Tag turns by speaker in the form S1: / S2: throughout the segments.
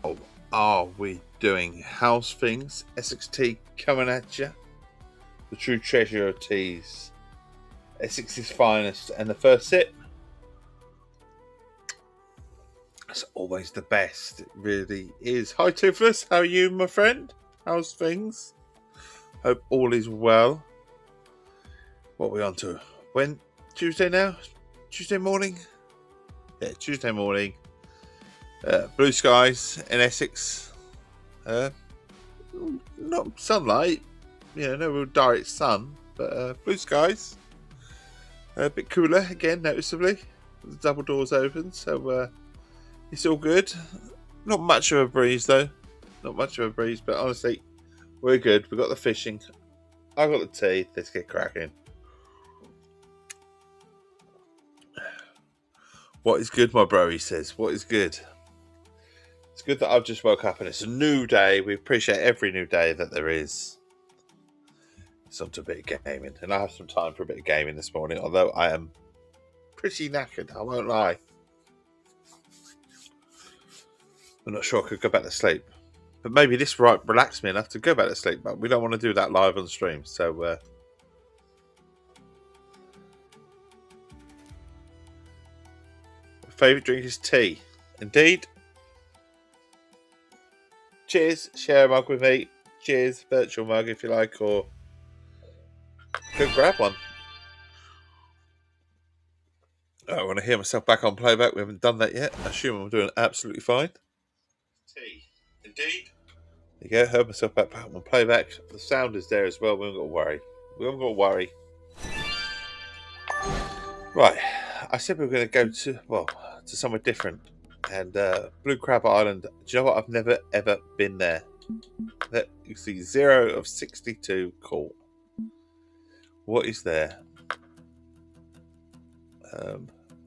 S1: How are we doing? How's things? Essex Tea coming at you. The true treasure of teas. Essex's finest. And the first sip, it's always the best. It really is. Hi Toothless, how are you, my friend? How's things? Hope all is well. What are we on to? When? Tuesday now? Tuesday morning? Yeah, Tuesday morning. Blue skies in Essex. Not sunlight, no real direct sun, but blue skies. A bit cooler again, noticeably. The double doors open, so it's all good. Not much of a breeze though. Not much of a breeze, but honestly, we're good. We've got the fishing. I've got the tea. Let's get cracking. What is good, my bro? He says. What is good? It's good that I've just woke up and it's a new day. We appreciate every new day that there is. It's on to a bit of gaming, and I have some time for a bit of gaming this morning. Although I am pretty knackered, I won't lie. I'm not sure I could go back to sleep. But maybe this right relaxed me enough to go back to sleep. But we don't want to do that live on stream. So, favourite drink is tea. Indeed. Cheers. Share a mug with me. Cheers. Virtual mug if you like. Or go grab one. I want to hear myself back on playback. We haven't done that yet. I assume I'm doing absolutely fine. Tea. Indeed. There you go. Heard myself back on playback. The sound is there as well. We haven't got to worry. Right. I said we were going to go to somewhere different. And Blue Crab Island. Do you know what? I've never ever been there. You see 0 of 62 caught. What is there?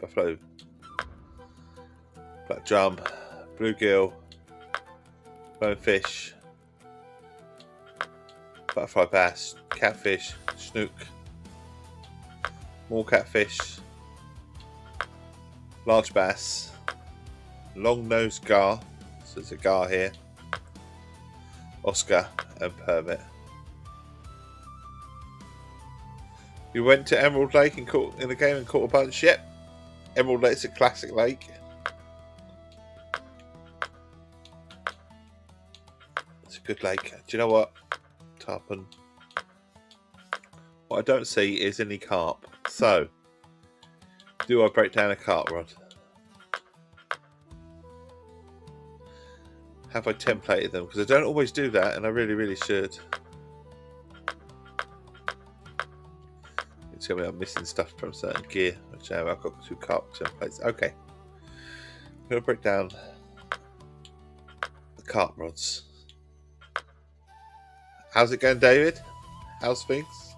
S1: Buffalo, black drum, bluegill, bonefish, butterfly bass, catfish, snook, more catfish, large bass, long-nosed gar, so there's a gar here, Oscar, and permit. You went to Emerald Lake and caught in the game and caught a bunch. Yep, Emerald Lake's a classic lake. It's a good lake. Do you know what? Tarpon. What I don't see is any carp. So, do I break down a carp rod? Have I templated them? Because I don't always do that, and I really, really should. Tell me I'm missing stuff from certain gear, which I've got 2 carp templates. Okay, I'm going to break down the carp rods. How's it going, David? How's things?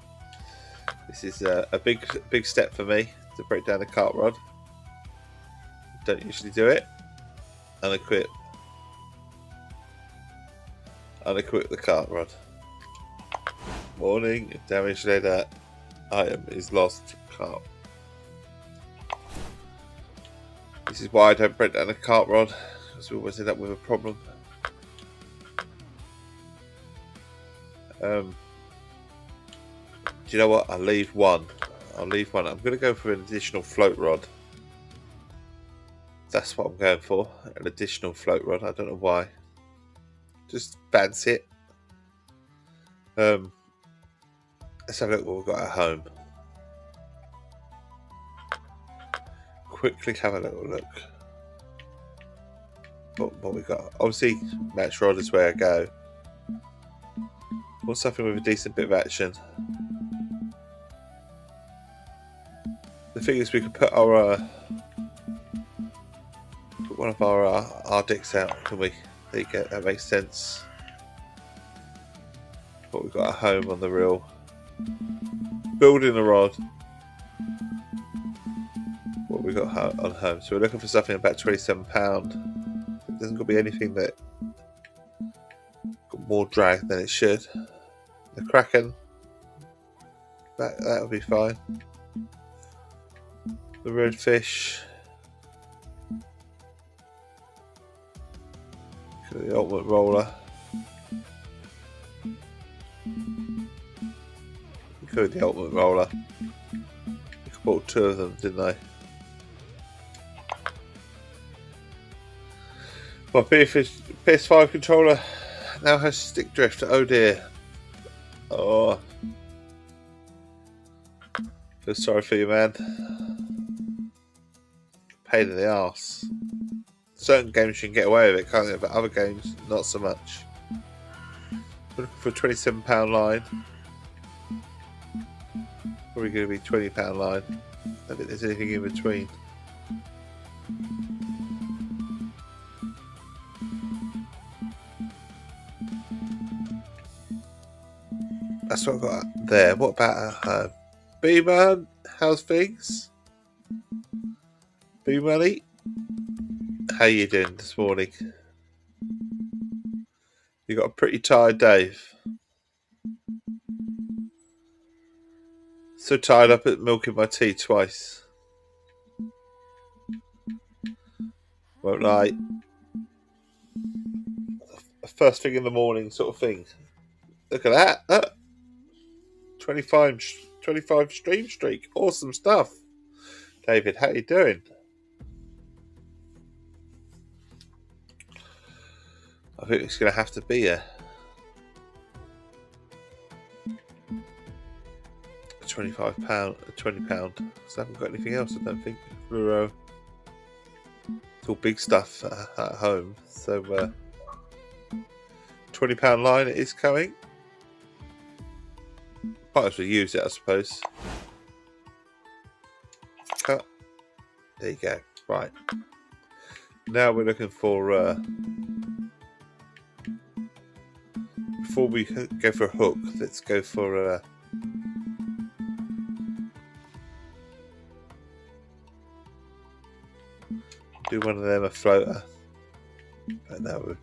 S1: This is a big step for me to break down the carp rod. Don't usually do it. Unequip the carp rod. Warning, damage leader. Item is lost carp. This is why I don't break down a carp rod, because we always end up with a problem. Do you know what? I'll leave one. I'm going to go for an additional float rod. That's what I'm going for. An additional float rod. I don't know why. Just fancy it. Let's have a look what we've got at home. Quickly have a little look. What we got? Obviously, match rod is where I go. Want something with a decent bit of action. The thing is, we could put our put one of our dicks out, can we? There you go. That makes sense. What we've got at home on the reel. Building a rod. What we got on home. So we're looking for something about £27. It doesn't got to be anything that got more drag than it should. The Kraken. That'll be fine. The redfish. The ultimate roller. Include the ultimate roller. I bought 2 of them, didn't I? My PS5 controller now has stick drift. Oh dear. Oh. Feel sorry for you, man. Pain in the arse. Certain games you can get away with it, can't you? But other games, not so much. We're looking for a £27 line. Probably going to be £20 line. I don't think there's anything in between. That's what I've got there. What about B-Man? How's things? B-Money? How you doing this morning? You got a pretty tired Dave. So tired up at milking my tea twice. Won't lie. First thing in the morning sort of thing. Look at that. 25 stream streak. Awesome stuff. David, how you doing? I think it's going to have to be a £25, £20. So I haven't got anything else, I don't think. It's all big stuff at home. So £20 line it is coming. Might as well use it, I suppose. Cut. There you go. Right. Now we're looking for... before we go for a hook, let's go for... do one of them a floater. But no,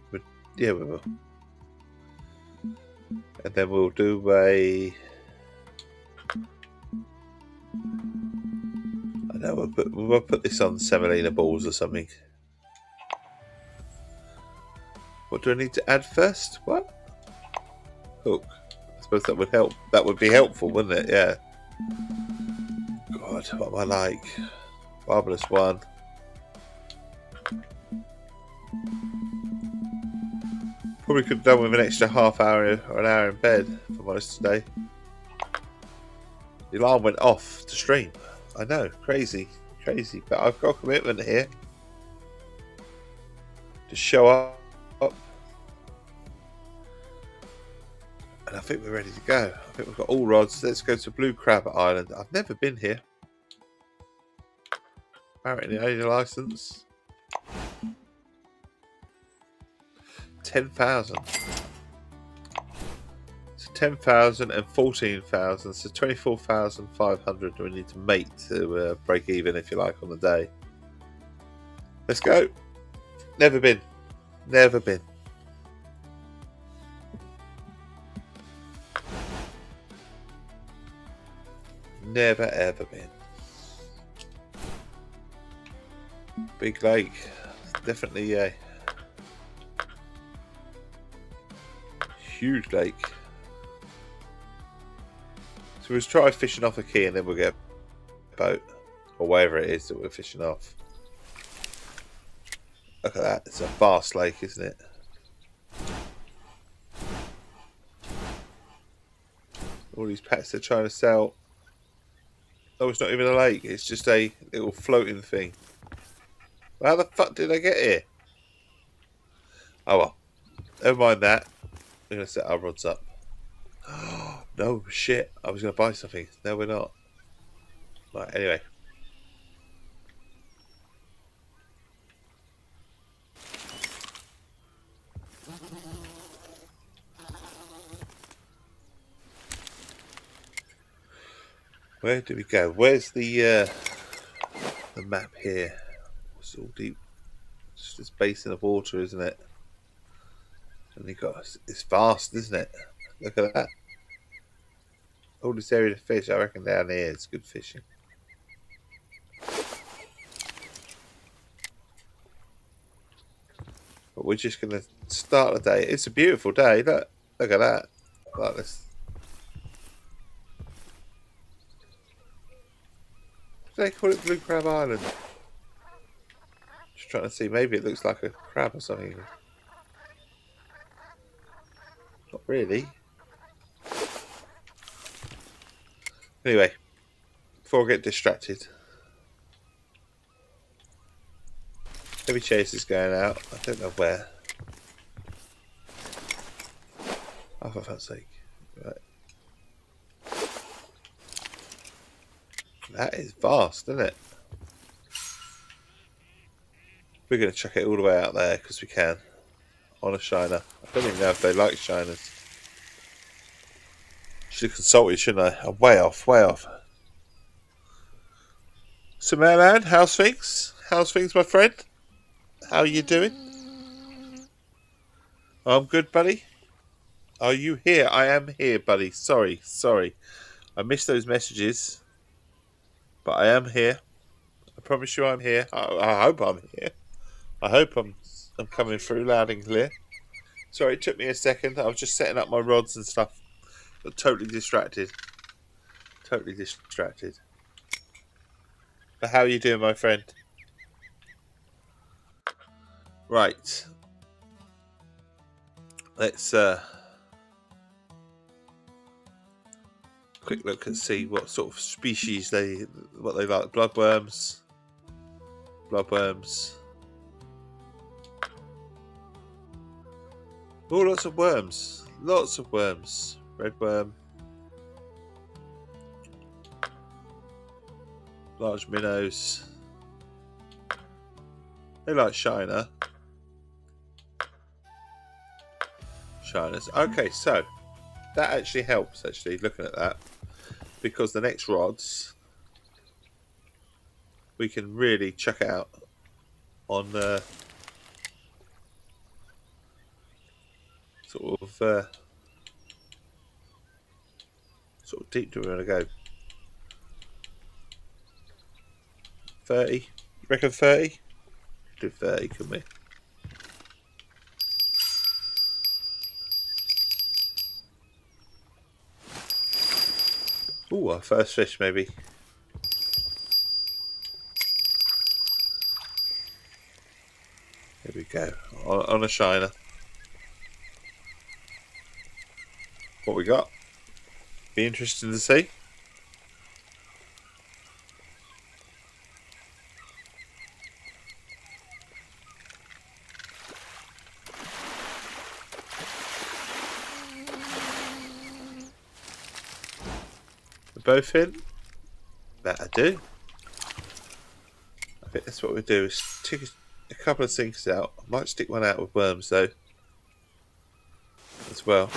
S1: yeah, we will. And then we'll do a... I know we'll put this on semolina balls or something. What do I need to add first? What? Hook. I suppose that would help. That would be helpful, wouldn't it? Yeah. God, what am I like? Marvelous one. Probably could have done with an extra half hour or an hour in bed, if I'm honest today. The alarm went off to stream. I know, crazy, but I've got a commitment here to show up, and I think we're ready to go. I think we've got all rods. Let's go to Blue Crab Island. I've never been here. Apparently, I need a license. 10,000. So 10,000 and 14,000. So 24,500 we need to make to break even, if you like, on the day. Let's go. Never been. Never been. Never ever been. Big lake. Definitely a huge lake. So we'll try fishing off a key and then we'll get a boat. Or wherever it is that we're fishing off. Look at that. It's a vast lake, isn't it? All these packs they're trying to sell. Oh, it's not even a lake. It's just a little floating thing. How the fuck did I get here? Oh well. Never mind that. We're going to set our rods up. Oh, no, shit. I was going to buy something. No, we're not. Right, anyway. Where do we go? Where's the map here? It's all deep. It's this basin of water, isn't it? And you got, it's vast, isn't it? Look at that. All this area to fish. I reckon down here it's good fishing. But we're just going to start the day. It's a beautiful day. Look at that. Like this. They call it Blue Crab Island. Just trying to see. Maybe it looks like a crab or something. Not really. Anyway, before I get distracted. Heavy chase is going out. I don't know where. Oh, for fuck's sake. Right. That is vast, isn't it? We're going to chuck it all the way out there because we can. On a shiner. I don't even know if they like shiners. Should have consulted, shouldn't I? I'm way off, way off. So, Maryland, how's things? How's things, my friend? How are you doing? I'm good, buddy. Are you here? I am here, buddy. Sorry. I missed those messages. But I am here. I promise you I'm here. I hope I'm here. I hope I'm coming through loud and clear. Sorry, it took me a second. I was just setting up my rods and stuff. Got totally distracted. But how are you doing, my friend? Right. Let's quick look and see what sort of species they like. Bloodworms. Oh, lots of worms. Redworm. Large minnows. They like shiners. Okay, so that actually helps, looking at that. Because the next rods, we can really chuck out on sort of deep. Do we want to go 30? You reckon 30? Do 30, can we? Ooh, our first fish, maybe. Here we go. On a shiner. What we got? Be interesting to see. We're both in. That'll do. I think that's what we'll do. Is take a couple of sinks out. I might stick one out with worms though, as well.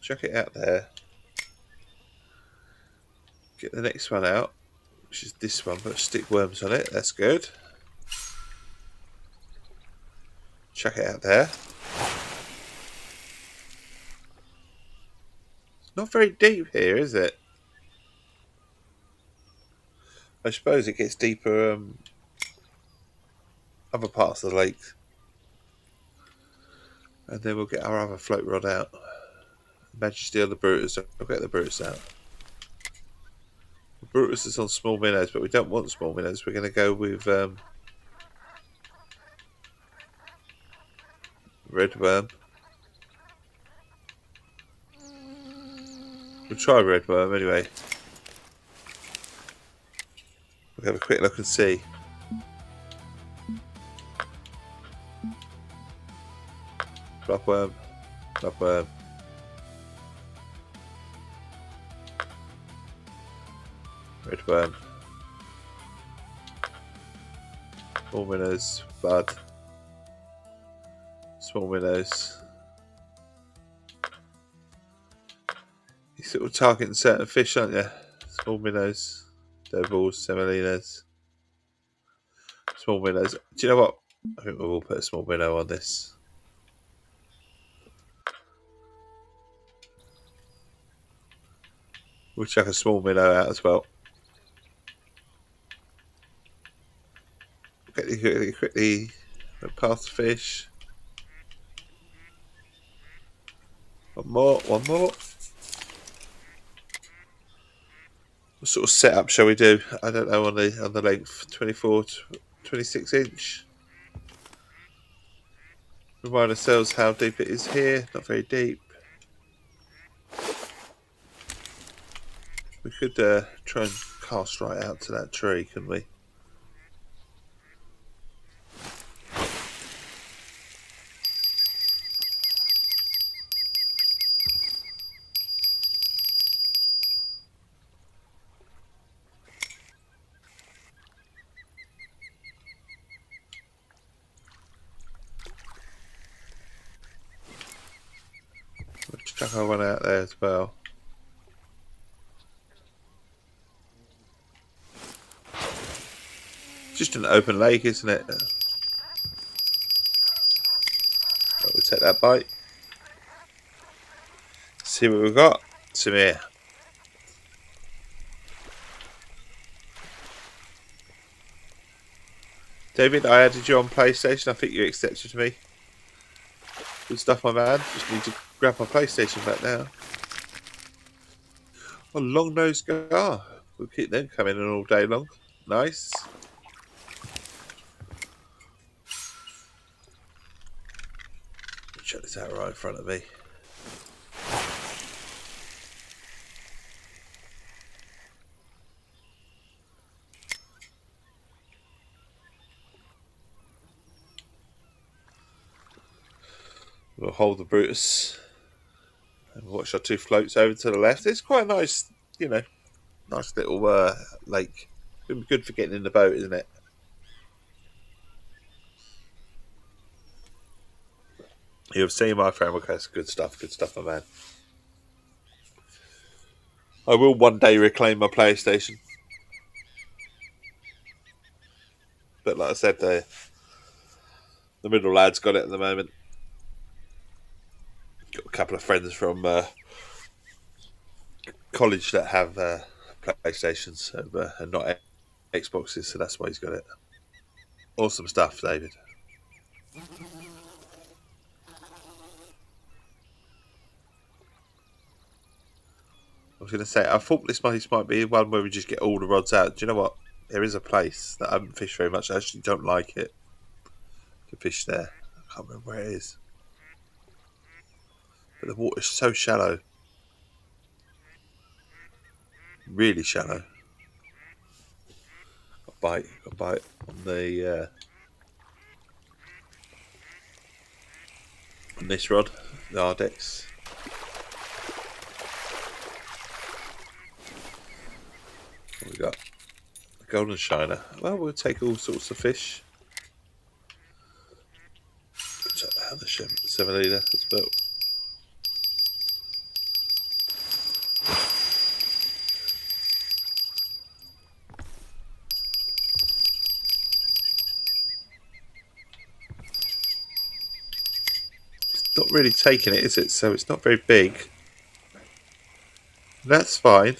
S1: Chuck it out there. Get the next one out, which is this one, but stick worms on it. That's good. Chuck it out there. Not very deep here, is it? I suppose it gets deeper other parts of the lake. And then we'll get our other float rod out. Majesty on the Brutus. I'll get the Brutus out. The Brutus is on small minnows, but we don't want small minnows. We're going to go with redworm. We'll try redworm anyway. We'll have a quick look and see. Bloodworm. Redworm. Small minnows. Bud. Small minnows. You're sort of targeting certain fish, aren't you? Small minnows. Doughballs, semolinas. Small minnows. Do you know what? I think we'll put a small minnow on this. We'll chuck a small minnow out as well. quickly. Look past the fish. One more. What sort of setup shall we do? I don't know on the length. 24 to 26 inch. Remind ourselves how deep it is here. Not very deep. We could try and cast right out to that tree, couldn't we? We'll chuck our one out there as well. Just an open lake, isn't it? We'll take that bite. See what we've got. Some here. David, I added you on PlayStation. I think you accepted me. Good stuff, my man. Just need to grab my PlayStation back now. Oh, long-nosed gar. We'll keep them coming in all day long. Nice. Check this out right in front of me. We'll hold the Brutus and watch our two floats over to the left. It's quite a nice, you know, nice little lake. It'd be good for getting in the boat, isn't it? You've seen my frame request. Good stuff, my man. I will one day reclaim my PlayStation. But like I said, the middle lad's got it at the moment. Got a couple of friends from college that have PlayStations and not Xboxes, so that's why he's got it. Awesome stuff, David. I was going to say, I thought this might be one where we just get all the rods out. Do you know what? There is a place that I haven't fished very much. I actually don't like it to fish there. I can't remember where it is. But the water's so shallow. Really shallow. Got a bite on the on this rod, the Ardex. What we got? A golden shiner. Well, we'll take all sorts of fish. Check out the 7 litre as well. It's not really taking it, is it? So it's not very big. That's fine.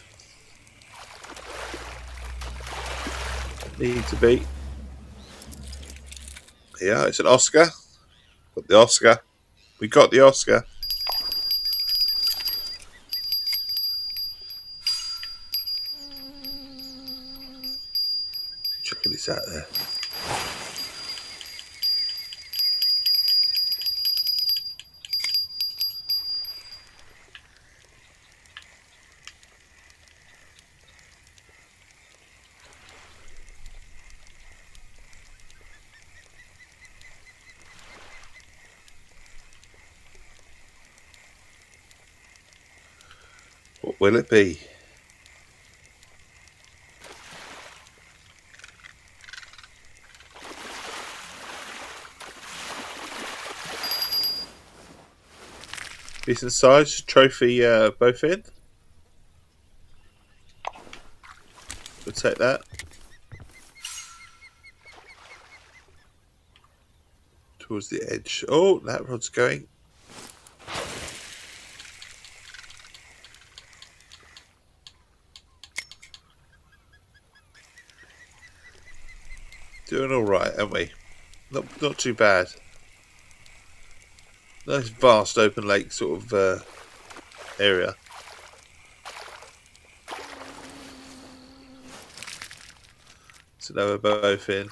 S1: Need to be. Yeah, it's an Oscar. Got the Oscar. We got the Oscar. Checking this out there. What will it be? Decent size, trophy both in. We'll take that. Towards the edge. Oh, that rod's going. Doing all right, aren't we? Not too bad. Nice vast open lake sort of area. So now we're both in.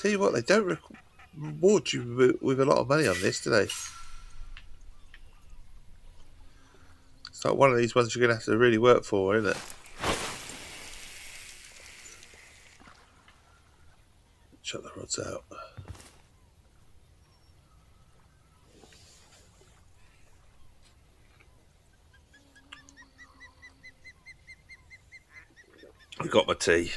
S1: Tell you what, they don't reward you with a lot of money on this, do they? It's like one of these ones you're going to have to really work for, isn't it? Shut the rods out. I got my tea.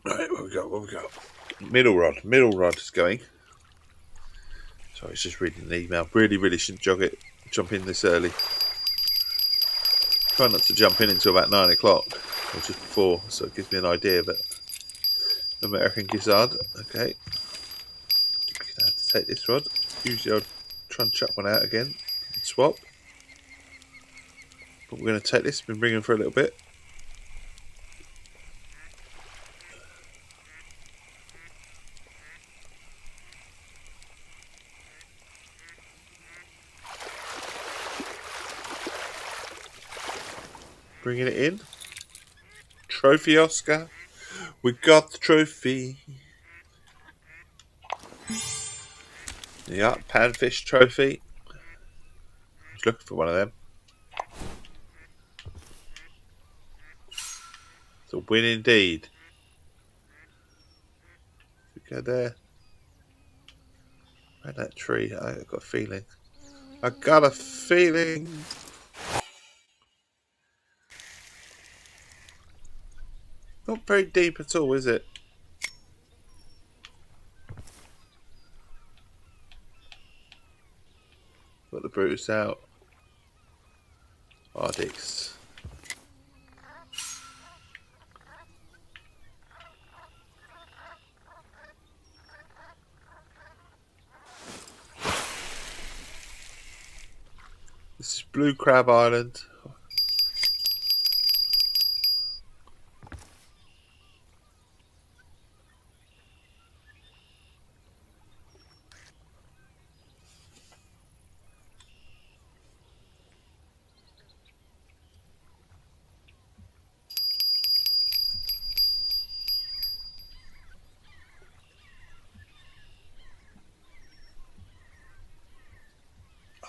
S1: Right, what we got? Middle rod is going. Sorry, it's just reading an email. Really shouldn't jump in this early. Try not to jump in until about 9 o'clock, or just before, so it gives me an idea. But American gizzard, okay. I'm gonna have to take this rod. Usually I'll try and chuck one out again and swap. But we're going to take this. Been bringing for a little bit. Bringing it in. Trophy Oscar. We got the trophy. Yeah, panfish trophy. I was looking for one of them. It's a win indeed. We go there. Around that tree. I've got a feeling. I got a feeling. Not very deep at all, is it? Got the Brutus out. Ardix. This is Blue Crab Island.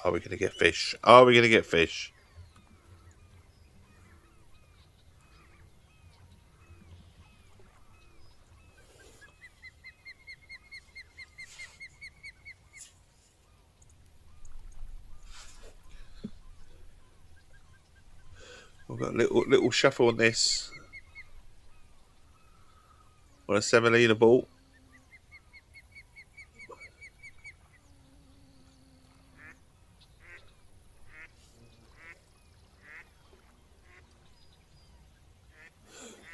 S1: Are we going to get fish? Are we going to get fish? We've got a little shuffle on this. On a semolina ball.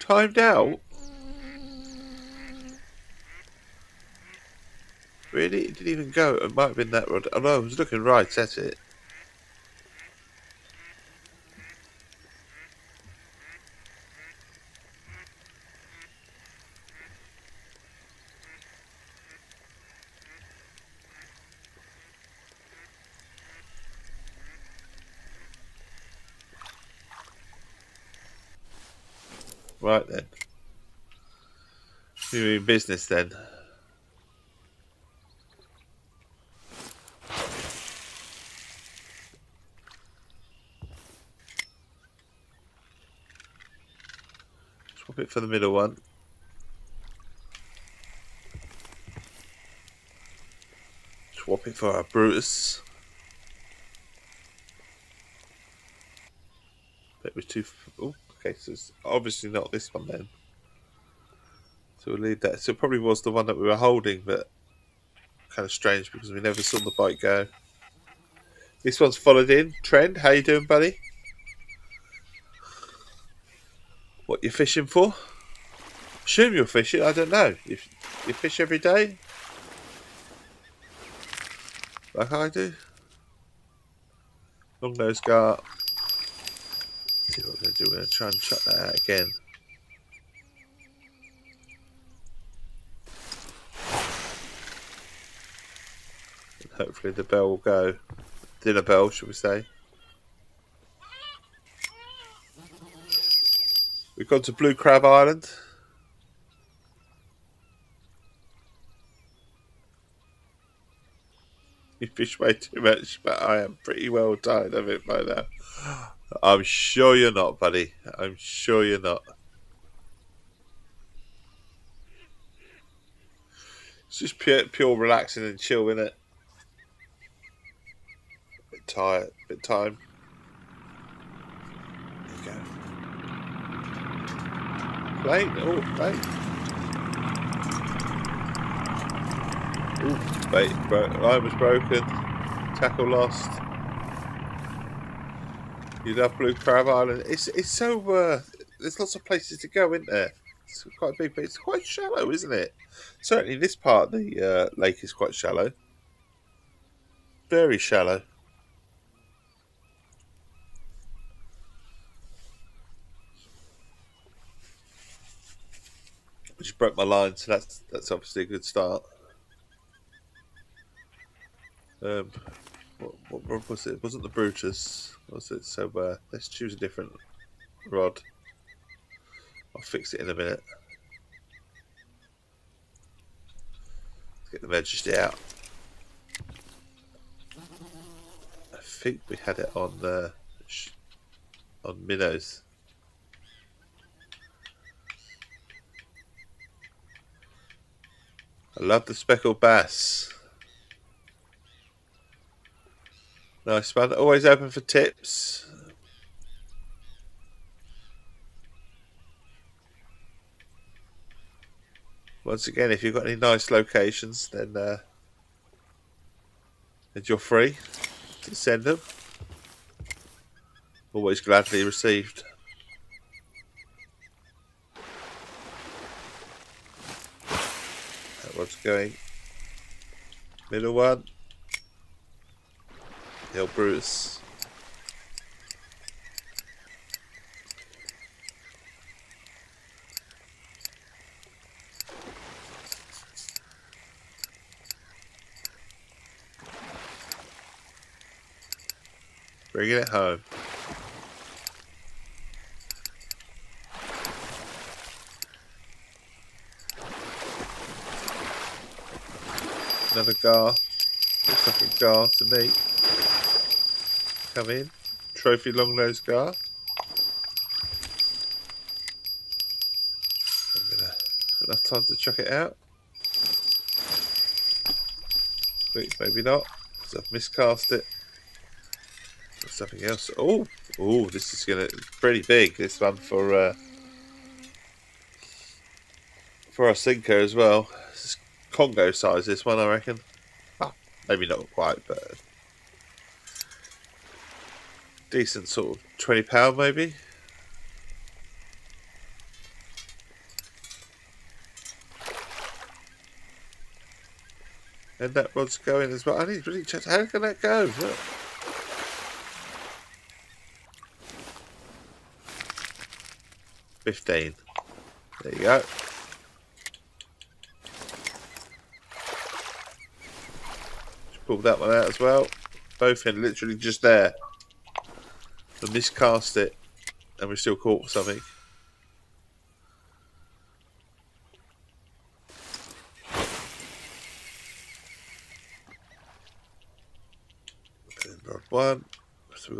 S1: Timed out. Really? It didn't even go. It might have been that rod. Oh no, I was looking right at it. Right then. You're in business then. Swap it for the middle one. Swap it for our Brutus. It was too. Oh, okay, so it's obviously not this one then. So we'll leave that. So it probably was the one that we were holding, but kind of strange because we never saw the bike go. This one's followed in. Trend, how you doing, buddy? What you fishing for? Assume you're fishing. I don't know. You fish every day, like I do. Long nose gar. See what we're going to do. We're going to try and shut that out again. And hopefully the bell will go. Dinner bell, should we say? We've gone to Blue Crab Island. You fish way too much, but I am pretty well tired of it by now. I'm sure you're not, buddy. I'm sure you're not. It's just pure relaxing and chill, innit? Bit tired, bit time. There you go. Plane, oh, plane. Oh, bait, line was broken. Tackle lost. You love Blue Crab Island. It's so there's lots of places to go, isn't there? It's quite big, but it's quite shallow, isn't it? Certainly, this part of the lake is quite shallow. Very shallow. I just broke my line, so that's obviously a good start. What was it? It wasn't the Brutus, was it? So let's choose a different rod. I'll fix it in a minute. Let's get the majesty out. I think we had it on minnows. I love the speckled bass. Nice man. Always open for tips. Once again, if you've got any nice locations, then and you're free to send them. Always gladly received. That one's going. Middle one. The old Brutus. Bringing it home. Another gar. Looks like a gar to me. Come in. Trophy long nose gar. Enough time to chuck it out. Wait, maybe not, because I've miscast it. Something else. Oh, this is pretty big. This one for our sinker as well. This is Congo size. This one, I reckon. Oh, maybe not quite, but decent sort of £20 maybe. And that rod's going as well. I need to really check. How can that go? Look. $15. There you go. Just pulled that one out as well. Both in literally just there. I miscast it and we still caught something.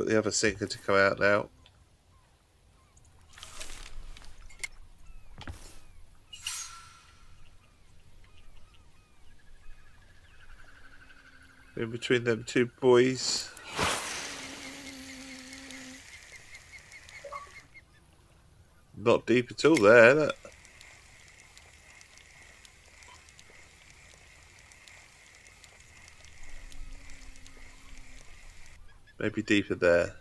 S1: got the other sinker to come out now. In between them two boys. Not deep at all there, look. Maybe deeper there.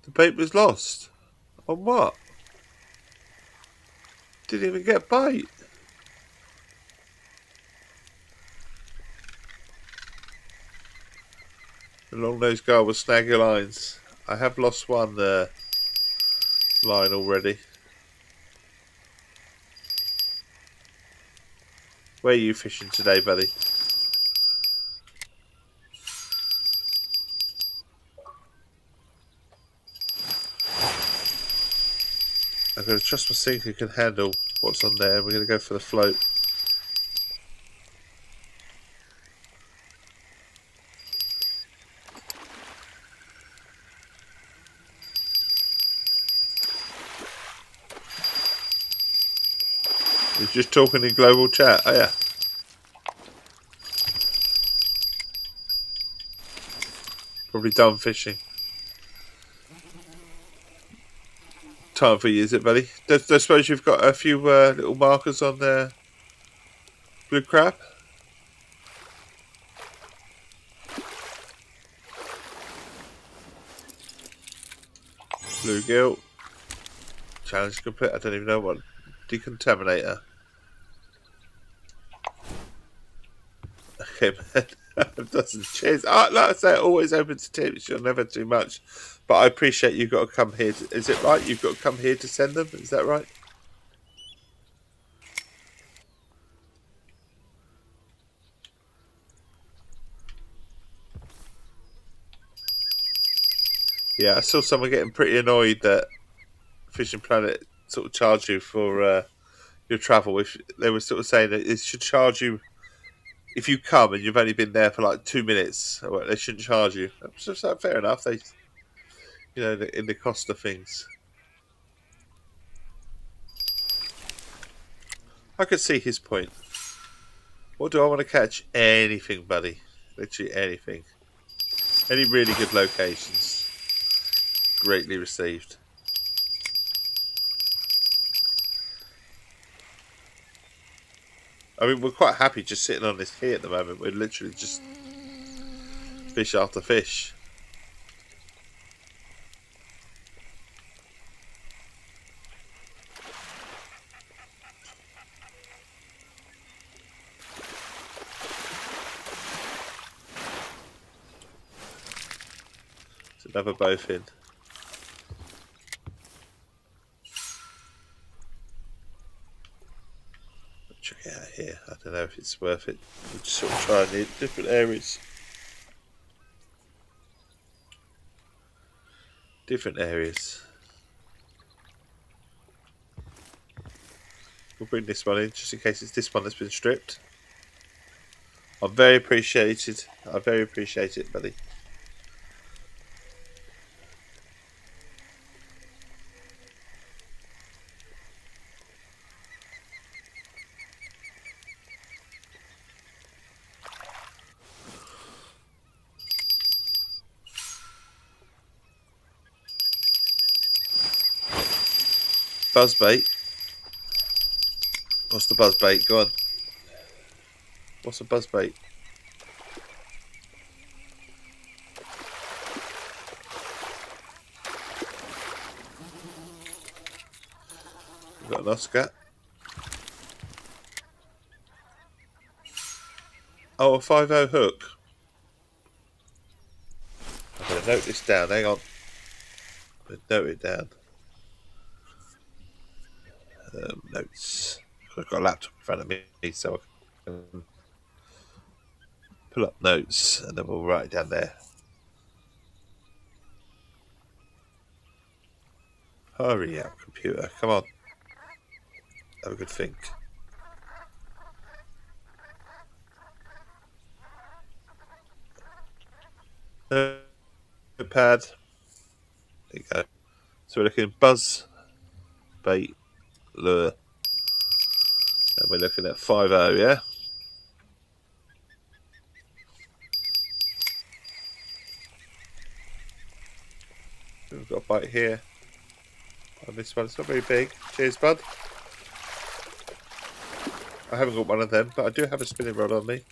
S1: The bait was lost. On what? Didn't even get bait. The long-nosed guy will snag your lines. I have lost one line already. Where are you fishing today, buddy? I'm going to trust my sinker can handle what's on there. We're going to go for the float. You're just talking in global chat, oh yeah. Probably done fishing. Time for you, is it, buddy? I suppose you've got a few little markers on there. Blue crab. Bluegill. Challenge complete. I don't even know what. Decontaminator. Okay, man. Doesn't. Cheers. Like I say, always open to tips. You'll never do much. But I appreciate you've got to come here. Is it right? You've got to come here to send them? Is that right? Yeah, I saw someone getting pretty annoyed that Fishing Planet sort of charge you for your travel. If they were sort of saying that it should charge you if you come and you've only been there for like 2 minutes, well, they shouldn't charge you. That's just fair enough. They, you know, in the cost of things. I could see his point. What do I want to catch? Anything, buddy. Literally anything. Any really good locations. Greatly received. I mean, we're quite happy just sitting on this key at the moment. We're literally just fish after fish. There's another bowfin. Check it out here. I don't know if it's worth it. We're just sort of trying the different areas. Different areas. We'll bring this one in just in case it's this one that's been stripped. I'm very appreciated. I very appreciate it, buddy. Buzzbait. What's the buzzbait? Go on. What's a buzzbait? We've got an Oscar. Oh, a 5-0 hook. I'm going to note this down. Hang on. I'm going to note it down. Notes. I've got a laptop in front of me, so I can pull up notes and then we'll write it down there. Hurry up, computer. Come on. have a good think. Pad. There you go. So we're looking buzz, bait, lure. And we're looking at 5.0, yeah? We've got a bite here. On this one, it's not very big. Cheers, bud. I haven't got one of them, but I do have a spinning rod on me.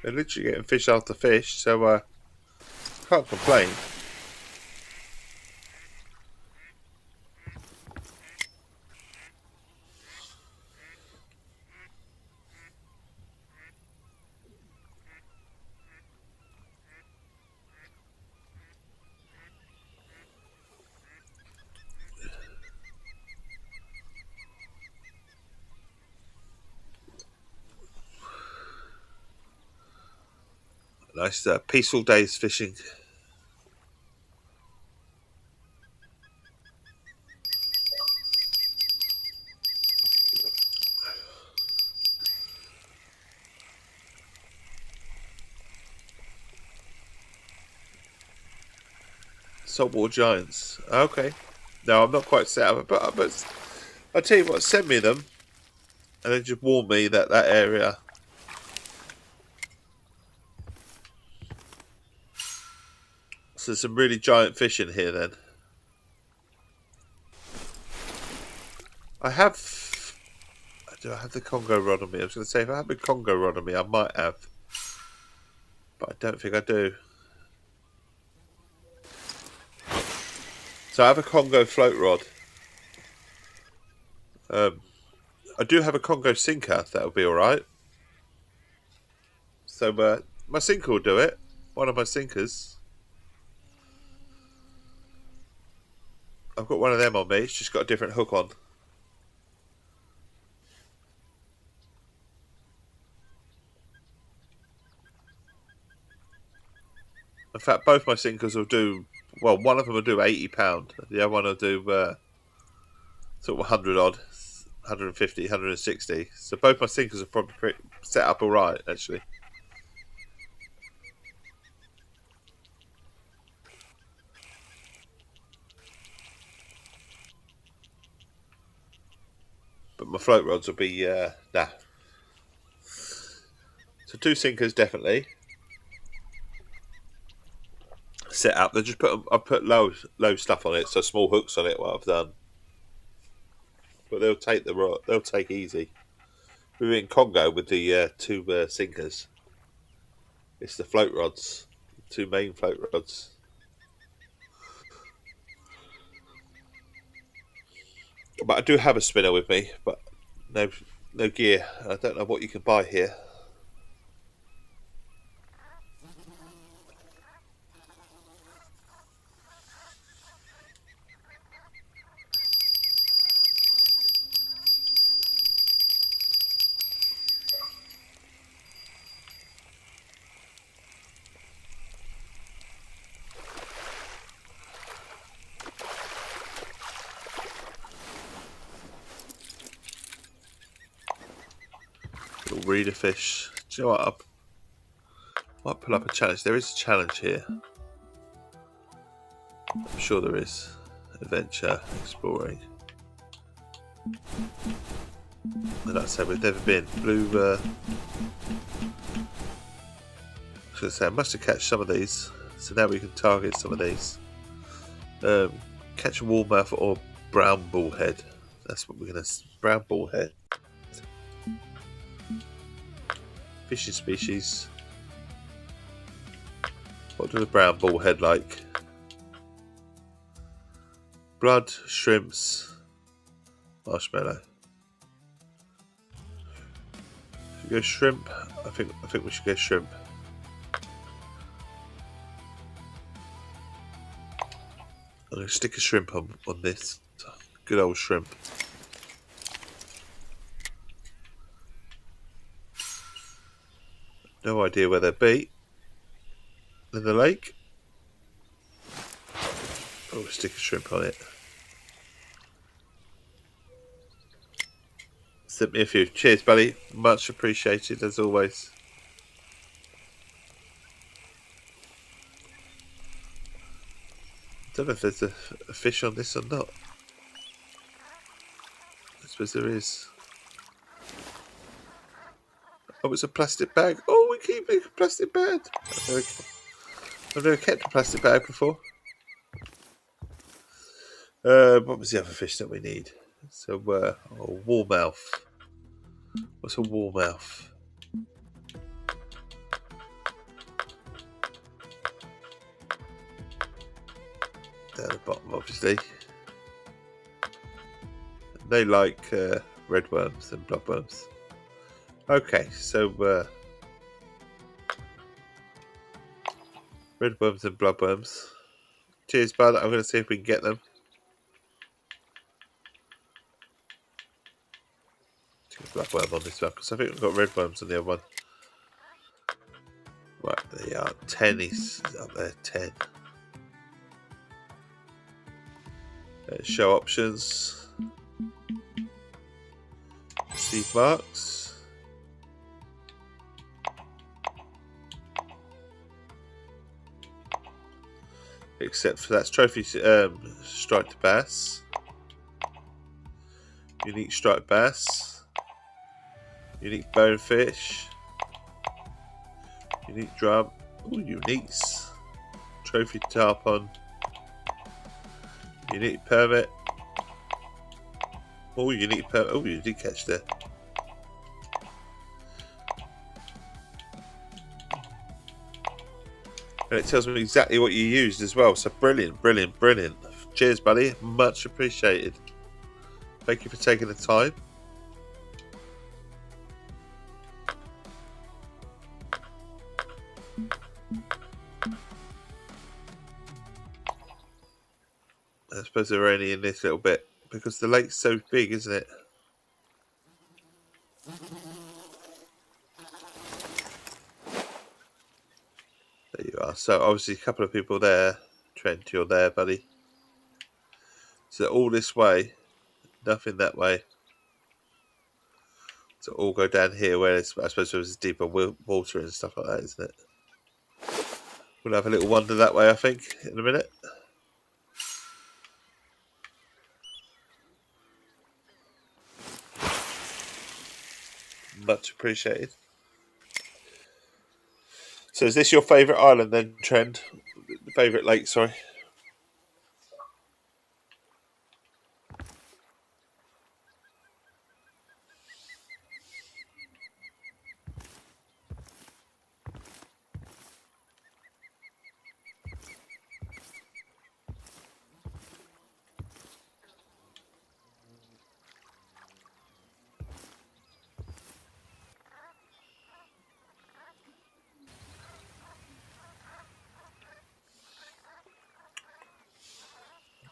S1: They're literally getting fish after fish, so can't complain. Nice peaceful days fishing. Saltwater giants. Okay. No, I'm not quite set up, but I'll tell you what, send me them. And then just warn me that area. So there's some really giant fish in here then. Do I have the Congo rod on me? I was going to say, if I had the Congo rod on me, I might have. But I don't think I do. So I have a Congo float rod. I do have a Congo sinker. That'll be alright. So my sinker will do it. One of my sinkers. I've got one of them on me. It's just got a different hook on. In fact, both my sinkers will do... Well, one of them will do £80. The other one will do sort of 100 odd. 150, 160. So both my sinkers are probably set up alright, actually. But my float rods will be... nah. So 2 sinkers, definitely. Set up. They just I've put low stuff on it, so small hooks on it. What I've done, but they'll take the rod. They'll take easy. We were in Congo with the 2 sinkers. It's the float rods, 2 main float rods. But I do have a spinner with me, but no gear. I don't know what you can buy here. Little reader fish. Do you know what? I might pull up a challenge. There is a challenge here. I'm sure there is. Adventure, exploring. And that's how we've never been. Blue. I was going to say, I must have catch some of these. So now we can target some of these. Catch a warmouth or brown bullhead. That's what we're going to... Brown bullhead. Fishing species. What do the brown bullhead like? blood, shrimps, marshmallow. Should we go shrimp? I think we should go shrimp. I'm going to stick a shrimp on this. Good old shrimp. No idea where they'd be. In the lake. Oh, stick a shrimp on it. Sent me a few. Cheers, buddy. Much appreciated, as always. Don't know if there's a fish on this or not. I suppose there is. Oh, it's a plastic bag. Oh, we keep a plastic bag. I've never kept a plastic bag before. What was the other fish that we need? So, warmouth. What's a warmouth? Down the bottom, obviously. They like red worms and bloodworms. Okay, so red worms and bloodworms. Cheers, bud. I'm going to see if we can get them. Bloodworm on this one because I think we've got red worms on the other one. Right, there you are. 10 is up there. 10. Show options. Receive marks. Except for that's trophy striped bass. Unique striped bass. Unique bonefish. Unique drum. Ooh, uniques. Trophy tarpon. Unique permit. Oh, unique permit. Oh, you did catch there. And it tells me exactly what you used as well. So brilliant, brilliant, brilliant. Cheers, buddy. Much appreciated. Thank you for taking the time. I suppose they're only in this little bit because the lake's so big, isn't it? There you are. So obviously a couple of people there. Trent, you're there, buddy. So all this way, nothing that way. So all go down here where it's, I suppose there's deeper water and stuff like that, isn't it? We'll have a little wander that way, I think, in a minute. Much appreciated. So is this your favourite island then, Trent? Favourite lake, sorry.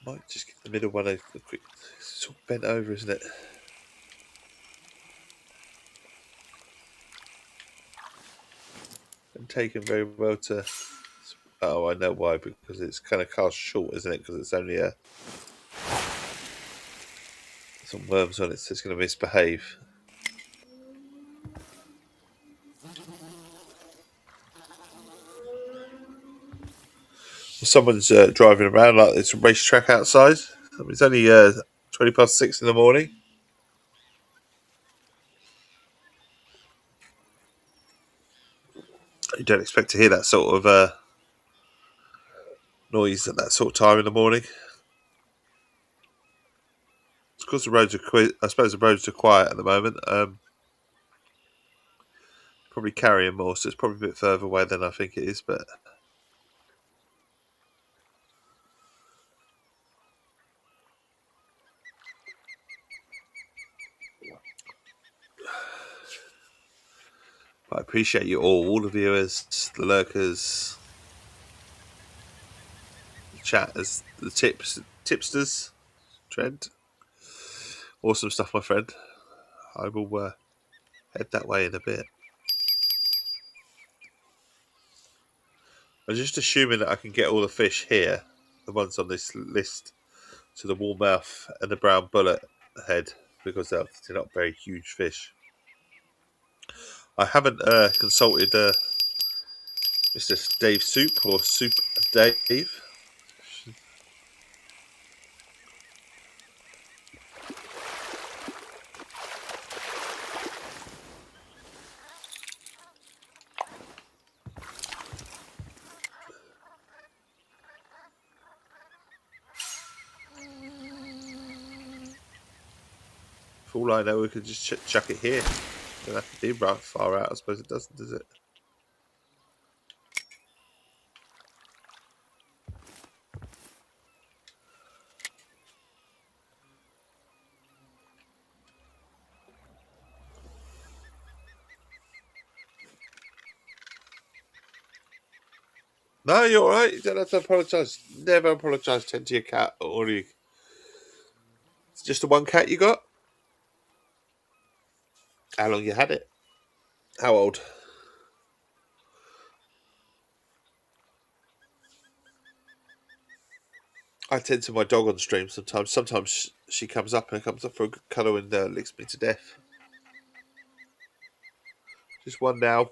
S1: Might just get the middle one a quick. It's all bent over, isn't it? And taken very well to. Oh, I know why. Because it's kind of cast short, isn't it? Because it's only some worms on it, so it's going to misbehave. Someone's driving around like it's a racetrack outside. I mean, it's only 20 past 6 in the morning. You don't expect to hear that sort of noise at that sort of time in the morning. It's because the roads are I suppose the roads are quiet at the moment. Probably carrying more, so it's probably a bit further away than I think it is, but. I appreciate you all the viewers, the lurkers, the chatters, the tipsters. Trent, awesome stuff, my friend. I will head that way in a bit. I'm just assuming that I can get all the fish here, the ones on this list, to the warmouth and the brown bullet head, because they're not very huge fish. I haven't consulted Mr. Dave Soup or Soup Dave. For all I know, we could just chuck it here. Don't have to be right far out. I suppose it doesn't, does it? No, you're alright. You don't have to apologise. Never apologise to your cat or you. It's just the one cat you got? How long you had it? How old? I tend to my dog on stream sometimes. Sometimes she comes up and comes up for a good cuddle and licks me to death. Just one now.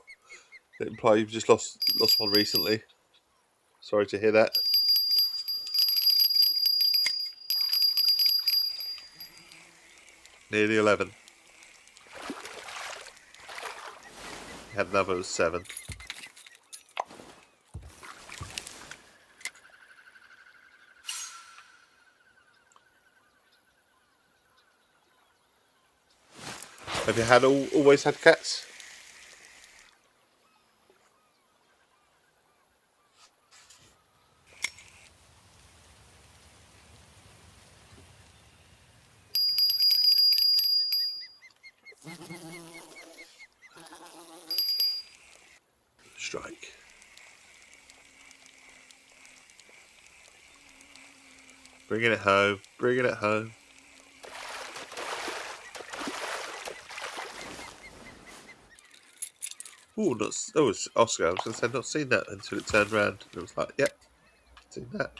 S1: That imply you've just lost one recently. Sorry to hear that. Nearly 11. You had another 7. Have you had always had cats? Strike. Bringing it home. Bringing it home. Oh, that was Oscar. I was going to say, not seen that until it turned around. It was like, yep, seen that.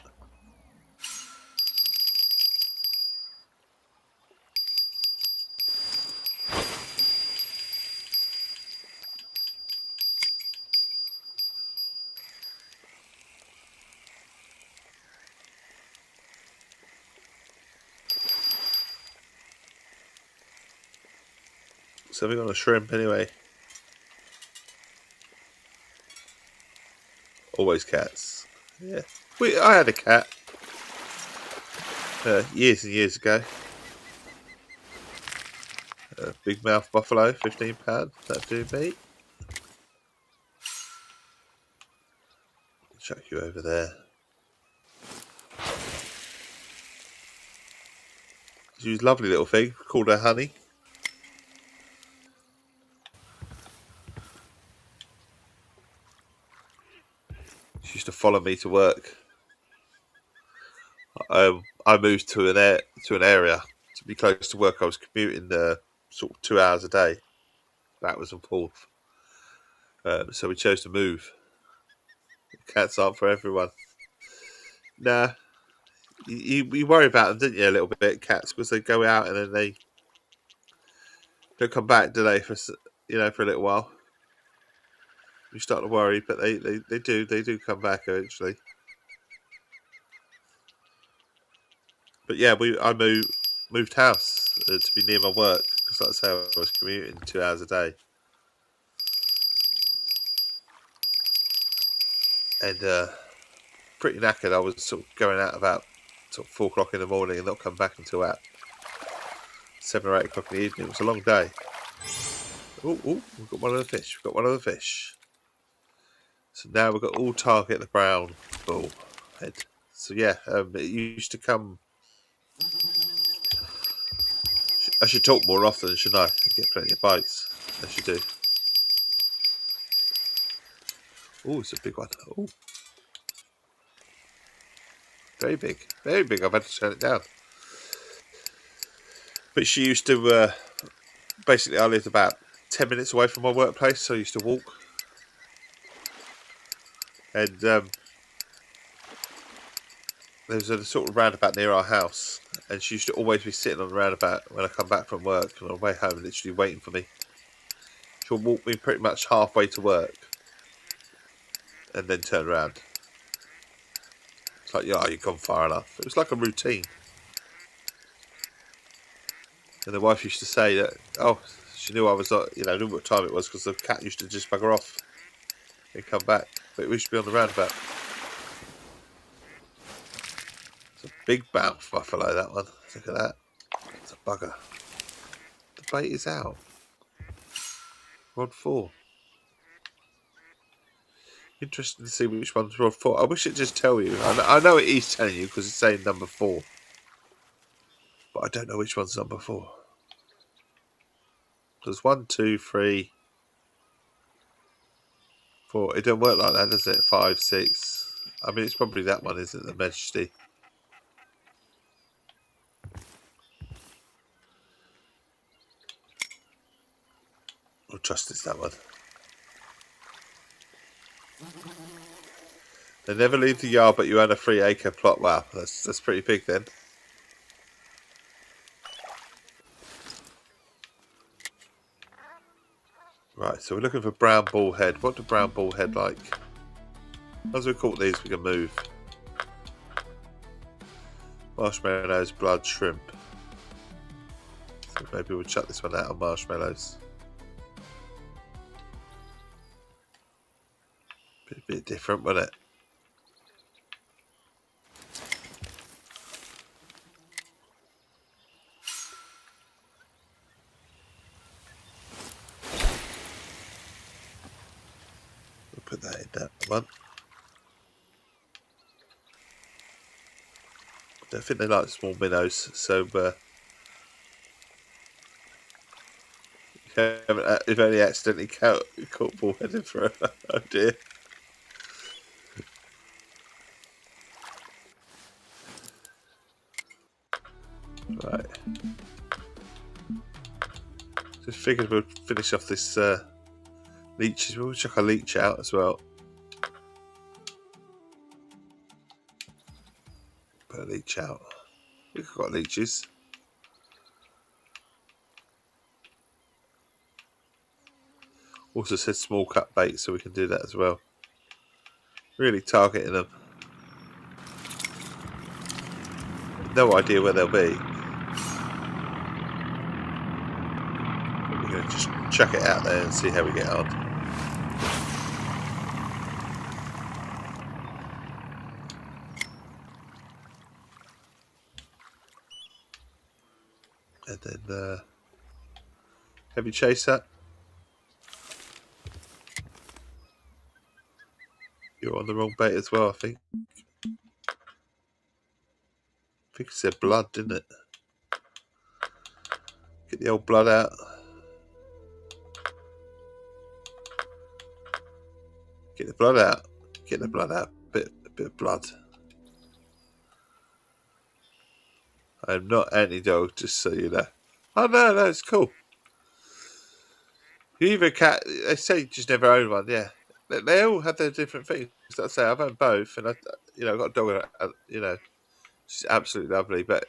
S1: Something on a shrimp anyway. Always cats. Yeah. I had a cat years and years ago. Big mouth buffalo, £15. That'd do me. Chuck you over there. She was a lovely little thing. Called her Honey. She used to follow me to work. I moved to an area to be close to work. I was commuting sort of 2 hours a day, backwards and forth. So we chose to move. Cats aren't for everyone. Nah, you worry about them, didn't you, a little bit, cats, because they go out and then they don't come back, do they? For a little while. You start to worry, but they do come back eventually. But yeah, I moved house to be near my work because that's how I was commuting 2 hours a day, and pretty knackered. I was sort of going out about sort of 4 o'clock in the morning and not come back until about 7 or 8 o'clock in the evening. It was a long day. Oh, we've got one of the fish. We've got one of the fish. So now we've got all target the brown bull head. So yeah, it used to come. I should talk more often, shouldn't I? I get plenty of bites. I should do. Oh, it's a big one. Oh, very big. Very big. I've had to turn it down. But she used to, basically, I lived about 10 minutes away from my workplace, so I used to walk. And there was a sort of roundabout near our house, and she used to always be sitting on the roundabout when I come back from work, and on the way home, literally waiting for me. She'll walk me pretty much halfway to work, and then turn around. It's like, yeah, you've gone far enough. It was like a routine. And the wife used to say that, oh, she knew I was, knew what time it was because the cat used to just bugger off and come back. But it used to be on the roundabout. It's a big mouth buffalo, that one. Look at that. It's a bugger. The bait is out. Rod 4. Interesting to see which one's rod 4. I wish it just tell you. I know it is telling you because it's saying number 4. But I don't know which one's number 4. There's 1, 2, 3, 4. It don't work like that, does it? 5, 6. I mean, it's probably that one, isn't it? The Majesty. I'll trust it's that one. They never leave the yard, but you own a 3-acre plot. Wow, that's pretty big then. Right, so we're looking for brown bullhead. What do brown bullhead like? As we caught these, we can move. Marshmallows, blood, shrimp. So maybe we'll chuck this one out on marshmallows. Be a bit different, wouldn't it? We'll put that in that one. I don't think they like small minnows, so you've only accidentally caught bullheaded for a oh dear. Right. Just figured we'll finish off this leeches. We'll chuck a leech out as well. Put a leech out. We've got leeches. Also said small cut bait, so we can do that as well. Really targeting them. No idea where they'll be. We're going to just chuck it out there and see how we get on. And then heavy chaser. You're on the wrong bait as well, I think. I think it said blood, didn't it? Get the old blood out. Get the blood out. Get the blood out. A bit of blood. I am not anti-dog, just so you know. Oh no, it's cool. You either cat. They say you just never own one. Yeah, they all have their different things. Like I say, I've owned both, and I've got a dog. She's absolutely lovely. But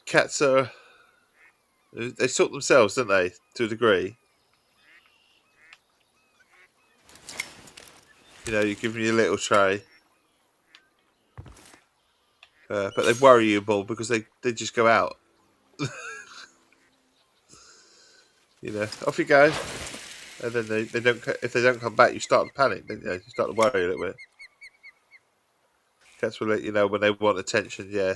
S1: cats they sort themselves, don't they, to a degree? You give them your little tray, but they worry you more because they just go out. Off you go, and then they don't. If they don't come back, you start to panic. Don't you? You start to worry a little bit. Cats will let you know when they want attention. Yeah.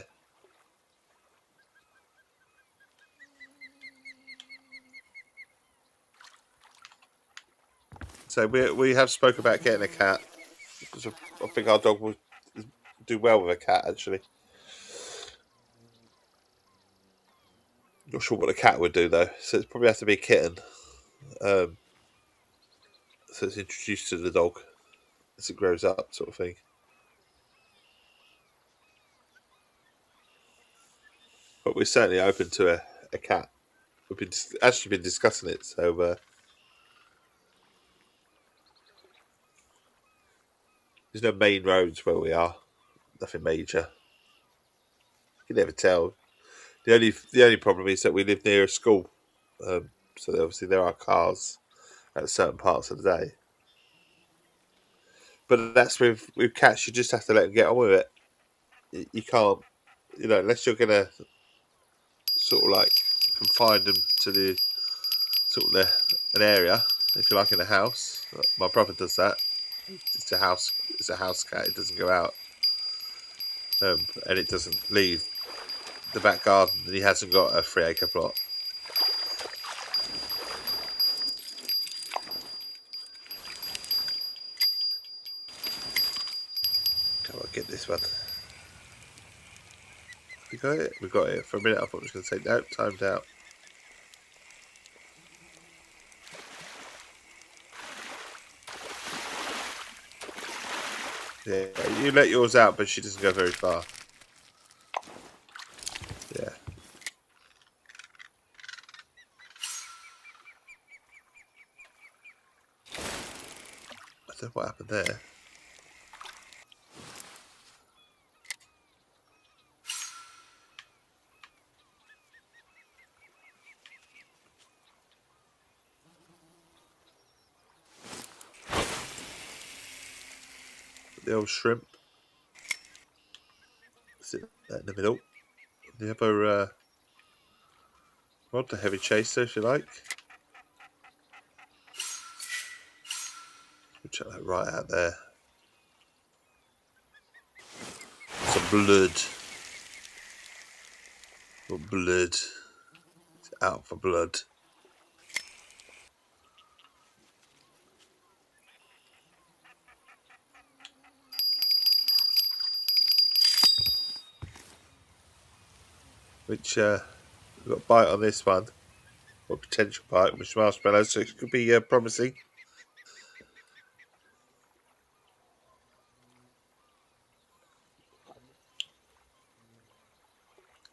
S1: So we have spoke about getting a cat. Because I think our dog will do well with a cat, actually. Not sure what a cat would do though, so it probably has to be a kitten. so it's introduced to the dog as it grows up, sort of thing. But we're certainly open to a cat. We've actually been discussing it, so there's no main roads where we are. Nothing major. You can never tell. The only problem is that we live near a school, so obviously there are cars at certain parts of the day. But that's with cats. You just have to let them get on with it. You can't, unless you're gonna sort of like confine them to the sort of an area, if you like, in a house. My brother does that. It's a house. It's a house cat. It doesn't go out, and it doesn't leave the back garden. And he hasn't got a 3-acre plot. Come on, get this one. We got it. We got it. For a minute, I thought I was going to say no. Timed out. Yeah, you let yours out, but she doesn't go very far. Yeah. I don't know what happened there. The old shrimp. Sit that in the middle. The other rod, the heavy chaser, if you like. We'll check that right out there. Some blood. Or blood. It's out for blood. Which we've got a bite on this one, or potential bite, which marshmallows, so it could be promising.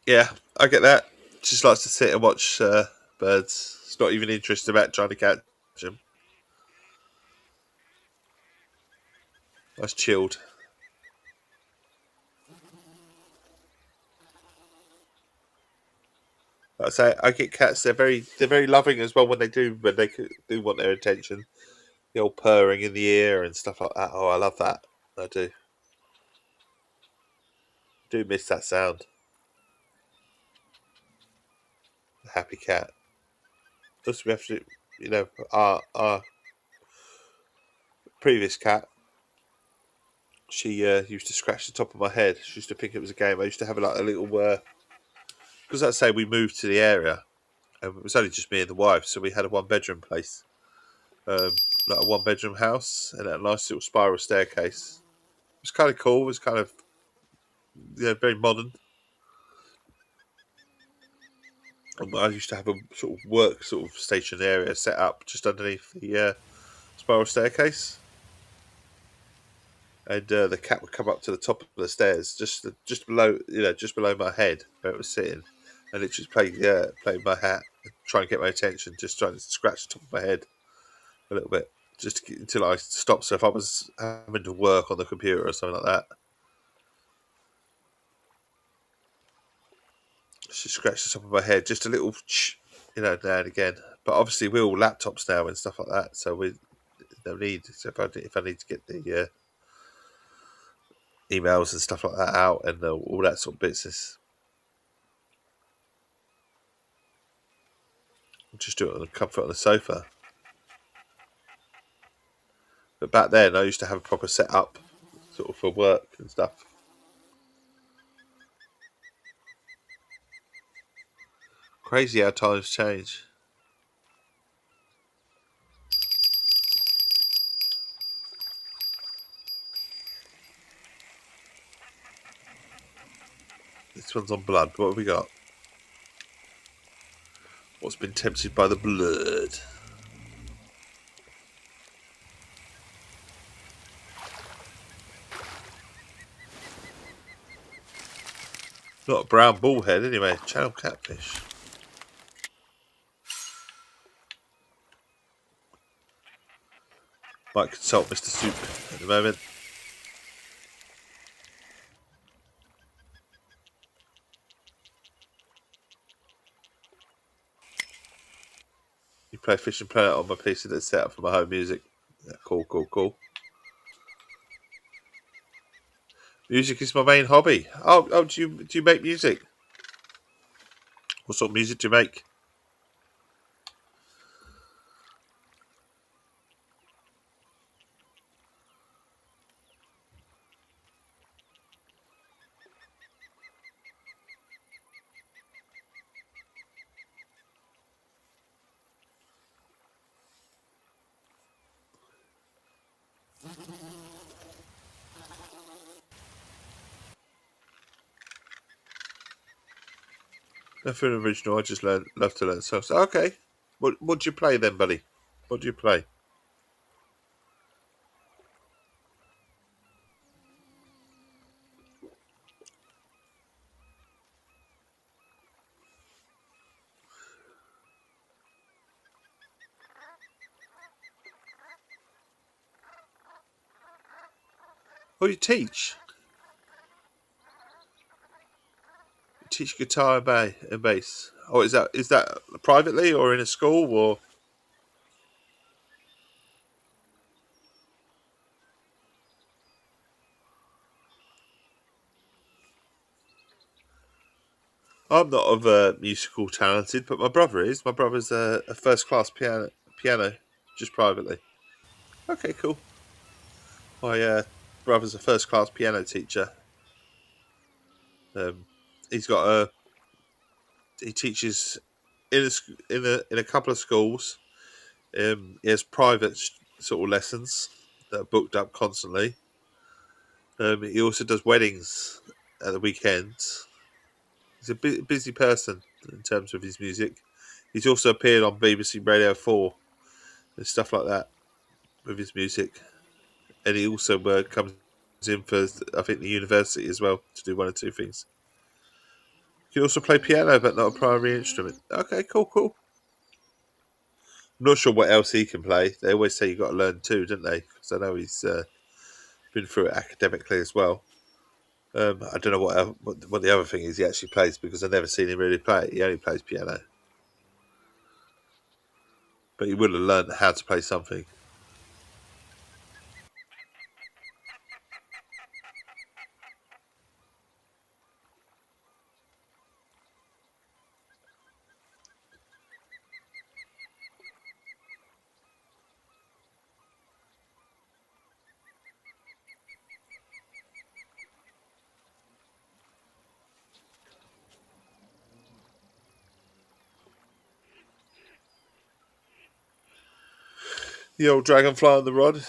S1: Yeah, I get that. Just likes to sit and watch birds. It's not even interested about trying to catch them. That's chilled. Like I say, I get cats. They're very loving as well when they do want their attention. The old purring in the ear and stuff like that. Oh, I love that. I do. Do miss that sound. A happy cat. Just we have to, our previous cat. She used to scratch the top of my head. She used to think it was a game. I used to have like a little because I say we moved to the area, and it was only just me and the wife, so we had a 1-bedroom place, like a 1-bedroom house, and a nice little spiral staircase. It was kind of cool. It was kind of very modern. And I used to have a sort of work station area set up just underneath the spiral staircase, and the cat would come up to the top of the stairs, just below just below my head where it was sitting, and it just played my hat, trying to get my attention, just trying to scratch the top of my head a little bit, until I stopped. So if I was having to work on the computer or something like that, she scratched the top of my head, just a little, now and again. But obviously we're all laptops now and stuff like that, so we no need. So if I need to get the emails and stuff like that out and all that sort of business, just do it on the comfort on the sofa. But back then, I used to have a proper setup, sort of for work and stuff. Crazy how times change. This one's on blood. What have we got? What's been tempted by the blood? Not a brown bullhead anyway. Channel catfish. Might consult Mr. Soup at the moment. You play Fishing Planet on my PC that's set up for my home music. Yeah, cool, cool, cool. Music is my main hobby. Oh, do you make music? What sort of music do you make? Nothing original. I just love to learn songs. Okay. What do you play then, buddy? What do you play? Oh, you teach. You teach guitar and bass. Oh, is that privately or in a school or? I'm not of musical talented, but my brother is. My brother's a first class piano, just privately. Okay, cool. My brother's a first class piano teacher. He's got he teaches in a couple of schools. He has private sort of lessons that are booked up constantly. He also does weddings at the weekends. He's a busy person in terms of his music. He's also appeared on BBC Radio 4 and stuff like that with his music. And he also comes in for, I think, the university as well to do one or two things. He can also play piano, but not a primary instrument. Okay, cool, cool. I'm not sure what else he can play. They always say you've got to learn too, don't they? Because I know he's been through it academically as well. I don't know what the other thing is he actually plays, because I've never seen him really play it. He only plays piano. But he will have learned how to play something. The old dragonfly on the rod.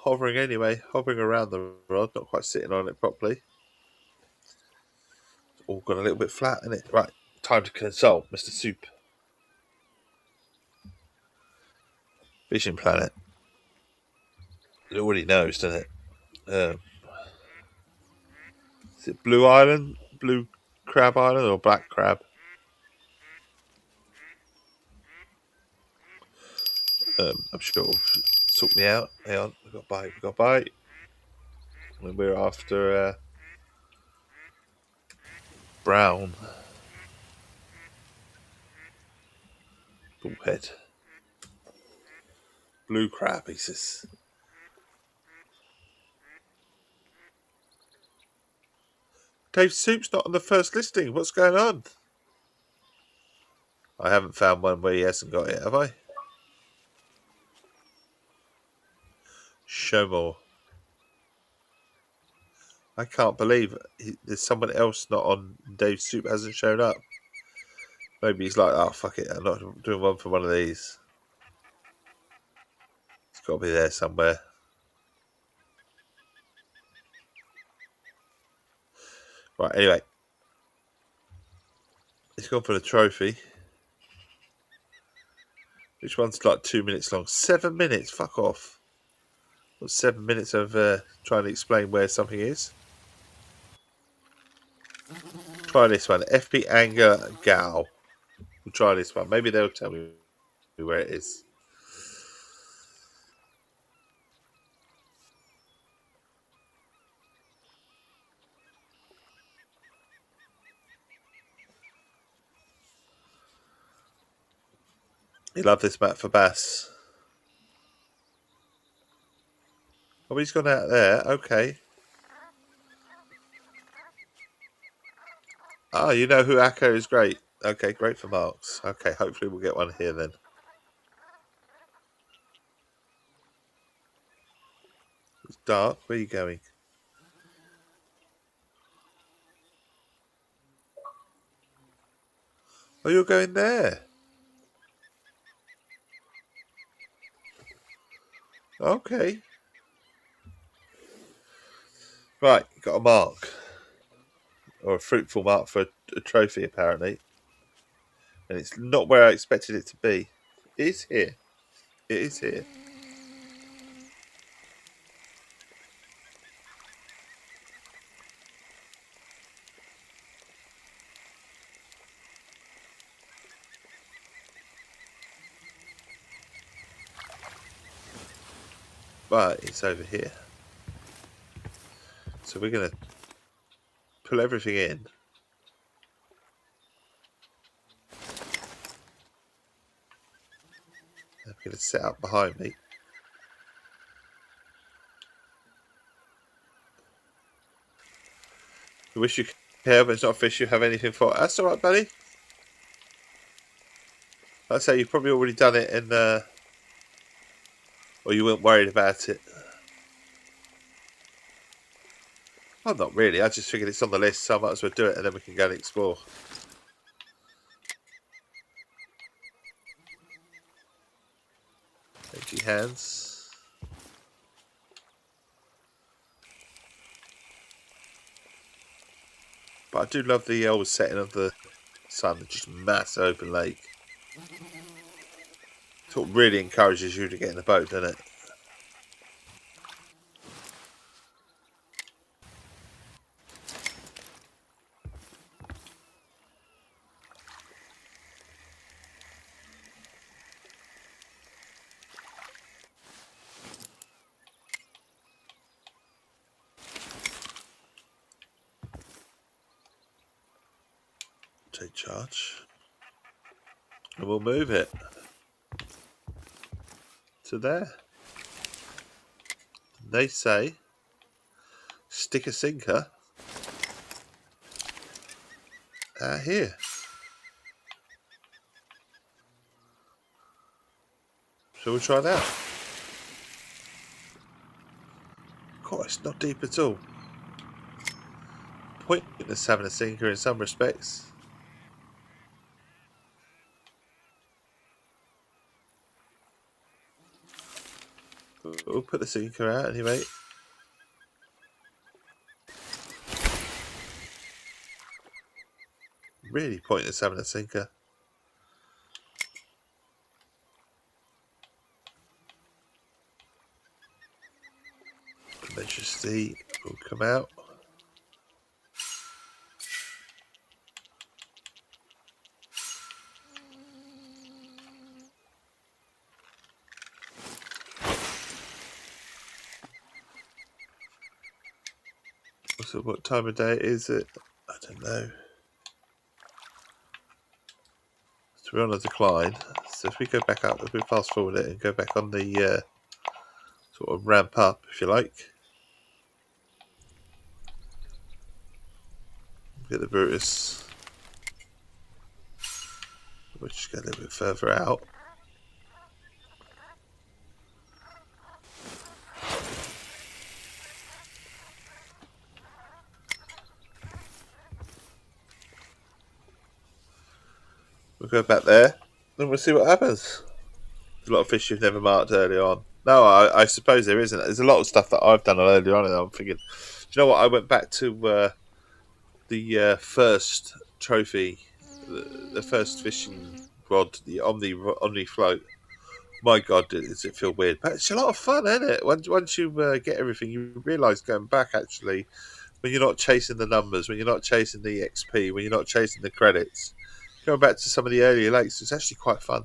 S1: Hovering around the rod, not quite sitting on it properly. It's all gone a little bit flat, isn't it? Right, time to consult Mr. Soup. Fishing Planet. It already knows, doesn't it? Is it Blue Island? Blue Crab Island or Black Crab? I'm sure it'll sort me out. Hang on, we've got bite. And we're after brown bullhead. Blue crab, he says. Dave Soup's not on the first listing. What's going on? I haven't found one where he hasn't got it, have I? Show more. I can't believe there's someone else not on. Dave Soup hasn't shown up. Maybe he's like, oh, fuck it, I'm not doing one for one of these. It's got to be there somewhere. Right, anyway. He's gone for the trophy. Which one's like 2 minutes long? 7 minutes? Fuck off. What's 7 minutes of trying to explain where something is? Try this one. FP Anger Gal. We'll try this one. Maybe they'll tell me where it is. You love this map for bass. Oh, he's gone out there. Okay. Ah, you know who Akko is great. Okay, great for marks. Okay, hopefully we'll get one here then. It's dark. Where are you going? Oh, you're going there. Okay. Right, got a mark. Or a fruitful mark for a trophy, apparently. And it's not where I expected it to be. It is here. It is here. But it's over here. So we're going to pull everything in. I'm going to set up behind me. I wish you could help, but it's not a fish you have anything for. That's alright, buddy. I'd say you've probably already done it and or you weren't worried about it. I'm not really. I just figured it's on the list, so I might as well do it and then we can go and explore. Empty hands. But I do love the old setting of the sun, just massive open lake. It's what really encourages you to get in the boat, doesn't it? Take charge. And we'll move it to there. They say stick a sinker out here. So we'll try that. God, it's not deep at all. Pointless having a sinker in some respects. We'll put the sinker out anyway. Really pointless having a sinker. Electricity will come out. So what time of day is it? I don't know. So we're on a decline. So if we go back up, if we fast forward it and go back on the sort of ramp up, if you like. Get the Brutus. We'll just go a little bit further out. We'll go back there and we'll see what happens. There's a lot of fish you've never marked early on. No, I suppose there isn't. There's a lot of stuff that I've done earlier on and I'm thinking, do you know what? I went back to the first trophy, the first fishing rod, the Omni float. My God, does it feel weird? But it's a lot of fun, isn't it? Once you get everything, you realise going back actually, when you're not chasing the numbers, when you're not chasing the XP, when you're not chasing the credits. Going back to some of the earlier lakes, it's actually quite fun.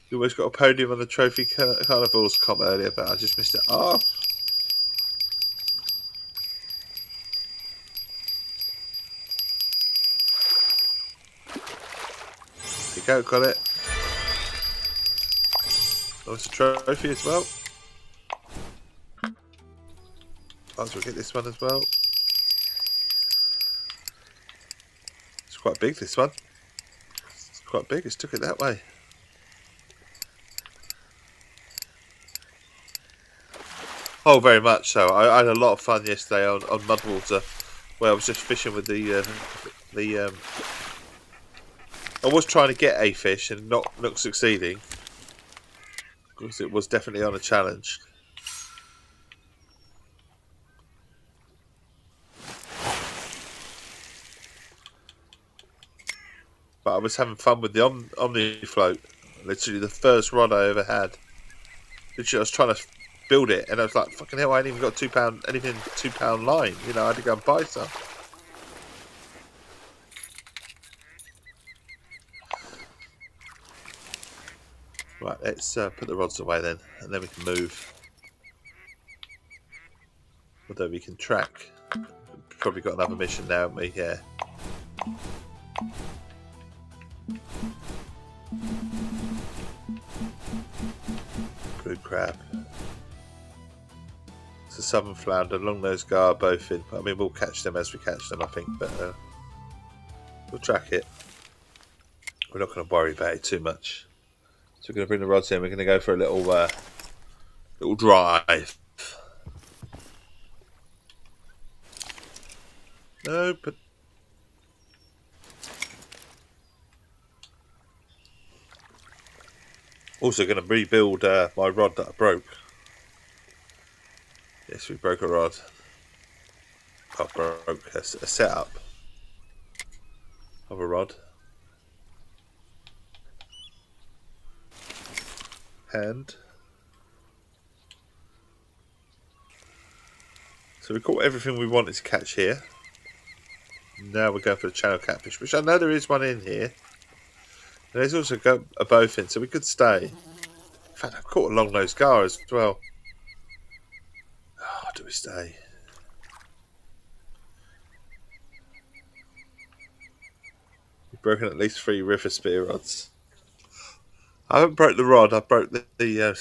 S1: You always got a podium on the Trophy Carnivals comp earlier, but I just missed it. Oh! There you go, got it. Nice a trophy as well. Might as well get this one as well. It's quite big, this one. It's quite big, it's took it that way. Oh, very much so. I had a lot of fun yesterday on Mudwater, where I was just fishing with I was trying to get a fish and not succeeding, because it was definitely on a challenge. But I was having fun with the Omni float. Literally the first rod I ever had. Literally, I was trying to build it, and I was like, "Fucking hell! I ain't even got anything 2 pound line." You know, I had to go and buy some. Right, let's put the rods away then, and then we can move. Although we can track. We've probably got another mission now, haven't we? Yeah. Blue crab. It's a southern flounder, long-nosed gar, both in. I mean, we'll catch them as we catch them, I think, but we'll track it. We're not going to worry about it too much. So we're going to bring the rods in. We're going to go for a little drive. No, but also going to rebuild my rod that I broke. Yes, we broke a rod. I broke a setup of a rod. And so we caught everything we wanted to catch here. Now we're going for the channel catfish, which I know there is one in here. And there's also a bowfin, so we could stay. In fact, I've caught a long-nosed gar as well. Oh, do we stay? We've broken at least 3 river spear rods. I haven't broke the rod. I broke the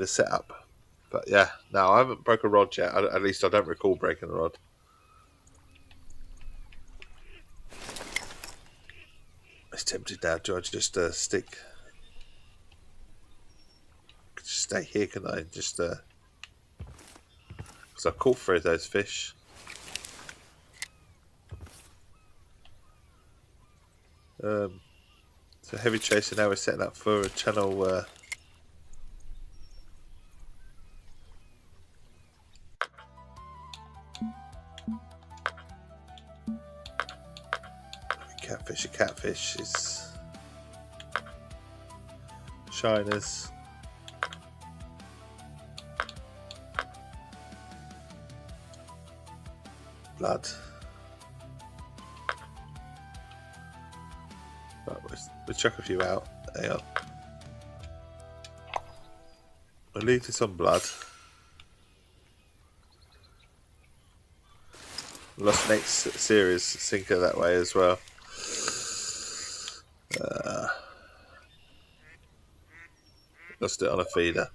S1: setup. But yeah, no, I haven't broke a rod yet. At least I don't recall breaking a rod. It's tempted now. Do I just stick? Just stay here, can I? Just because I caught 3 of those fish. So heavy chaser. Now we're setting up for a channel. Catfish. A catfish is shiners. Blood. Right, we'll chuck a few out. Hang on. We'll leave this on blood. Lost next series sinker that way as well. Lost it on a feeder.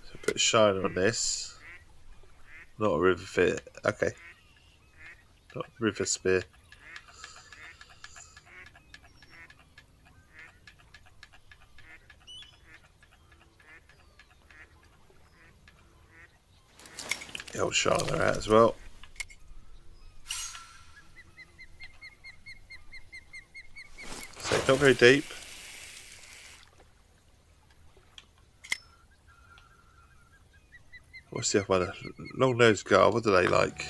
S1: So put a shiner on this. Not a river fit. Okay. Not a river spear. The old shiner out as well. So not very deep. What's the other one? Long-nosed gar, what do they like?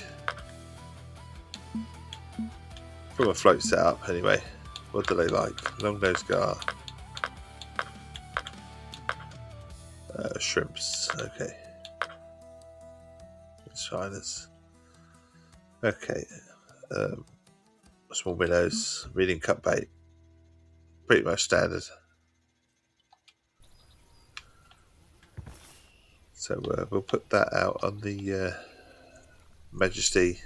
S1: From a float setup anyway. What do they like? Long-nosed gar. Shrimps. Okay. Shiners. Okay. Small minnows. Medium cut bait. Pretty much standard. So we'll put that out on the Majesty.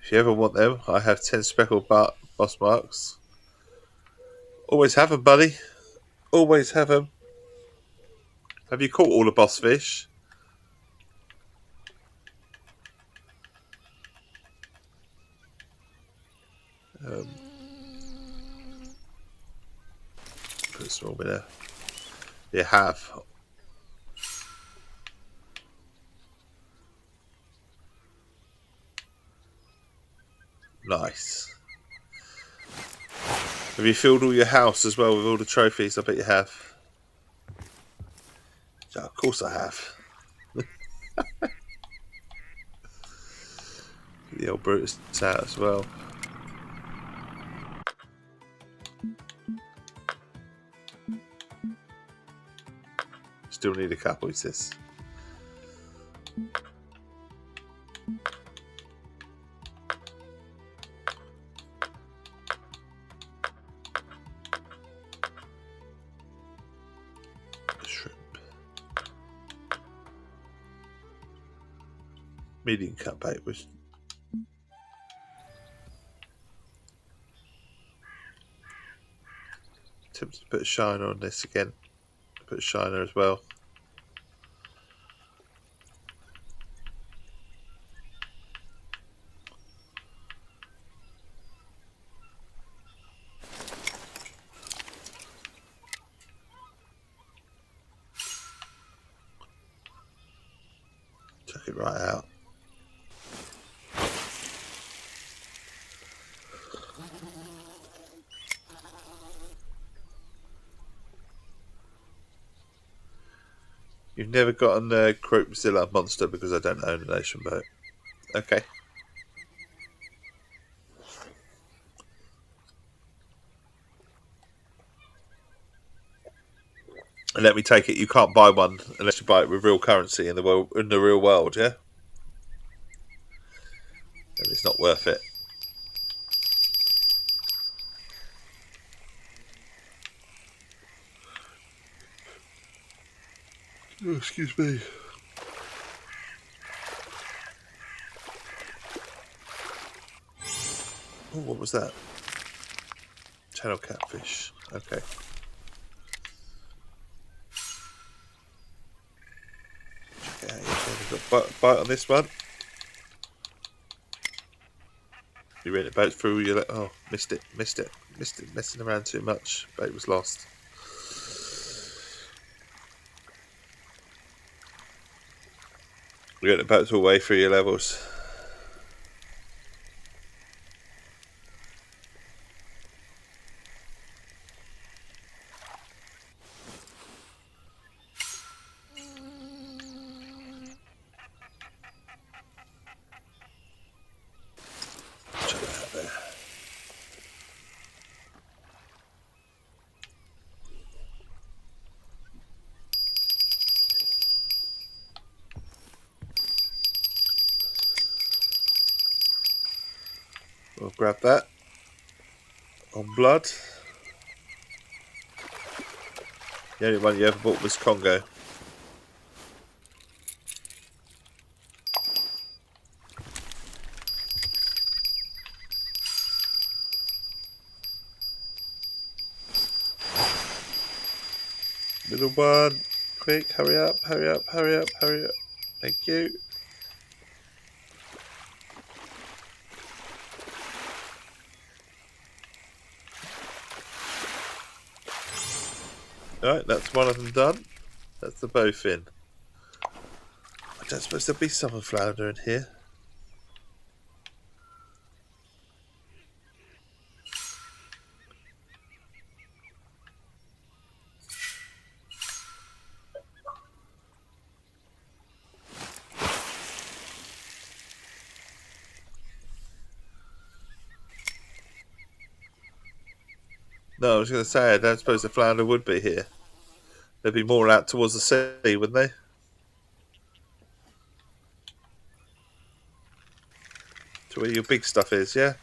S1: If you ever want them, I have 10 speckled boss marks. Always have them, buddy. Always have them. Have you caught all the boss fish? Put a small bit there. You have. Nice. Have you filled all your house as well with all the trophies? I bet you have. Yeah, of course I have. The old Brutus out as well. Still need a couple, he says. Shrimp. Medium cut bait was. Tempted to put a shiner on this again. Put a shiner as well. Chuck it right out. You've never gotten the Croakzilla monster because I don't own an ocean boat. Okay. And let me take it, you can't buy one unless you buy it with real currency in the real world, yeah? And it's not worth it. Oh, excuse me. Oh, what was that? Channel catfish. Okay. Check it out. You've got bite on this one. You ran it boat through. You're like, oh, missed it. Messing around too much. Bait was lost. You got the boats all the way through your levels. We'll grab that on blood. The only one you ever bought was Congo. Little one, quick, hurry up. Thank you. Alright, that's one of them done. That's the bowfin. I don't suppose there'll be salmon flounder in here. No, I was going to say, I don't suppose the flounder would be here. They'd be more out towards the sea, wouldn't they? To where your big stuff is, yeah?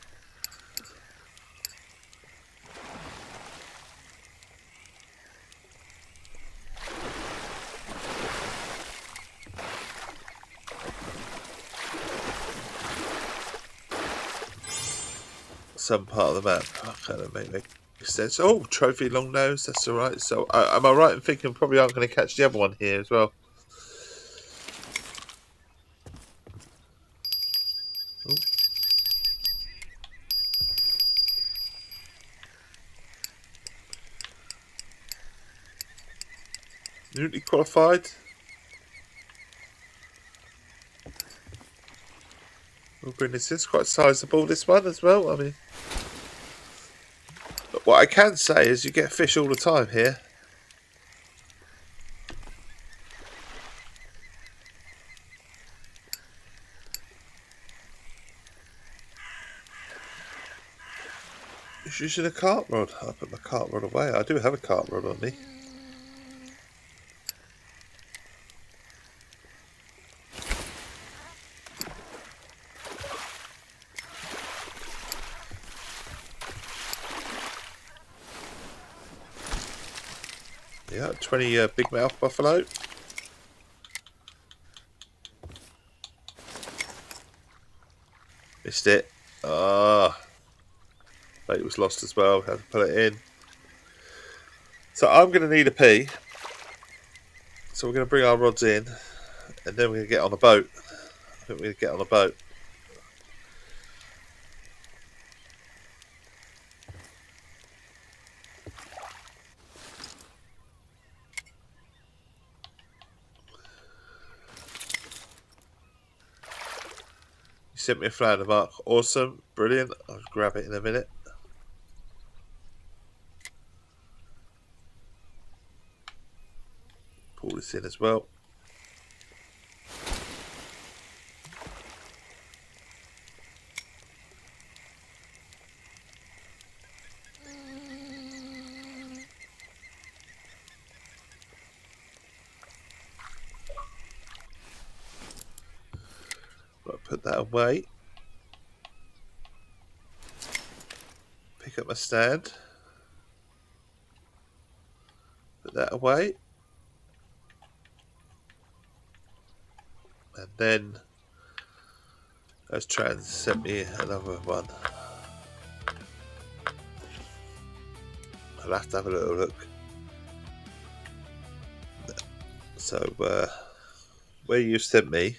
S1: Some part of the map. I can't make sense. Oh, trophy long nose. That's all right. So, am I right in thinking probably aren't going to catch the other one here as well? Oh. Newly qualified. Oh goodness, it's quite sizable, this one as well. I mean, but what I can say is you get fish all the time here. Just using a carp rod. I put my carp rod away. I do have a carp rod on me. Yeah, 20 big mouth buffalo. Missed it. Ah, bait was lost as well. Have to put it in. So I'm going to need a pee. So we're going to bring our rods in, and then we're going to get on the boat. I think we're going to get on the boat. You sent me a flounder, Mark. Awesome, brilliant. I'll grab it in a minute. Pull this in as well. Right, put that away. Pick up my stand. Put that away. And then let's try and send me another one. I'll have to have a little look. So where you sent me,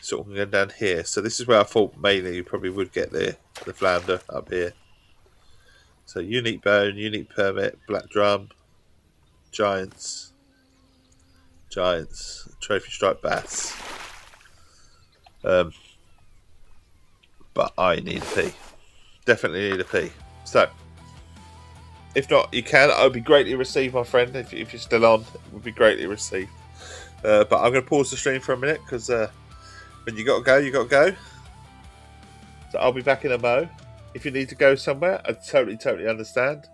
S1: sort of going down here. So this is where I thought mainly you probably would get the flounder up here. So unique bone, unique permit, black drum, giants, trophy striped bass. But I need a pee. Definitely need a pee. So if not, you can. I would be greatly received, my friend. If you're still on, it would be greatly received. But I'm going to pause the stream for a minute because when you got to go, you got to go. So I'll be back in a mo. If you need to go somewhere, I totally understand.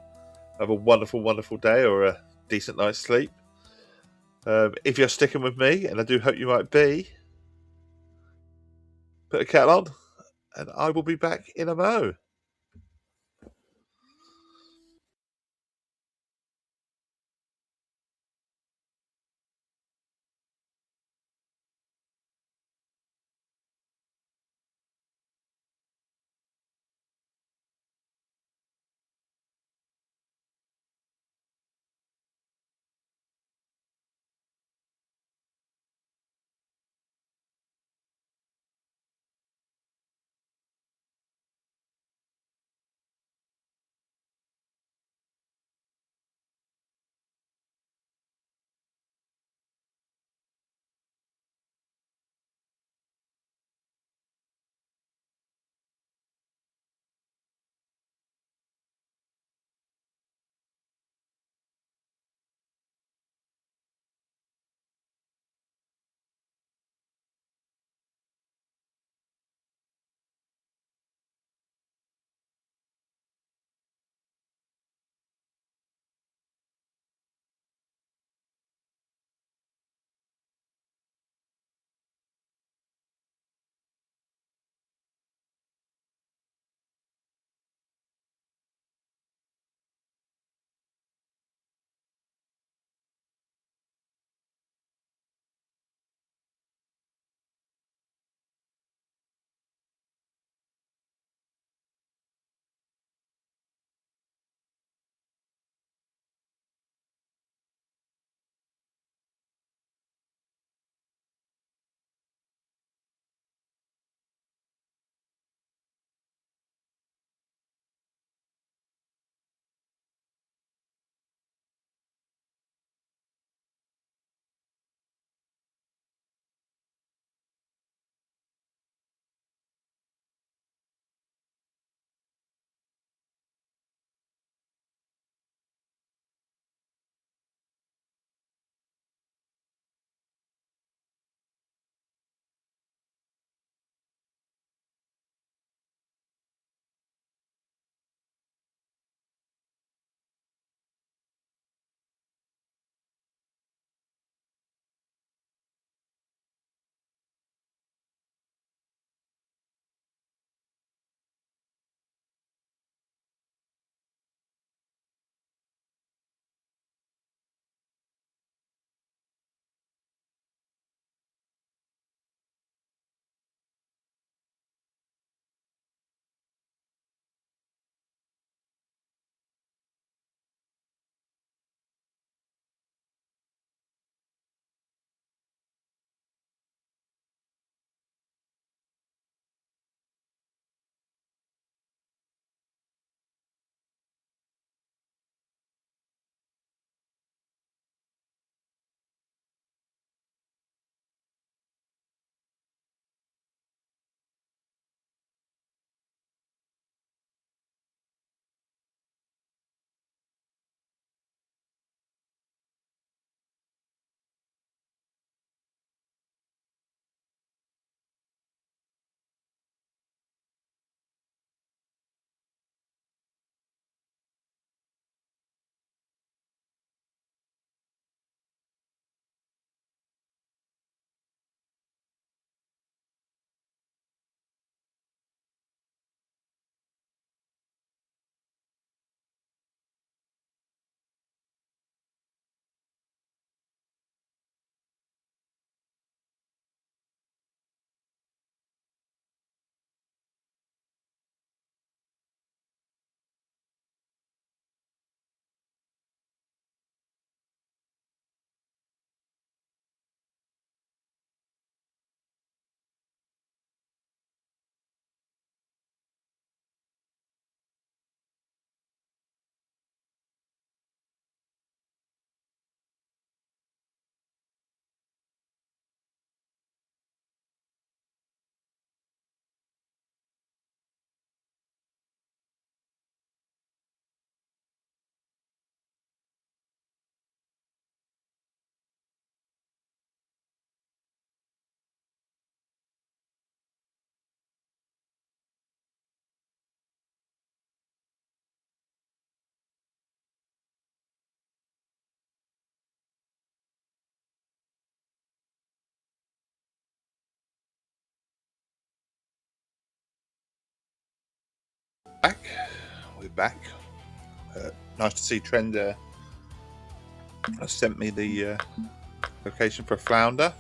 S1: Have a wonderful, wonderful day or a decent night's sleep. If you're sticking with me, and I do hope you might be, put a kettle on, and I will be back in a mo. We're back. Nice to see Trend has sent me the location for a flounder.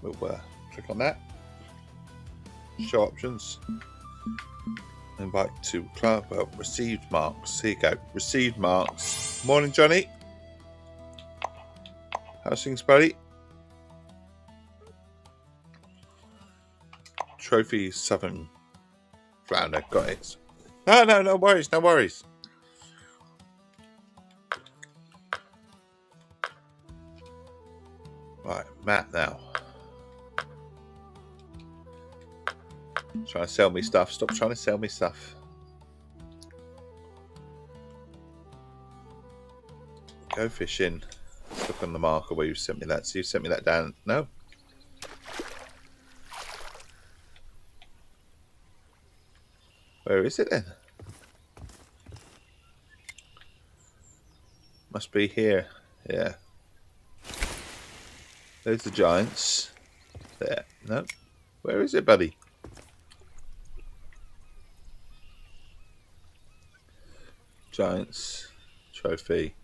S1: We'll click on that. Show options. Invite to club. Well, received marks. Here you go. Received marks. Morning, Johnny. How's things, buddy? Trophy Southern flounder. Got it. No worries. No worries. Right, Matt now. Trying to sell me stuff. Stop trying to sell me stuff. Go fishing. Let's look on the marker where you sent me that. So you sent me that down. No. Where is it then? Must be here. Yeah. There's the giants. There. No. Where is it, buddy? Giants. Trophy.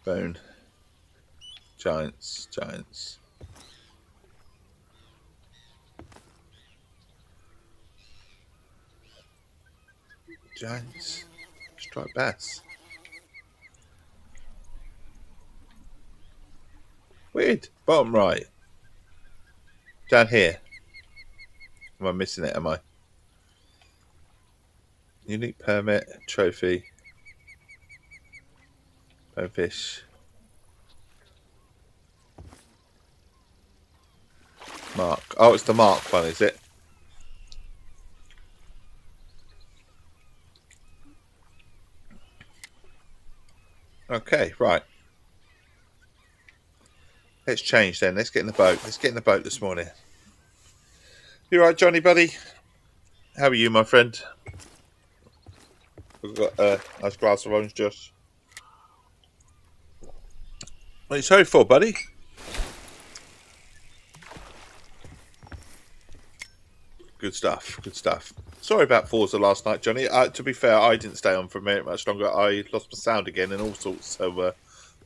S1: Bone. Giants. Giants. Giants. Striped bass. Weird. Bottom right. Down here. Am I missing it? Am I? Unique permit. Trophy. Bonefish. Mark. Oh, it's the mark one, is it? Okay, right. Let's change then. Let's get in the boat. Let's get in the boat this morning. You right, Johnny, buddy? How are you, my friend? We've got a nice glass of orange juice. What are you sorry for, buddy? Good stuff. Good stuff. Sorry about Forza last night, Johnny. To be fair, I didn't stay on for a minute much longer. I lost my sound again and all sorts. So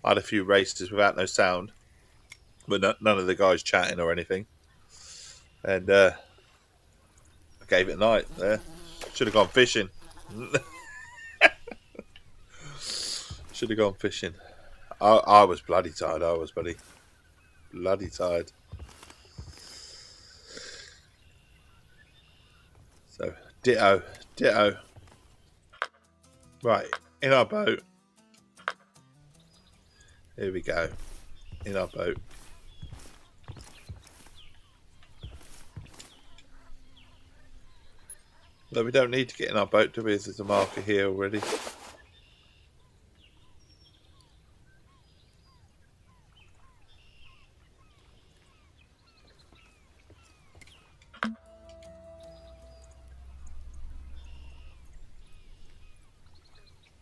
S1: I had a few races without no sound. But none of the guys chatting or anything. And I gave it a night there. Should have gone fishing. Should have gone fishing. I was bloody tired. I was bloody tired. So, ditto. Right, in our boat. Here we go. In our boat. No, we don't need to get in our boat, do we? There's a marker here already.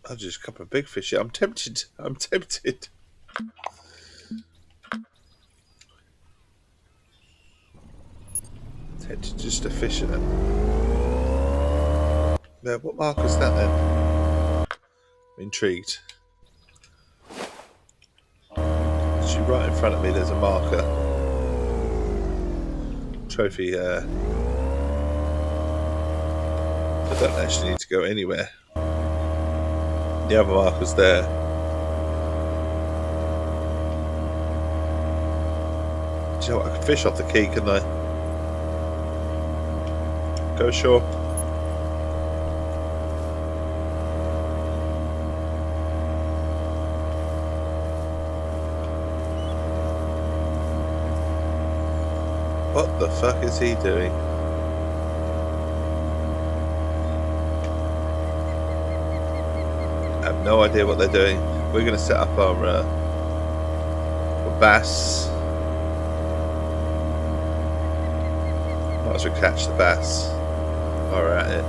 S1: I'll just cup a big fish here. I'm tempted. Tempted just to fish in it. Yeah, what marker's that then? I'm intrigued. Actually, right in front of me, there's a marker. Trophy. I don't actually need to go anywhere. The other marker's there. Do you know what? I could fish off the key, couldn't I? Go ashore. What the fuck is he doing? I have no idea what they're doing. We're going to set up our bass. Might as well catch the bass while we're at it.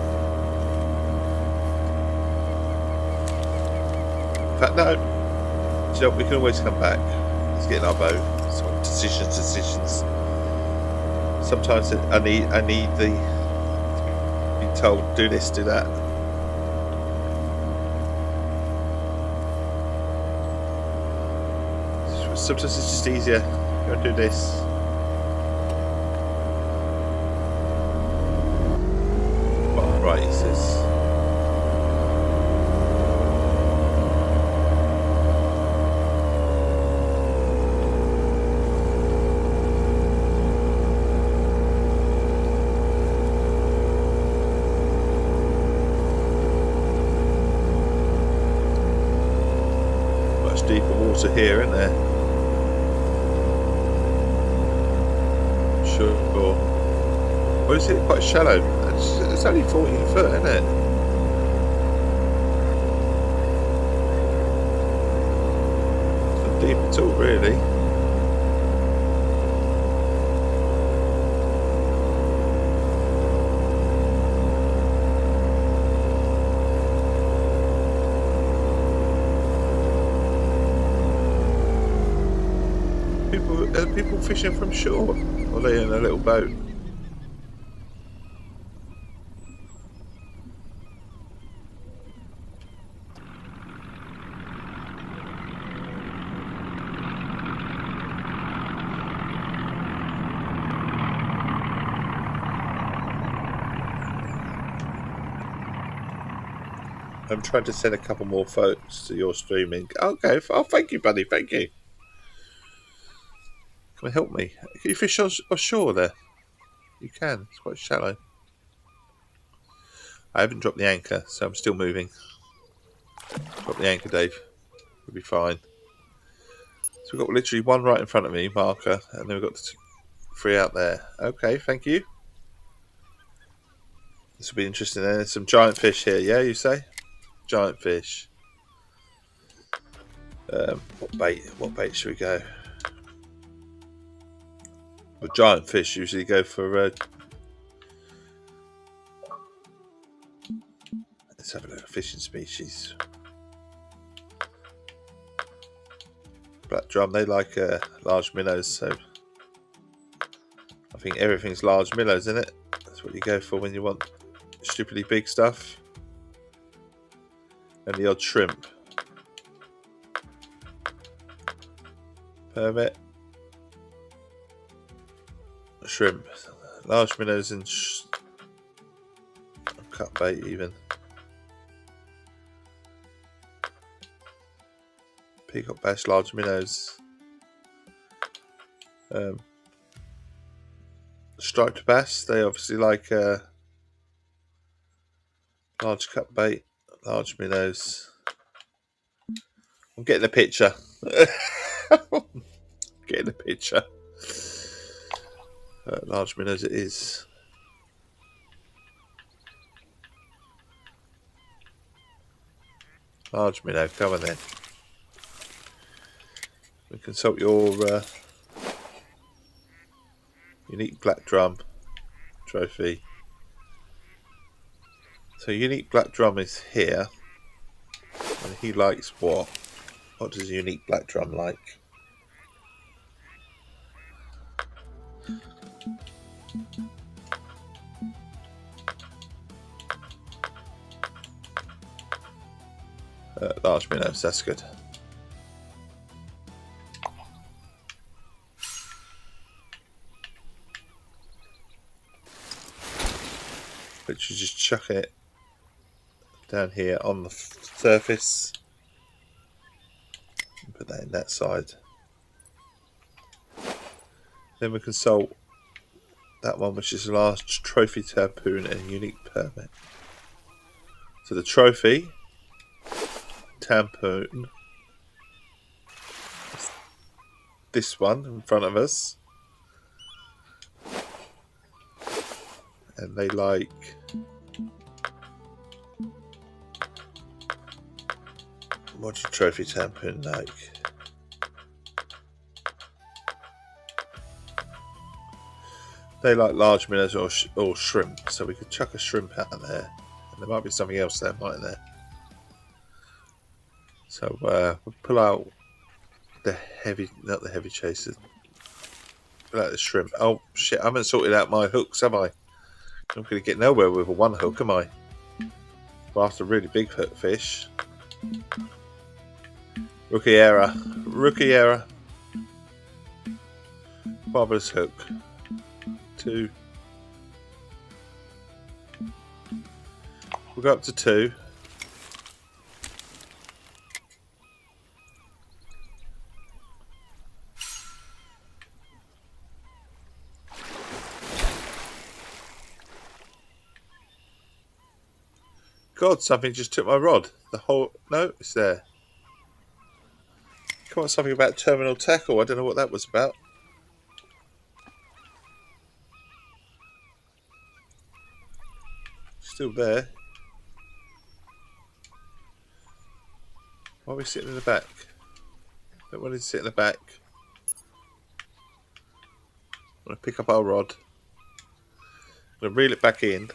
S1: In fact, no. Do you know, we can always come back. Let's get in our boat. Sort of decisions. Sometimes I need to told, do this, do that. Sometimes it's just easier. Go do this. Bottom right, it says. Much deeper water here, isn't there? Or or is it quite shallow? It's only 14 foot, isn't it? It's not deep at all, really. Are people fishing from shore? Or are they in a little boat? I'm trying to send a couple more photos to your streaming. Okay, oh, thank you, buddy, thank you. Come and help me. Can you fish offshore there? You can, it's quite shallow. I haven't dropped the anchor, so I'm still moving. Drop the anchor, Dave. We'll be fine. So we've got literally one right in front of me, marker, and then we've got 3 out there. Okay, thank you. This will be interesting. There's some giant fish here, yeah, you say? Giant fish. What bait should we go? Well, giant fish usually go for let's have a look at fishing species. Black drum, they like large minnows, so I think everything's large minnows, isn't it? That's what you go for when you want stupidly big stuff. And the odd shrimp. Permit. Shrimp. Large minnows and cut bait even. Peacock bass, large minnows. Striped bass, they obviously like large cut bait, large minnows. I'm getting a picture. Getting a picture. Large minnows it is. Large minnow, come on then. We consult your unique black drum trophy. So unique black drum is here, and he likes what? What does a unique black drum like? Large minnows, that's good. But you just chuck it down here on the surface and put that in that side. Then we consult that one, which is a large trophy harpoon and a unique permit. So the trophy harpoon, this one in front of us, and they like what's a trophy harpoon like? They like large minnows or shrimp, so we could chuck a shrimp out of there, and there might be something else there, mightn't there? So we'll pull out the heavy, not the heavy chasers. Pull out the shrimp. Oh shit! I haven't sorted out my hooks, have I? I'm going to get nowhere with a one hook, am I? Well, after a really big hook fish. Rookie error. Rookie error. Marvellous hook. 2. We'll go up to 2. God, something just took my rod. The whole... No, it's there. Come on, something about terminal tackle. I don't know what that was about. Still there. Why are we sitting in the back? Don't want to sit in the back. I'm going to pick up our rod. I'm going to reel it back in.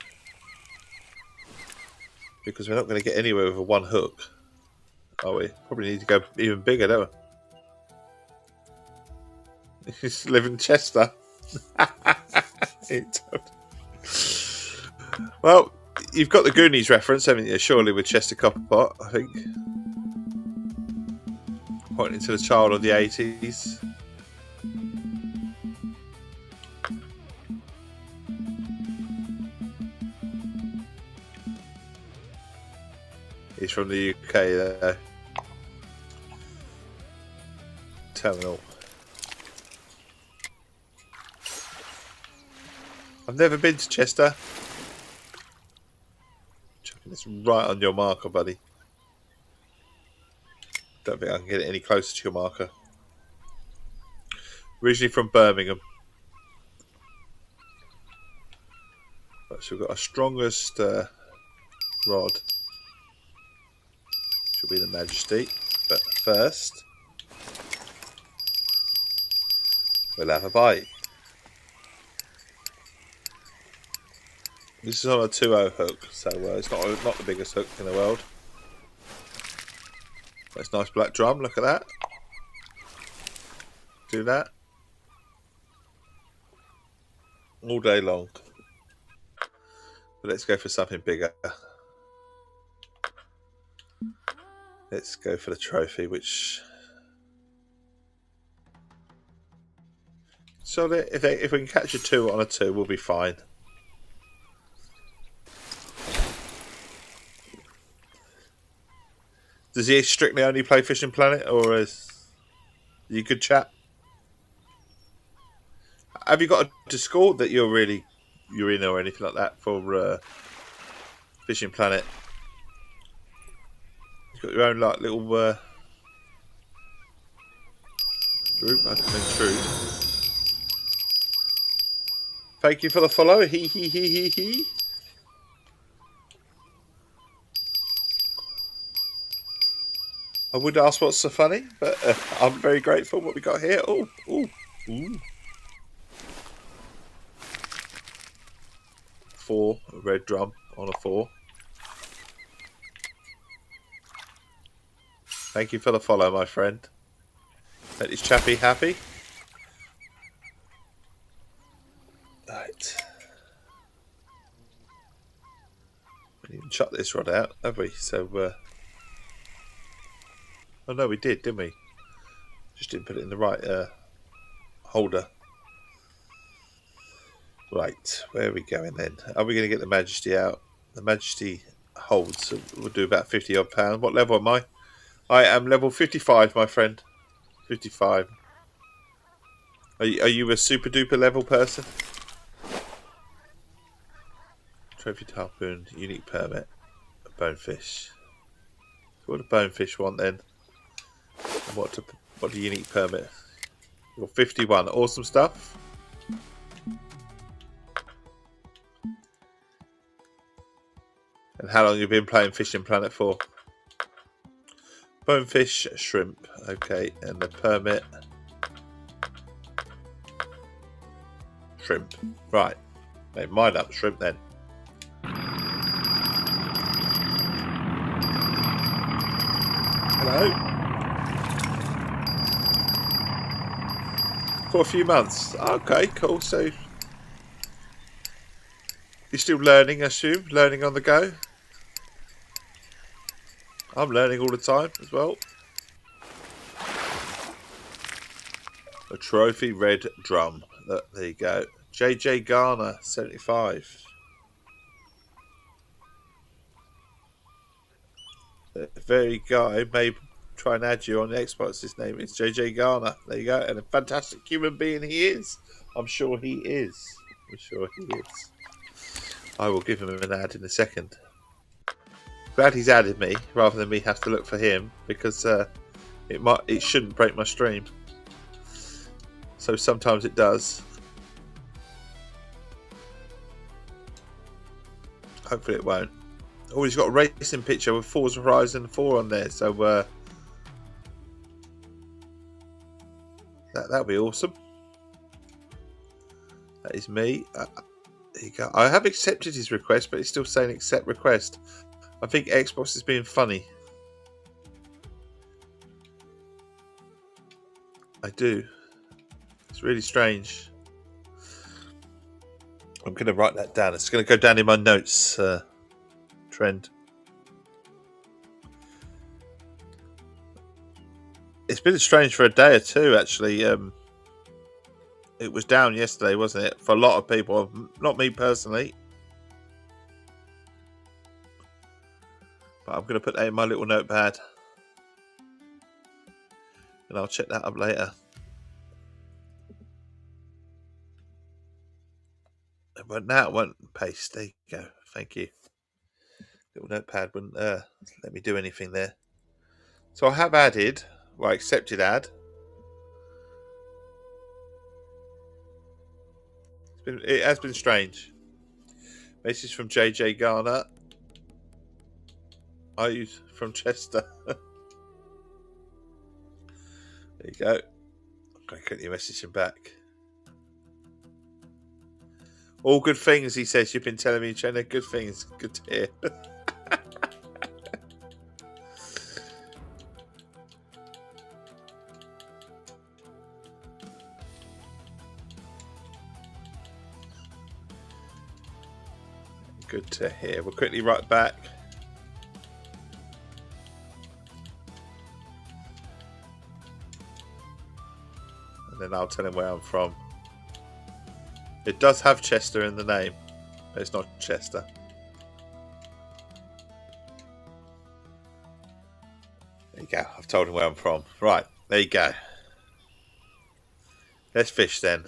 S1: Because we're not going to get anywhere with a one hook. Are we? Probably need to go even bigger, don't we? He's living Chester. Well, you've got the Goonies reference, haven't you? Surely with Chester Copper Pot, I think. Pointing to the child of the 80s. He's from the UK there. Terminal. I've never been to Chester. Chucking this right on your marker, buddy. Don't think I can get it any closer to your marker. Originally from Birmingham. Right, so we've got our strongest rod. Should be the Majesty. But first, we'll have a bite. This is on a 2.0 hook, so it's not the biggest hook in the world. That's nice black drum, look at that. Do that. All day long. But let's go for something bigger. Let's go for the trophy, which... So if we can catch a 2 on a 2, we'll be fine. Does he strictly only play Fishing Planet, or is he a good chap? Have you got a Discord that you're in or anything like that for Fishing Planet? You've got your own like little group. I can intrude. Thank you for the follow. He. I would ask what's so funny, but I'm very grateful what we got here. Oh. 4, a red drum on a 4. Thank you for the follow, my friend. Make this chappy happy. Right. We didn't chuck this rod out, have we? So, oh no, we did, didn't we? Just didn't put it in the right holder. Right, where are we going then? Are we going to get the Majesty out? The Majesty holds, so we'll do about 50 odd pounds. What level am I? I am level 55, my friend. 55. Are you a super duper level person? Trophy harpoon, unique permit, a bonefish. So what do bonefish want then? And what do unique permit? You're 51. Awesome stuff. And how long have you been playing Fishing Planet for? Bonefish, shrimp. Okay, and the permit. Shrimp. Right. Made mine up shrimp then. Hello. For a few months. Okay, cool. So You're still learning, I assume? Learning on the go? I'm learning all the time as well. A trophy red drum. Look, there you go. JJ Garner, 75. The very guy may try and add you on the Xbox. His name is JJ Garner. There you go. And a fantastic human being he is. I'm sure he is. I'm sure he is. I will give him an ad in a second. Glad he's added me rather than me have to look for him, because it shouldn't break my stream. So sometimes it does. Hopefully it won't. Oh, he's got a racing picture with Forza Horizon 4 on there, so that'll be awesome. That is me. There you go. I have accepted his request, but it's still saying accept request. I think Xbox is being funny. I do. It's really strange. I'm going to write that down. It's going to go down in my notes trend. It's been strange for a day or two, actually. It was down yesterday, wasn't it? For a lot of people. Not me personally. But I'm going to put that in my little notepad. And I'll check that up later. But now it won't paste. There you go. Thank you. Little notepad wouldn't let me do anything there. So I have added, well, accepted ad. It has been strange. Message from JJ Garner. Are you from Chester? There you go. I'm going to quickly message him back. All good things, he says. You've been telling me, Jenna. Good things. Good to hear. Good to hear. We'll quickly write back. And then I'll tell him where I'm from. It does have Chester in the name, but it's not Chester. There you go. I've told him where I'm from. Right, there you go. Let's fish then.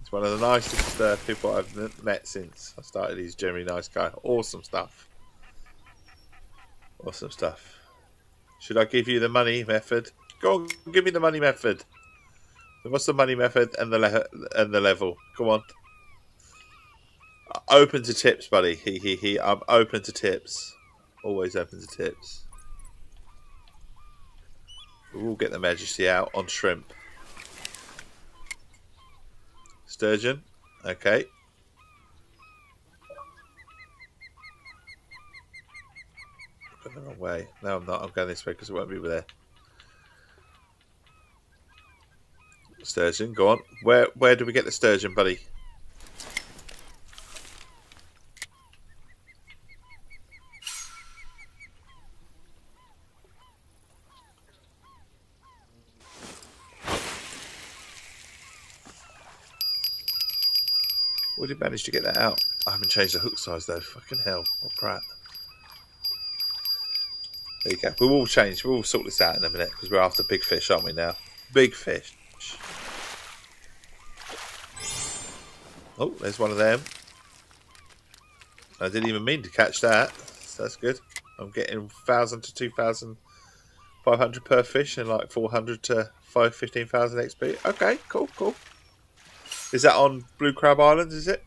S1: He's one of the nicest people I've met since I started. He's generally nice guy. Awesome stuff. Awesome stuff. Should I give you the money method? Go on, give me the money method. What's the money method and the level? Come on. Open to tips, buddy. I'm open to tips. Always open to tips. We'll get the Majesty out on shrimp. Sturgeon. Okay. I'm going the wrong way. No, I'm not. I'm going this way because it won't be over there. Sturgeon, go on. Where do we get the sturgeon, buddy? We did manage to get that out. I haven't changed the hook size though. Fucking hell. What crap. There you go. We will change. We will sort this out in a minute because we're after big fish, aren't we now? Big fish. Oh, there's one of them. I didn't even mean to catch that. So that's good. I'm getting 1,000 to 2,500 per fish and like 400 to 15,000 XP. Okay, cool, cool. Is that on Blue Crab Islands, is it?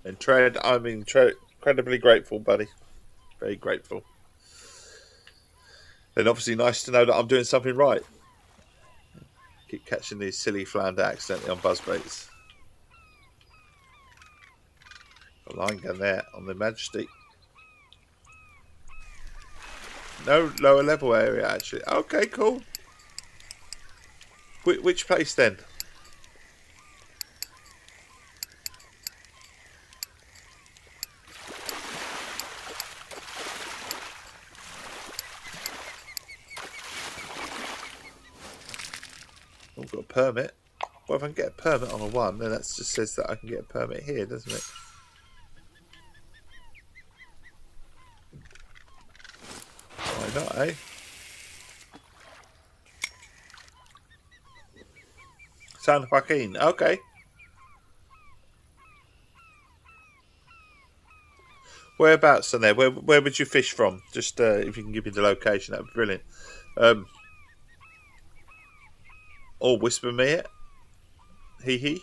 S1: And Tread, I'm incredibly grateful, buddy. Very grateful. And obviously nice to know that I'm doing something right. Keep catching these silly flounder accidentally on buzzbaits. Got a line gun there on the Majesty. No lower level area actually. Okay, cool. Which place then? I've got a permit. Well, if I can get a permit on a 1, then that just says that I can get a permit here, doesn't it? Why not, eh? San Joaquin. Okay. Whereabouts on there? Where would you fish from? Just if you can give me the location, that'd be brilliant. Or whisper me it. Hee hee.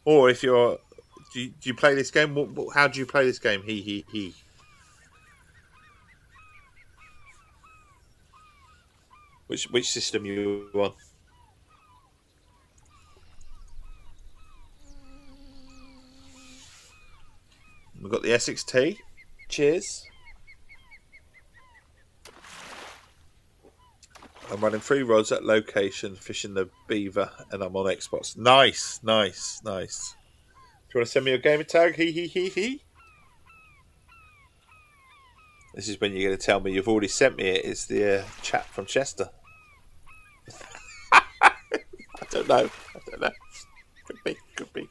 S1: Or if you're, do you play this game? How do you play this game? Hee hee hee. Which system you on? We've got the Essex Tea. Cheers. I'm running 3 rods at location, fishing the beaver, and I'm on Xbox. Nice, nice, nice. Do you want to send me your gamer tag? Hee hee hee hee. This is when you're going to tell me you've already sent me it. It's the chat from Chester. I don't know. Could be.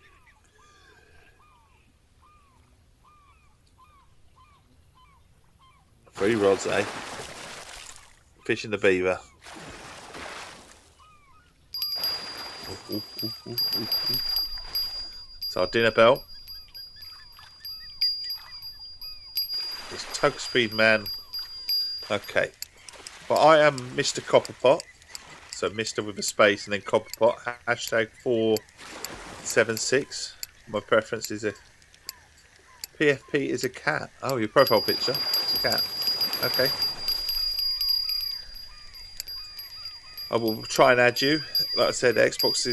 S1: Three rods, eh? Fishing the beaver. Ooh. It's our dinner bell. It's Tug Speed Man. Okay. But I am Mr. Copperpot. So Mr. with a space and then Copperpot. Hashtag 476. My preference is a PFP is a cat. Oh, your profile picture. It's a cat. Okay. I will try and add you. Like I said, Xbox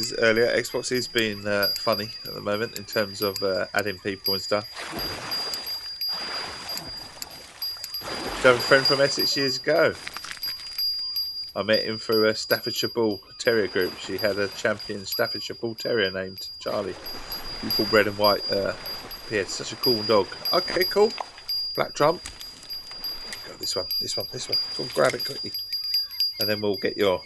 S1: is being funny at the moment in terms of adding people and stuff. I have a friend from Essex years ago. I met him through a Staffordshire Bull Terrier group. She had a champion Staffordshire Bull Terrier named Charlie. Beautiful red and white. He had such a cool dog. Okay, cool. Black drum. Go this one. Go grab it quickly. And then we'll get your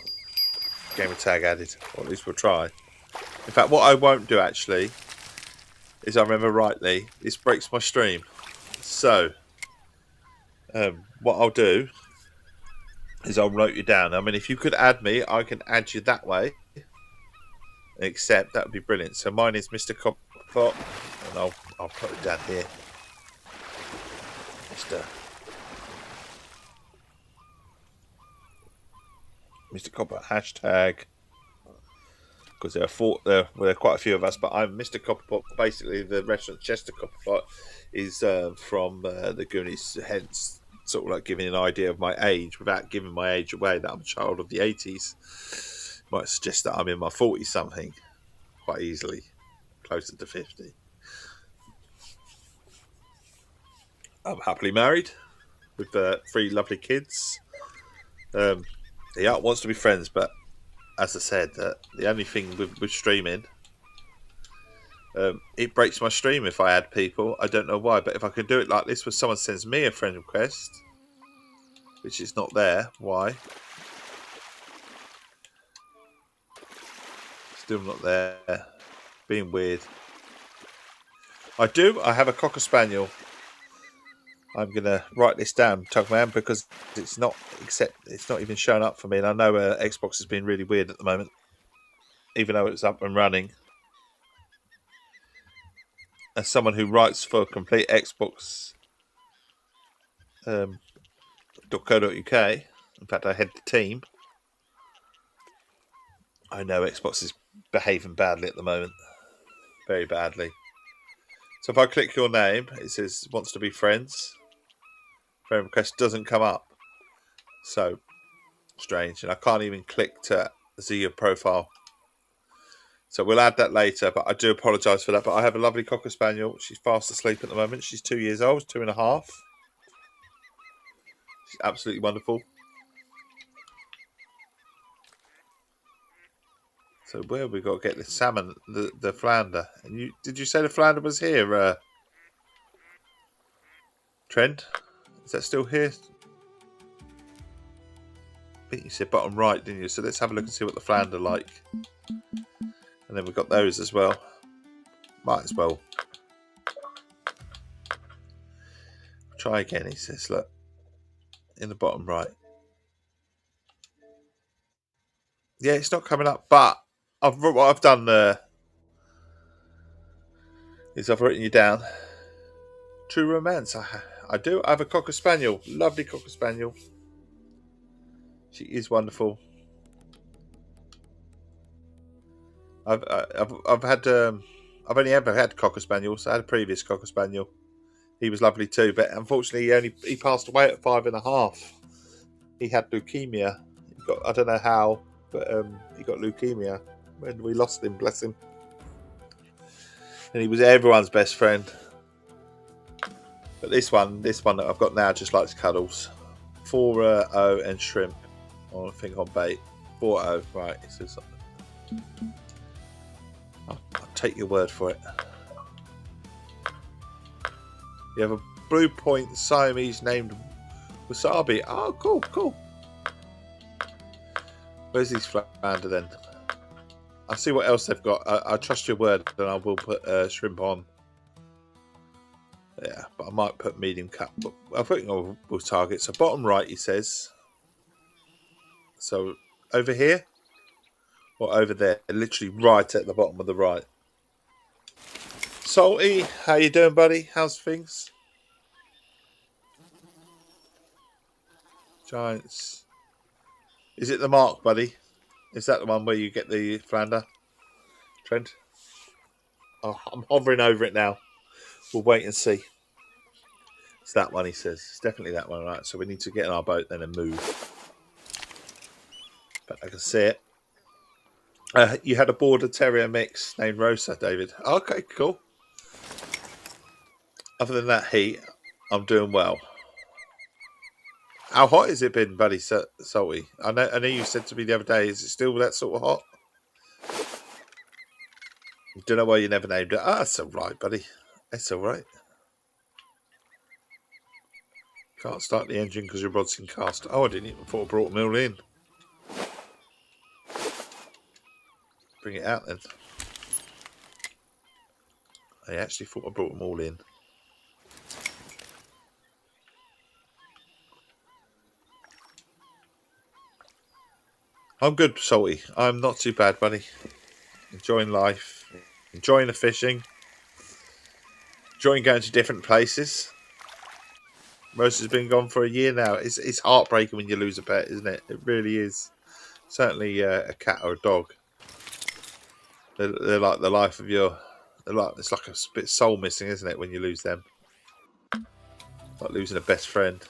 S1: gamer tag added. Or at least we'll try. In fact, what I won't do actually is, I remember rightly, this breaks my stream. So, what I'll do is I'll note you down. I mean, if you could add me, I can add you that way. Except that would be brilliant. So mine is Mr. Copperpot, and I'll put it down here. Mr. Copper hashtag, because there are quite a few of us, but I'm Mr. Copperpot. Basically, the restaurant Chester Copperpot is from the Goonies, hence sort of like giving an idea of my age without giving my age away, that I'm a child of the 80s. Might suggest that I'm in my 40s something quite easily, closer to 50. I'm happily married with 3 lovely kids. The art wants to be friends, but as I said, the only thing with streaming, it breaks my stream if I add people. I don't know why, but if I can do it like this, where someone sends me a friend request, which is not there, why? Still not there. Being weird. I have a Cocker Spaniel. I'm gonna write this down, Tugman, because it's not even showing up for me, and I know Xbox has been really weird at the moment, even though it's up and running. As someone who writes for complete Xbox .co.uk, in fact I head the team, I know Xbox is behaving badly at the moment, very badly. So if I click your name, it says wants to be friends. Friend request doesn't come up. So strange. And I can't even click to see your profile. So we'll add that later, but I do apologise for that. But I have a lovely Cocker Spaniel. She's fast asleep at the moment. She's 2 years old, 2.5. She's absolutely wonderful. So where have we got to get the salmon, the flounder? And did you say the flounder was here, Trent? Is that still here? I think you said bottom right, didn't you? So let's have a look and see what the flounder like. And then we've got those as well. Might as well. Try again, he says, look. In the bottom right. Yeah, it's not coming up, but what I've done there is I've written you down. True romance. I do. I have a Cocker Spaniel. Lovely Cocker Spaniel. She is wonderful. I've had I've only ever had Cocker Spaniels. I had a previous Cocker Spaniel. He was lovely too, but unfortunately he passed away at 5.5. He had leukemia. I don't know how, but he got leukemia when we lost him. Bless him. And he was everyone's best friend. But this one that I've got now just likes cuddles. 4-0 and shrimp. I think on bait. 4-0, right? It says something. I'll take your word for it. You have a Blue Point Siamese named Wasabi. Oh, cool, cool. Where's these flounder then? I'll see what else they've got. I trust your word, then I will put shrimp on. Yeah, but I might put medium cut. But I think we'll target. So bottom right, he says. So over here or over there? Literally right at the bottom of the right. Salty, how you doing, buddy? How's things? Giants. Is it the mark, buddy? Is that the one where you get the flounder? Trent? Oh, I'm hovering over it now. We'll wait and see. It's that one, he says. It's definitely that one, right? So we need to get in our boat then and move. But I can see it. You had a border terrier mix named Rosa, David. Okay, cool. Other than that heat, I'm doing well. How hot has it been, buddy? Salty. I know you said to me the other day. Is it still that sort of hot? Don't know why you never named it. Ah, that's all right, buddy. That's all right. Can't start the engine because your rod's in cast. Oh, I didn't even thought I brought them all in. Bring it out then. I actually thought I brought them all in. I'm good, Salty. I'm not too bad, buddy. Enjoying life. Enjoying the fishing. Enjoying going to different places. Rosa's been gone for a year now. It's heartbreaking when you lose a pet, isn't it? It really is. Certainly a cat or a dog. They're like the life of your... It's like a bit soul missing, isn't it, when you lose them? Like losing a best friend.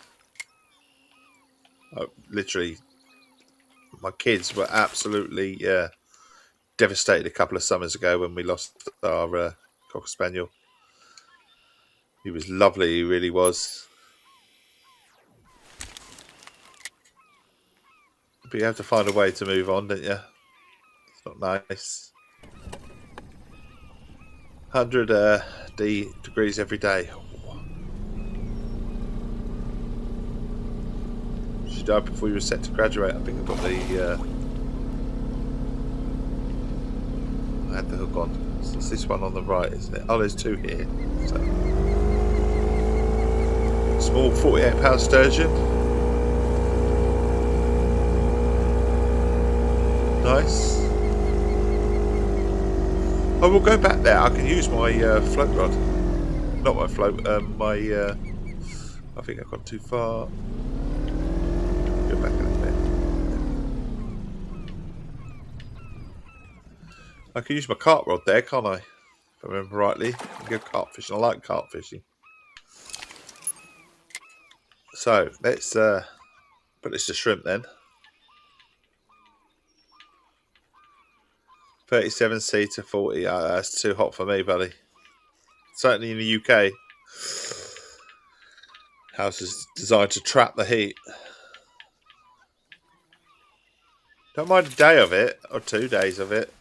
S1: Literally, my kids were absolutely devastated a couple of summers ago when we lost our Cocker Spaniel. He was lovely, he really was. But you have to find a way to move on, don't you? It's not nice. 100 degrees every day. She died before you were set to graduate. I think I've got I had the hook on. So it's this one on the right, isn't it? Oh, there's two here. So. Small 48-pound sturgeon. Nice. I will go back there. I can use my float rod. Not my float. I think I've gone too far. Go back a little bit. I can use my carp rod there, can't I? If I remember rightly. I can go carp fishing. I like carp fishing. So let's put this to shrimp then. 37C to 40. That's too hot for me, buddy. Certainly in the UK. House is designed to trap the heat. Don't mind a day of it, or 2 days of it.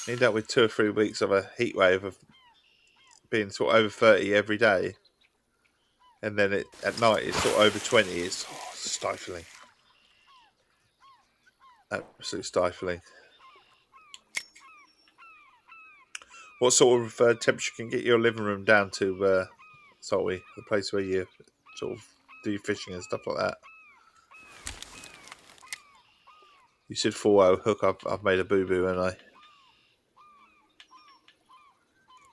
S1: He dealt with 2 or 3 weeks of a heat wave of being sort of over 30 every day. And then at night it's sort of over 20. It's stifling. Absolutely stifling. What sort of temperature can get your living room down to, Salty? The place where you sort of do your fishing and stuff like that. You said 4.0 hook. I've made a boo-boo, and I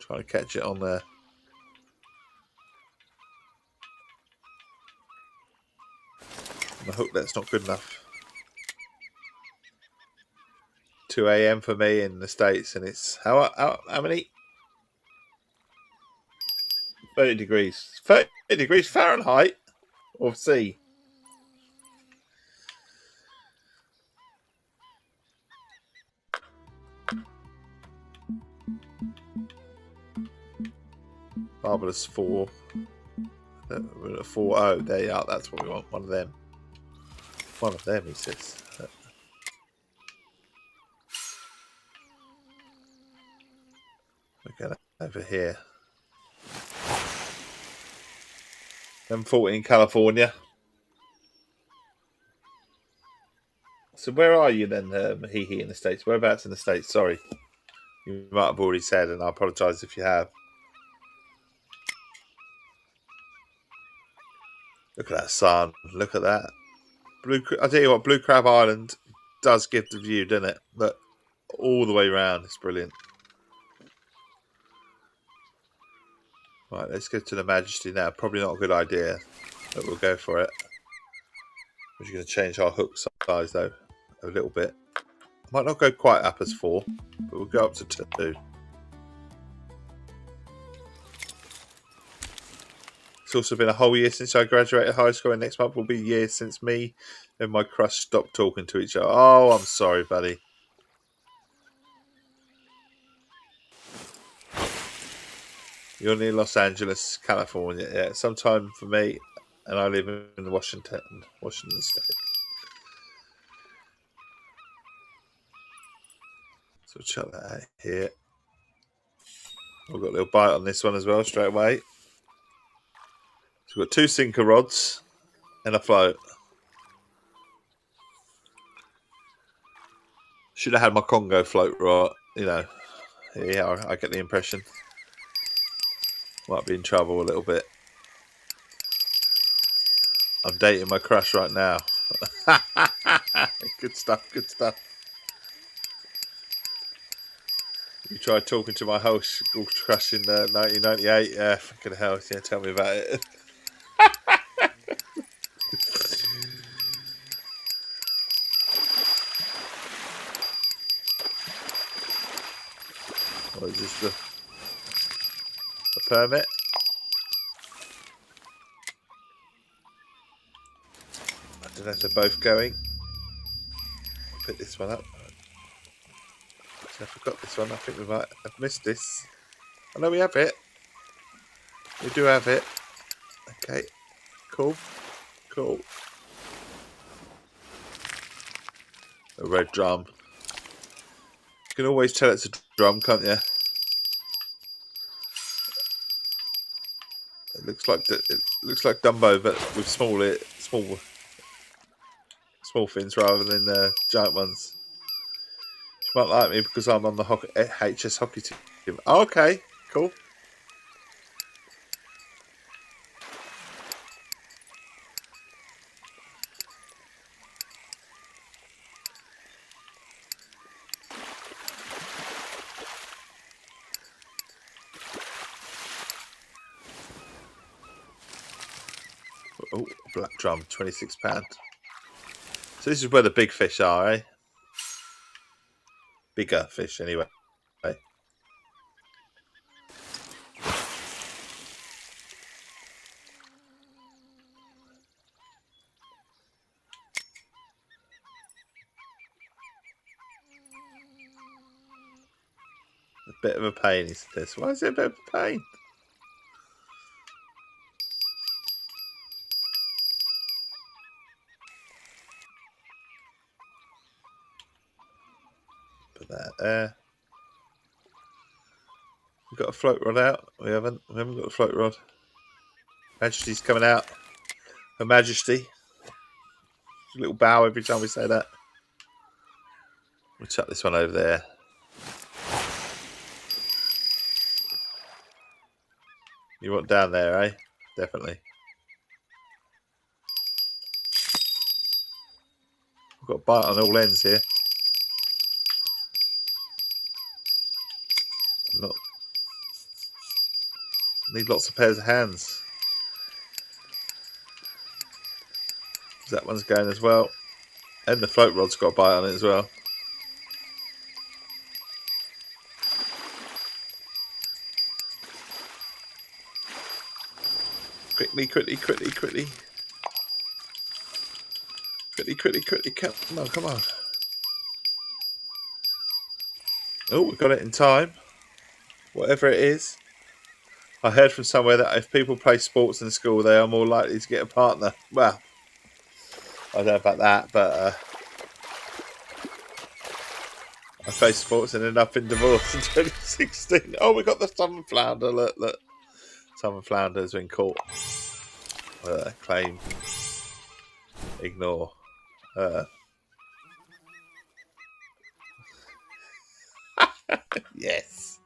S1: trying to catch it on there. The hook that's not good enough. 2 a.m. for me in the States, and it's how many? 30 degrees. 30 degrees Fahrenheit or C. Marvelous 4. 4.0. There you are. That's what we want. One of them. One of them, he says. Okay, over here. M14 California. So where are you then, He in the States? Whereabouts in the States? Sorry. You might have already said, and I apologise if you have. Look at that sun. Look at that. I tell you what, Blue Crab Island does give the view, doesn't it? But all the way around, it's brilliant. Right, let's go to the Majesty now. Probably not a good idea, but we'll go for it. We're just going to change our hook size, though, a little bit. Might not go quite up as 4, but we'll go up to 2. It's also been a whole year since I graduated high school, and next month will be a year since me and my crush stopped talking to each other. Oh, I'm sorry, buddy. You're near Los Angeles, California. Yeah, sometime for me, and I live in Washington State. So chuck that out here. We've got a little bite on this one as well, straight away. So we've got 2 sinker rods and a float. Should have had my Congo float right, you know. Yeah, I get the impression. Might be in trouble a little bit. I'm dating my crush right now. Good stuff, good stuff. You tried talking to my whole school crush in 1998. Yeah, fucking hell. Yeah, tell me about it. What is this? A permit? I don't know if they're both going. I'll pick this one up. I forgot this one. I think we might have missed this. I know we have it. We do have it. Okay. Cool. Cool. A red drum. You can always tell it's a drum, can't you? It looks like Dumbo, but with small fins rather than giant ones. You might like me because I'm on the HS hockey team. Oh, okay, cool. Oh, black drum, £26. So this is where the big fish are, eh? Bigger fish, anyway. A bit of a pain, is this? Why is it a bit of a pain? Put that there. got a float rod out? We haven't got a float rod. Majesty's coming out. Her Majesty. A little bow every time we say that. We'll chuck this one over there. You want down there, eh? Definitely. We've got a bite on all ends here. Not need lots of pairs of hands. That one's going as well. And the float rod's got a bite on it as well. Quickly. Come on. Oh, we got it in time. Whatever it is. I heard from somewhere that if people play sports in school, they are more likely to get a partner. Well, I don't know about that, but I faced sports and ended up in divorce in 2016. Oh, we got the salmon flounder. Look. Salmon flounder has been caught. Claim. Ignore. Yes.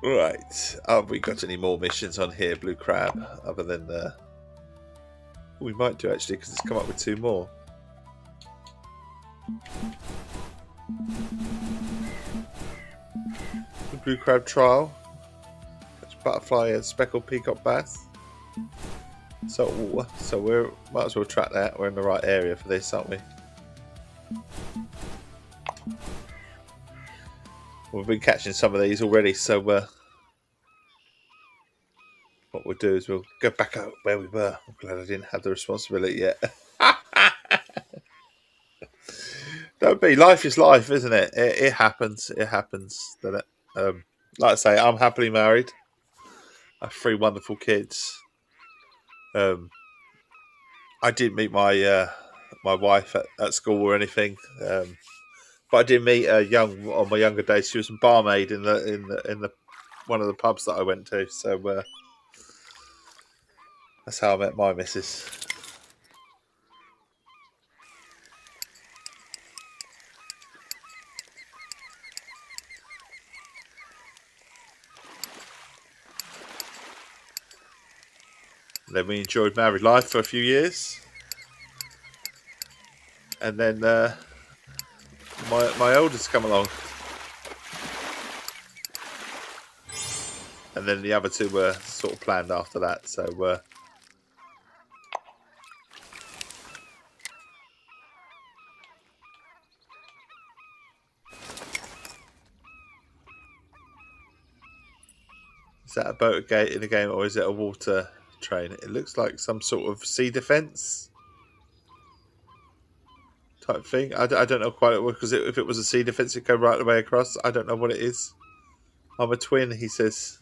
S1: Right. Have we got any more missions on here, Blue Crab? Other than we might do actually, because it's come up with 2 more. The Blue Crab trial. Catch butterfly and speckled peacock bass. So we might as well track that. We're in the right area for this, aren't we? We've been catching some of these already, so what we'll do is we'll go back out where we were. I'm glad I didn't have the responsibility yet. Don't be. Life is life, isn't it? It happens. It happens, doesn't it? Like I say, I'm happily married. I have 3 wonderful kids. I didn't meet my my wife at school or anything, but I did meet her on my younger days. She was a barmaid in the one of the pubs that I went to. So that's how I met my missus. And then we enjoyed married life for a few years, and then my oldest come along, and then the other 2 were sort of planned after that. So is that a boat in a game, or is it a water train? It looks like some sort of sea defence type thing. I don't know quite, because if it was a sea defence, it'd go right the way across. I don't know what it is. I'm a twin, he says.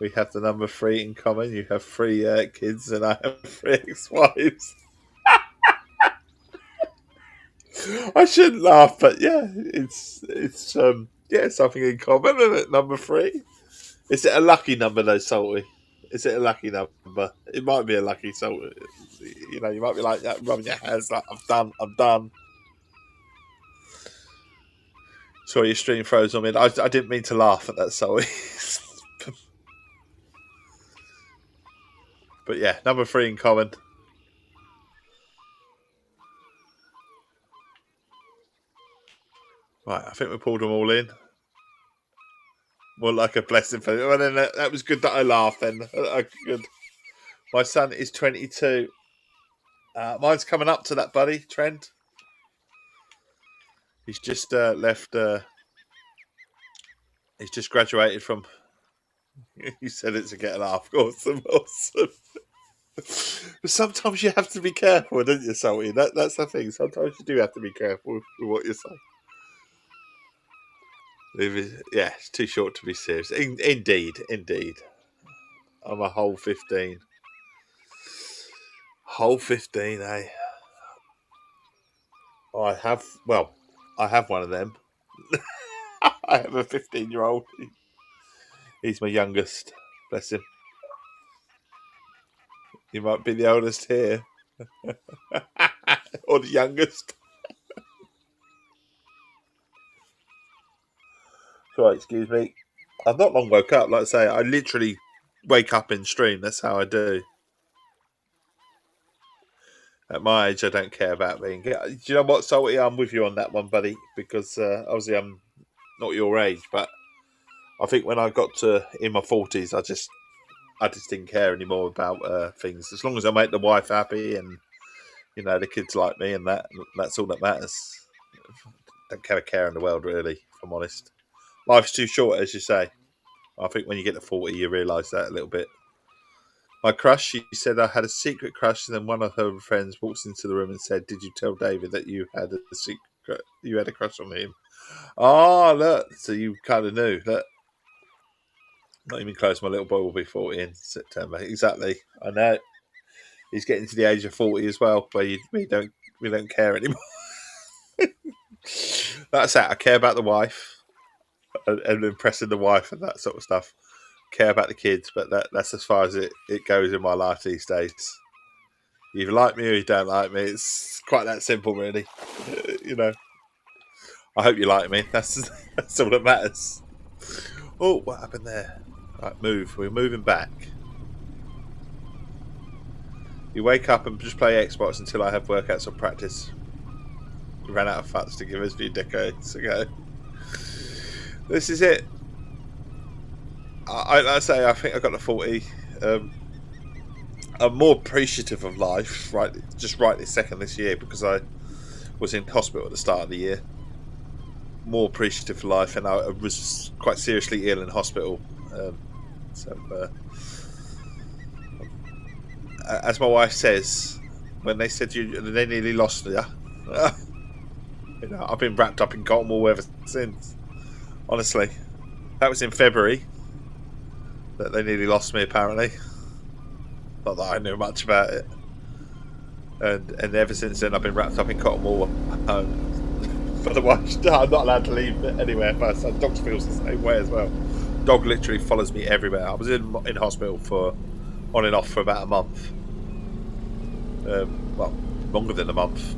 S1: We have the number 3 in common. You have 3 kids, and I have 3 ex-wives. I shouldn't laugh, but yeah, it's something in common, isn't it? Number 3. Is it a lucky number though, Salty? Is it a lucky number? It might be a lucky, Salty. You know, you might be like that, rubbing your hands like, I'm done. Sorry, your stream froze on me. I didn't mean to laugh at that, Salty. But yeah, number 3 in common. Right, I think we pulled them all in. More like a blessing for me. Well, then that was good that I laughed then. Good. My son is 22. Mine's coming up to that, buddy, Trent. He's just left. He's just graduated from. You said it to get a laugh. Awesome. But sometimes you have to be careful, don't you, Salty? That's the thing. Sometimes you do have to be careful with what you say. Yeah, it's too short to be serious. Indeed. I'm a whole 15. Whole 15, eh? I have, well, I have one of them. I have a 15-year-old. He's my youngest. Bless him. He might be the oldest here. Or the youngest. Sorry, excuse me. I've not long woke up. Like I say, I literally wake up in stream. That's how I do. At my age, I don't care about being. Do you know what, Salty? I'm with you on that one, buddy. Because obviously I'm not your age, but I think when I got to in my 40s, I just didn't care anymore about things. As long as I make the wife happy and the kids like me, and that's all that matters. Don't have a care in the world, really. If I'm honest, life's too short, as you say. I think when you get to 40, you realise that a little bit. My crush, she said I had a secret crush, and then one of her friends walks into the room and said, "Did you tell David that you had a secret? You had a crush on him?" Oh, look! So you kind of knew that. Not even close. My little boy will be 40 in September. Exactly. I know. He's getting to the age of 40 as well, where we don't care anymore. That's it. I care about the wife and impressing the wife and that sort of stuff. Care about the kids, but that's as far as it goes in my life these days. You either like me or you don't like me. It's quite that simple, really. I hope you like me. That's all that matters. Oh, what happened there? Right, move. We're moving back. You wake up and just play Xbox until I have workouts or practice. We ran out of funds to give us a few decades ago. This is it. I say I think I got to 40. I'm more appreciative of life right this second this year because I was in hospital at the start of the year. More appreciative of life, and I was quite seriously ill in hospital. As my wife says, when they said they nearly lost you, I've been wrapped up in cotton wool ever since. Honestly, that was in February that they nearly lost me. Apparently, not that I knew much about it, and ever since then I've been wrapped up in cotton wool at home. Otherwise, I'm not allowed to leave anywhere. But the dog feels the same way as well. Dog literally follows me everywhere. I was in hospital for on and off for about a month. Well, longer than a month.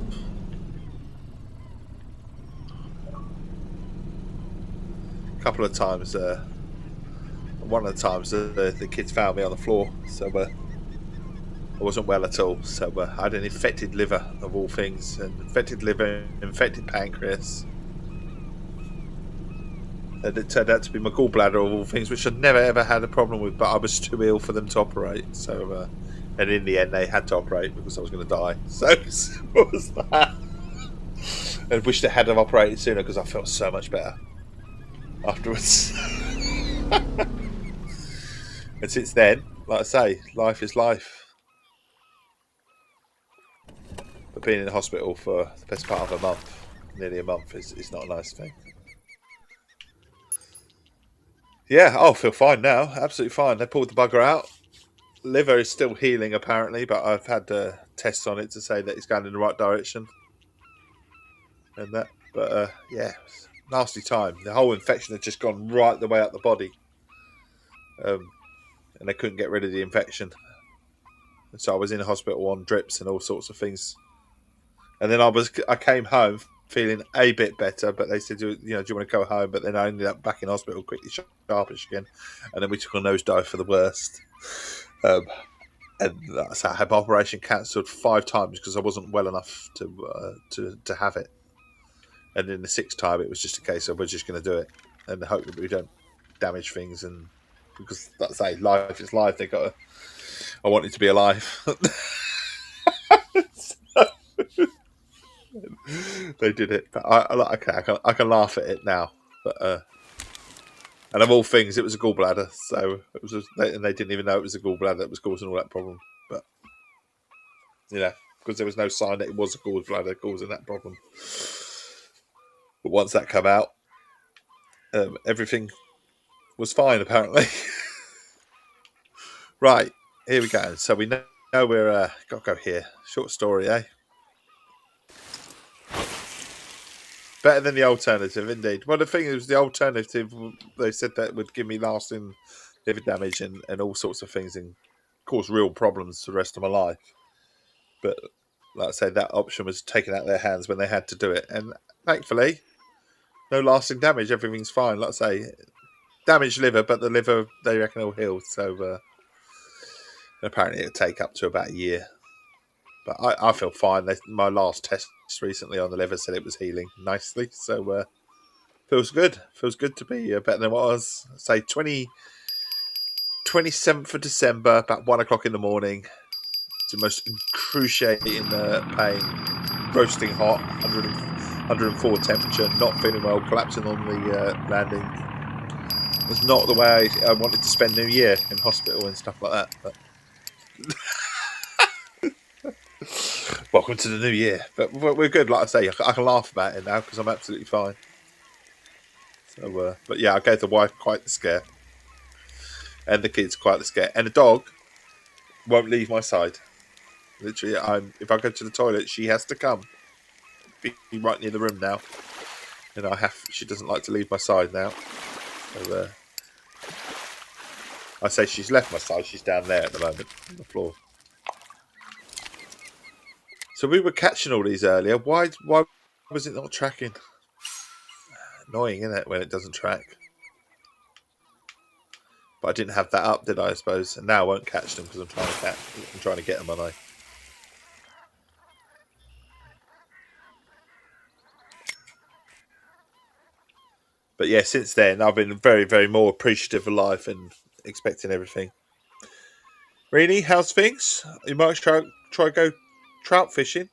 S1: A couple of times. One of the times the kids found me on the floor, so I wasn't well at all. So I had an infected liver, of all things, infected liver, infected pancreas. And it turned out to be my gallbladder, of all things, which I'd never ever had a problem with, but I was too ill for them to operate. So, and in the end, they had to operate because I was going to die. So, what was that? I wish they had operated sooner because I felt so much better afterwards. And since then, like I say, life is life. But being in the hospital for the best part of a month, nearly a month, is not a nice thing. Yeah, I feel fine now. Absolutely fine. They pulled the bugger out. Liver is still healing, apparently, but I've had tests on it to say that it's going in the right direction. And that, but yeah, nasty time. The whole infection had just gone right the way up the body. And they couldn't get rid of the infection. And so I was in the hospital on drips and all sorts of things. And then I came home feeling a bit better, but they said, do you want to go home? But then I ended up back in hospital quickly, sharpish again, and then we took a nosedive for the worst. And so I had my operation cancelled 5 times because I wasn't well enough to have it. And then the 6th time, it was just a case of we're just going to do it and hope that we don't damage things. And because that's life is life. I want it to be alive. They did it. But I can laugh at it now. But and of all things, it was a gallbladder. So it was, and they didn't even know it was a gallbladder that was causing all that problem. But because there was no sign that it was a gallbladder causing that problem. But once that came out, everything was fine apparently. Right, here we go. So we know we're got to go here. Short story, eh? better than the alternative, indeed. Well, the thing is, the alternative, they said that would give me lasting liver damage and all sorts of things and cause real problems for the rest of my life. But like I say, that option was taken out of their hands when they had to do it. And thankfully, no lasting damage. Everything's fine. Like I say, damaged liver, but the liver, they reckon, will heal. So apparently it'll take up to about a year. But I feel fine. My last test recently on the liver said it was healing nicely. So feels good. Feels good to be better than what I was. Say 27th of December, about 1 o'clock in the morning. It's the most excruciating pain. Roasting hot, 104 temperature, not feeling well, collapsing on the landing. It was not the way I wanted to spend New Year in hospital and stuff like that. But welcome to the new year. But we're good, like I say. I can laugh about it now because I'm absolutely fine. So, but yeah, I gave the wife quite the scare. And the kids quite the scare. And the dog won't leave my side. Literally, if I go to the toilet, she has to come. Be right near the room now. And she doesn't like to leave my side now. So, I say she's left my side. She's down there at the moment on the floor. So we were catching all these earlier. Why was it not tracking? Annoying, isn't it, when it doesn't track? But I didn't have that up, did I suppose? And now I won't catch them because I'm trying to get them, aren't I? But yeah, since then I've been very, very more appreciative of life and expecting everything. Rini, how's things? You might try go trout fishing.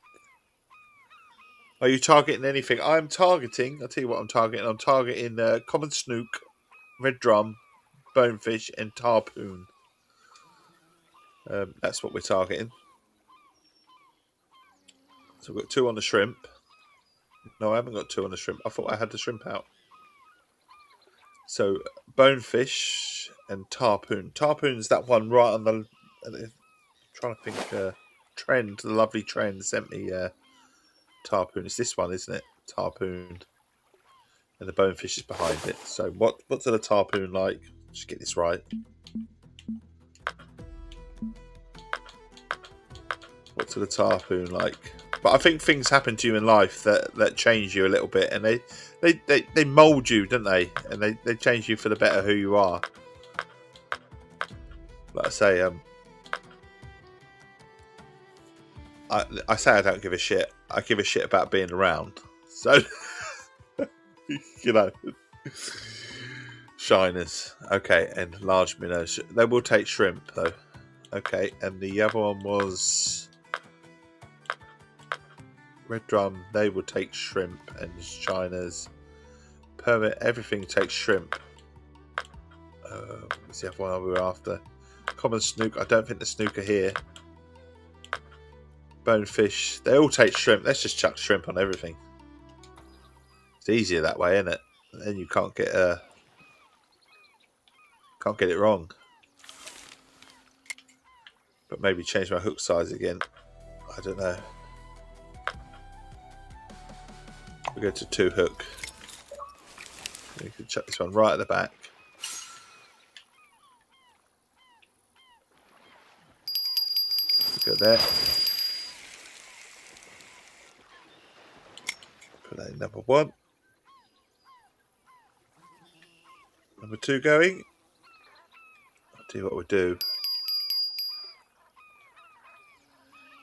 S1: Are you targeting anything? I'm targeting. I'll tell you what I'm targeting. I'm targeting common snook, red drum, bonefish, and tarpoon. That's what we're targeting. So we've got 2 on the shrimp. No, I haven't got 2 on the shrimp. I thought I had the shrimp out. So bonefish and tarpoon. Tarpoon's that one right on the. I'm trying to think. Trend, the lovely Trend sent me tarpoon. It's this one, isn't it? Tarpoon. And the bonefish is behind it. So what's the tarpoon like? Just get this right. What's the tarpoon like? But I think things happen to you in life that change you a little bit, and they mould you, don't they? And they change you for the better who you are. Like I say, I say I don't give a shit. I give a shit about being around. So, you know, shiners. Okay, and large minnows. They will take shrimp though. Okay, and the other one was red drum. They will take shrimp and shiners. Permit. Everything takes shrimp. What's the other one we were after? Common snook. I don't think the snook are here. Bonefish. They all take shrimp. Let's just chuck shrimp on everything. It's easier that way, isn't it? Then you can't get it wrong. But maybe change my hook size again. I don't know. We go to 2 hook. We can chuck this one right at the back. Go there. Put that in number 1. Number 2 going. I'll tell you what we'll do.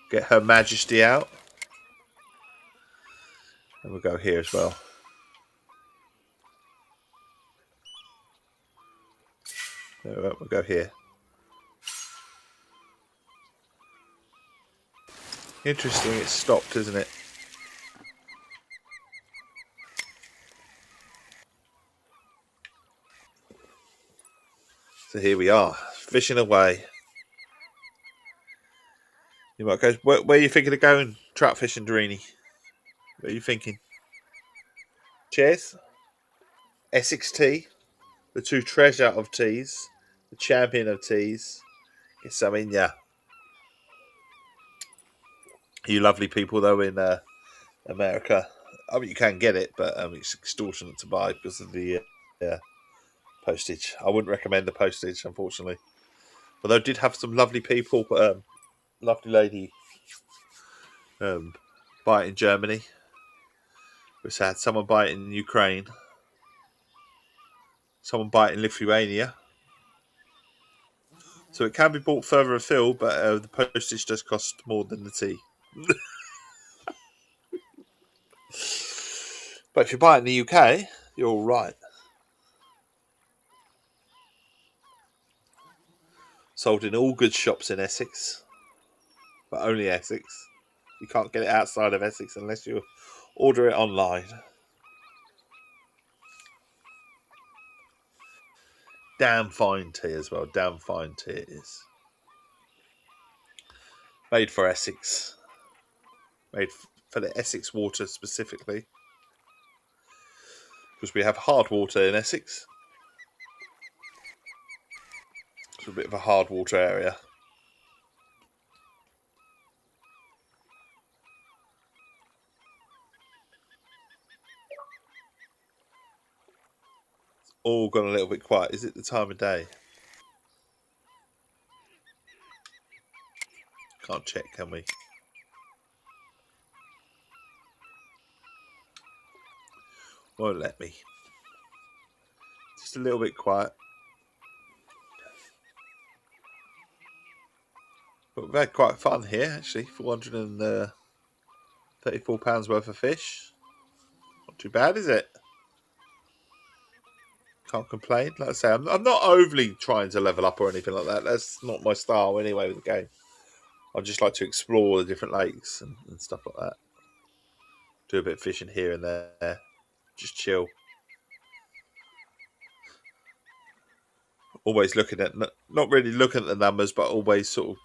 S1: Get Her Majesty out. And we'll go here as well. There we go. We'll go here. Interesting, it's stopped, isn't it? So here we are, fishing away. You might go, where are you thinking of going trout fishing, Dorini? What are you thinking? Cheers. Essex Tea, the true treasure of teas, the champion of teas. Get some in ya. You lovely people, though, in America. I mean, you can get it, but it's extortionate to buy because of the postage. I wouldn't recommend the postage, unfortunately. Although I did have some lovely people, lovely lady buy it in Germany. We had someone buy it in Ukraine. Someone buy it in Lithuania. So it can be bought further afield, but the postage does cost more than the tea. But if you buy it in the UK, you're all right. Sold in all good shops in Essex, but only Essex. You can't get it outside of Essex unless you order it online. Damn fine tea as well. Damn fine tea it is. Made for Essex. Made for the Essex water specifically. Because we have hard water in Essex. It's a bit of a hard water area. It's all gone a little bit quiet. Is it the time of day? Can't check, can we? Won't let me. Just a little bit quiet. But we've had quite fun here, actually. £434 worth of fish. Not too bad, is it? Can't complain. Like I say, I'm not overly trying to level up or anything like that. That's not my style anyway with the game. I just like to explore the different lakes and stuff like that. Do a bit of fishing here and there. Just chill. Always looking at, not really looking at the numbers, but always sort of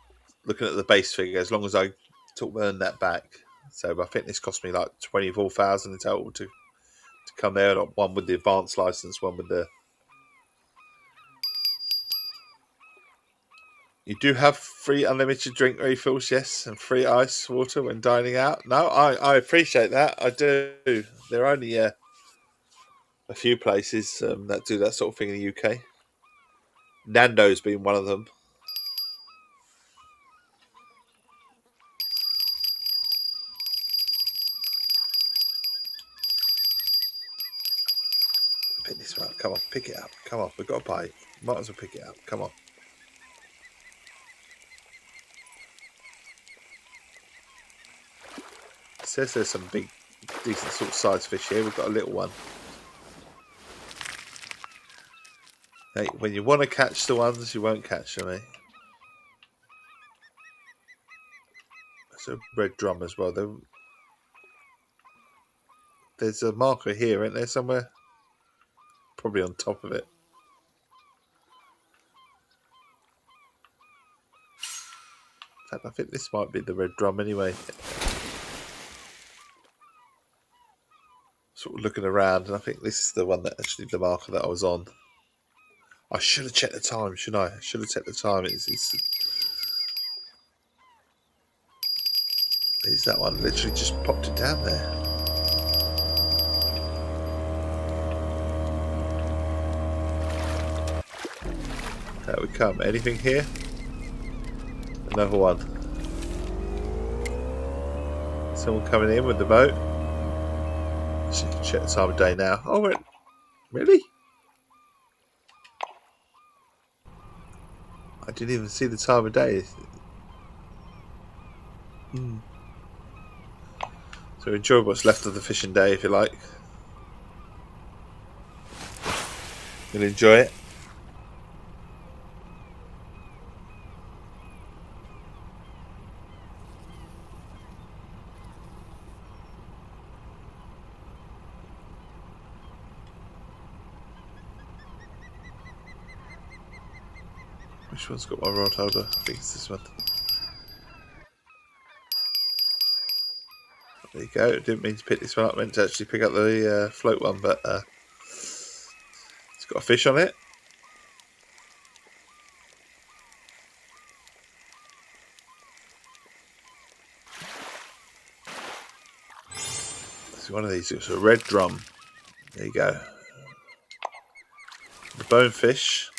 S1: looking at the base figure as long as I sort of earn that back. So I think this cost me like 24,000 in total to come there. One with the advanced license, one with the. You do have free unlimited drink refills, yes, and free ice water when dining out. No, I appreciate that. I do. There are only a few places that do that sort of thing in the UK. Nando's being one of them. Pick this one up. Come on, pick it up. Come on, we've got a bite. Might as well pick it up. Come on. It says there's some big, decent sort of size fish here. We've got a little one. Hey, when you want to catch the ones, you won't catch them, eh? There's a red drum as well. There's a marker here, isn't there, somewhere? Probably on top of it. In fact, I think this might be the red drum anyway. Sort of looking around, and I think this is the one that actually the marker that I was on. I should have checked the time, shouldn't I? I should have checked the time. It's that one. Literally just popped it down there. There we come. Anything here? Another one. Someone coming in with the boat. So you can check the time of day now. Oh, wait. Really? I didn't even see the time of day. So enjoy what's left of the fishing day if you like. You'll enjoy it. Which one's got my rod holder? I think it's this one. There you go. Didn't mean to pick this one up. Meant to actually pick up the float one, but it's got a fish on it. one of these looks a red drum. There you go. The bonefish,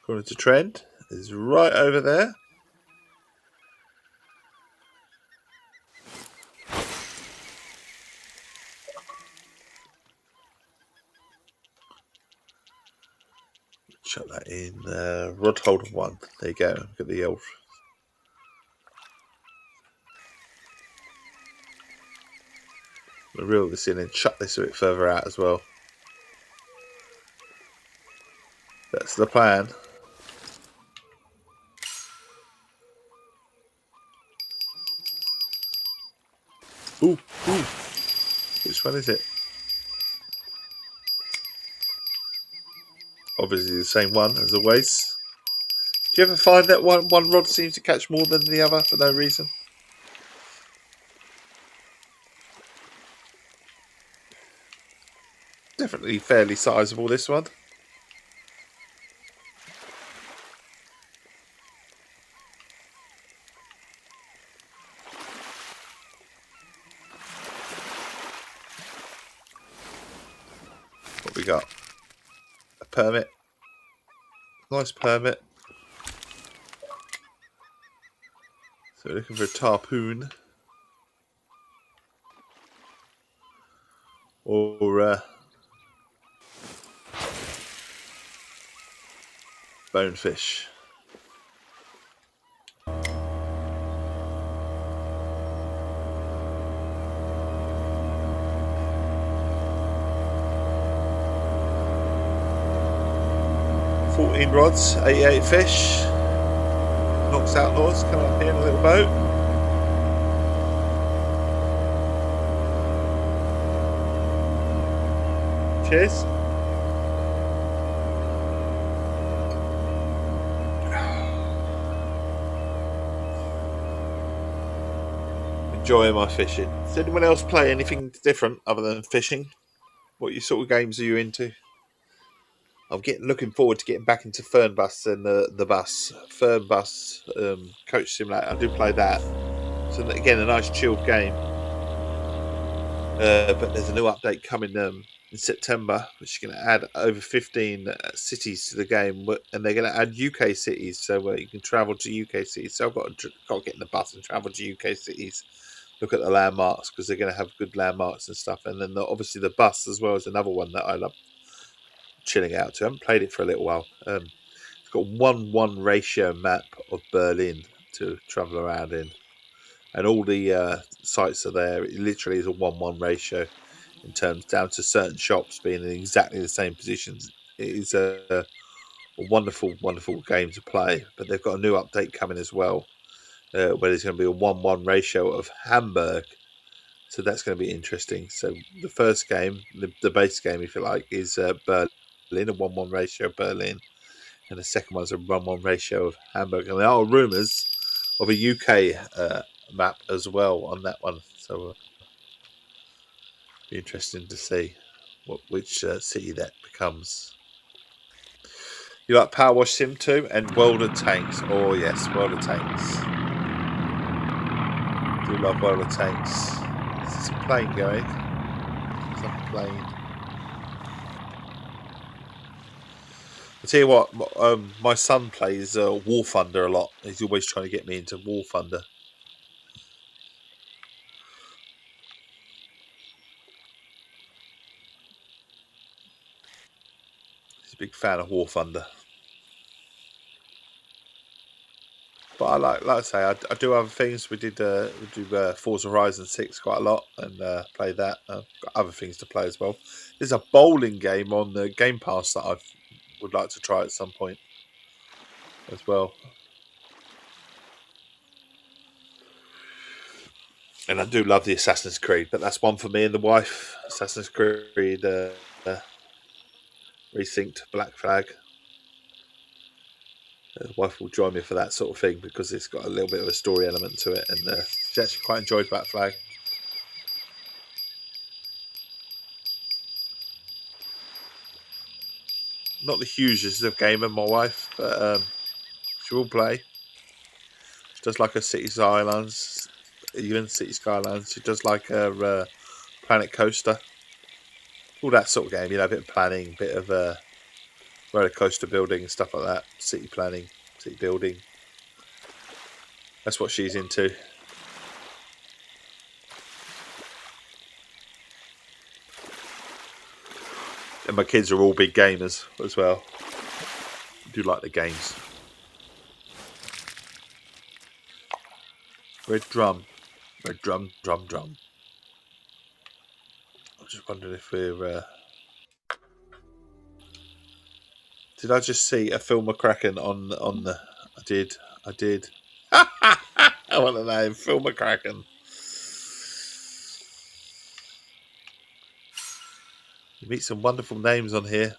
S1: according to trend, is right over there. Chuck that in. Rod holder 1. There you go. Look at the old. We'll reel this in and chuck this a bit further out as well. That's the plan. Ooh, ooh. Which one is it? Obviously the same one as always. Do you ever find that one rod seems to catch more than the other for no reason? Definitely fairly sizable, this one. What we got? A permit. Nice permit. So we're looking for a tarpoon. Or bonefish. Rods, 88 fish. Knocks Outlaws coming up here in a little boat. Cheers. Enjoying my fishing. Does anyone else play anything different other than fishing? What sort of games are you into? I'm looking forward to getting back into Fernbus and the bus. Fernbus Coach Simulator. I do play that. So again, a nice chilled game. But there's a new update coming in September, which is going to add over 15 cities to the game, and they're going to add UK cities, so you can travel to UK cities. So I've got to get in the bus and travel to UK cities, look at the landmarks, because they're going to have good landmarks and stuff. And then obviously the bus as well is another one that I love chilling out to. I haven't played it for a little while. It's got 1:1 ratio map of Berlin to travel around in, and all the sites are there. It literally is a 1:1 ratio in terms down to certain shops being in exactly the same positions. It is a wonderful, wonderful game to play. But they've got a new update coming as well, where there's going to be a 1:1 ratio of Hamburg. So that's going to be interesting. So the first game, the base game, if you like, is Berlin, a 1:1 ratio of Berlin. And the second one's a 1:1 ratio of Hamburg. And there are rumours of a UK map as well on that one. So be interesting to see which city that becomes. You like Power Wash Sim 2 and World of Tanks? Oh yes, World of Tanks. I do love World of Tanks. There's a plane going. It's like a plane. I tell you what, my son plays War Thunder a lot. He's always trying to get me into War Thunder. He's a big fan of War Thunder. But I like I say, I do other things. We do Forza Horizon 6 quite a lot and play that. I've got other things to play as well. There's a bowling game on the Game Pass that I would like to try at some point as well. And I do love the Assassin's Creed, but that's one for me and the wife. Assassin's Creed Resynced Black Flag. The wife will join me for that sort of thing because it's got a little bit of a story element to it, and she actually quite enjoyed Black Flag. Not the hugest of gamer, my wife, but she will play. She does like her Cities Islands even City Skylines. She does like a Planet Coaster, all that sort of game. You know, a bit of planning, bit of roller coaster building, stuff like that. City planning, city building. That's what she's into. And my kids are all big gamers as well. Do like the games. Red drum. Red drum, drum, drum. I was just wondering if we're... Did I just see a Phil McCracken on the... I did. I want the name. Phil McCracken. You meet some wonderful names on here.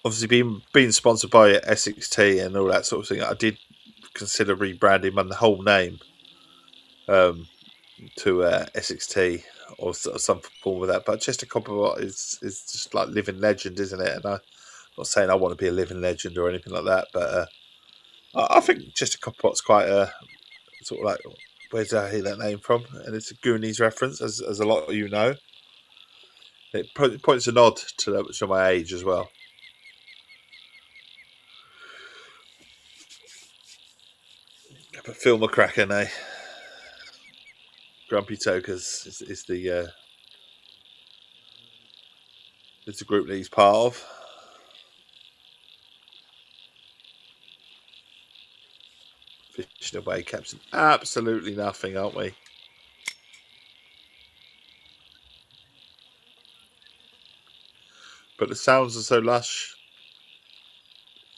S1: Obviously, being sponsored by Essex Tea and all that sort of thing, I did consider rebranding my whole name to Essex Tea or some form of that. But Chester Copper is just like living legend, isn't it? And I'm not saying I want to be a living legend or anything like that, but I think Chester Copper's quite a sort of like, where did I hear that name from? And it's a Goonies reference, as a lot of you know. It points a nod to my age as well. But Phil McCracken, Grumpy Tokers is the group that he's part of. Fishing away, captain. Absolutely nothing, aren't we? But the sounds are so lush.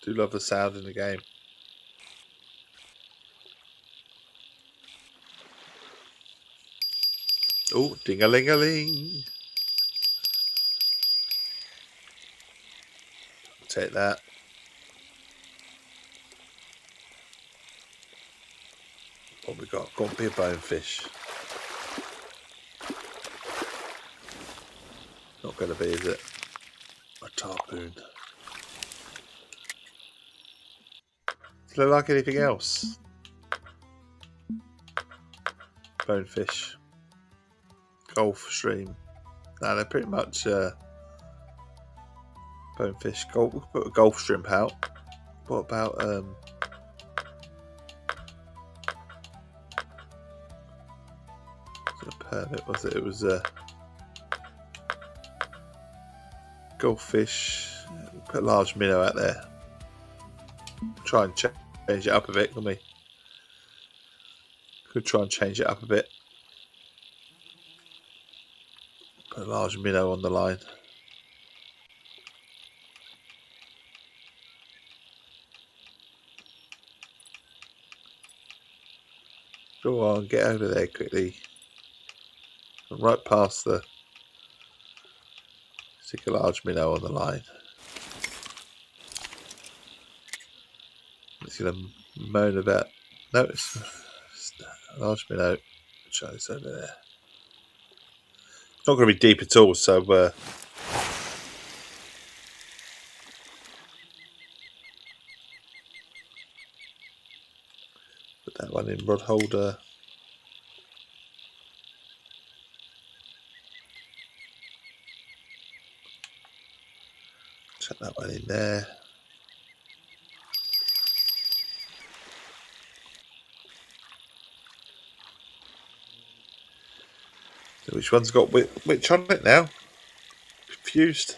S1: Do love the sound in the game. Oh, ding-a-ling-a-ling. Take that. What we got? Got to be a bonefish. Not going to be, is it? A tarpoon. Do they like anything else? Bonefish. Gulf stream. No, they're pretty much bonefish. We could put a Gulf shrimp out. What about a permit, was it? It was goldfish. Put a large minnow out there. Try and change it up a bit, can we? Could try and change it up a bit. Put a large minnow on the line. Go on, get over there quickly. Right past the... Stick a large minnow on the line. It's going to moan about... No, it's a large minnow. Try this over there. It's not going to be deep at all, so... Put that one in rod holder. Chuck that one in there. So which one's got which on it now? Confused.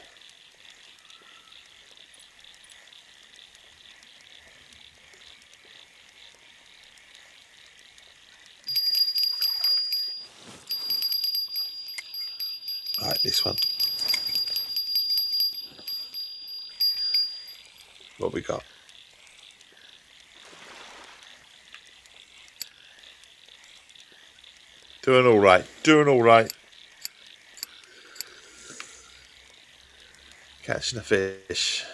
S1: Right, this one. What we got? Doing all right. Doing all right. Catching a fish.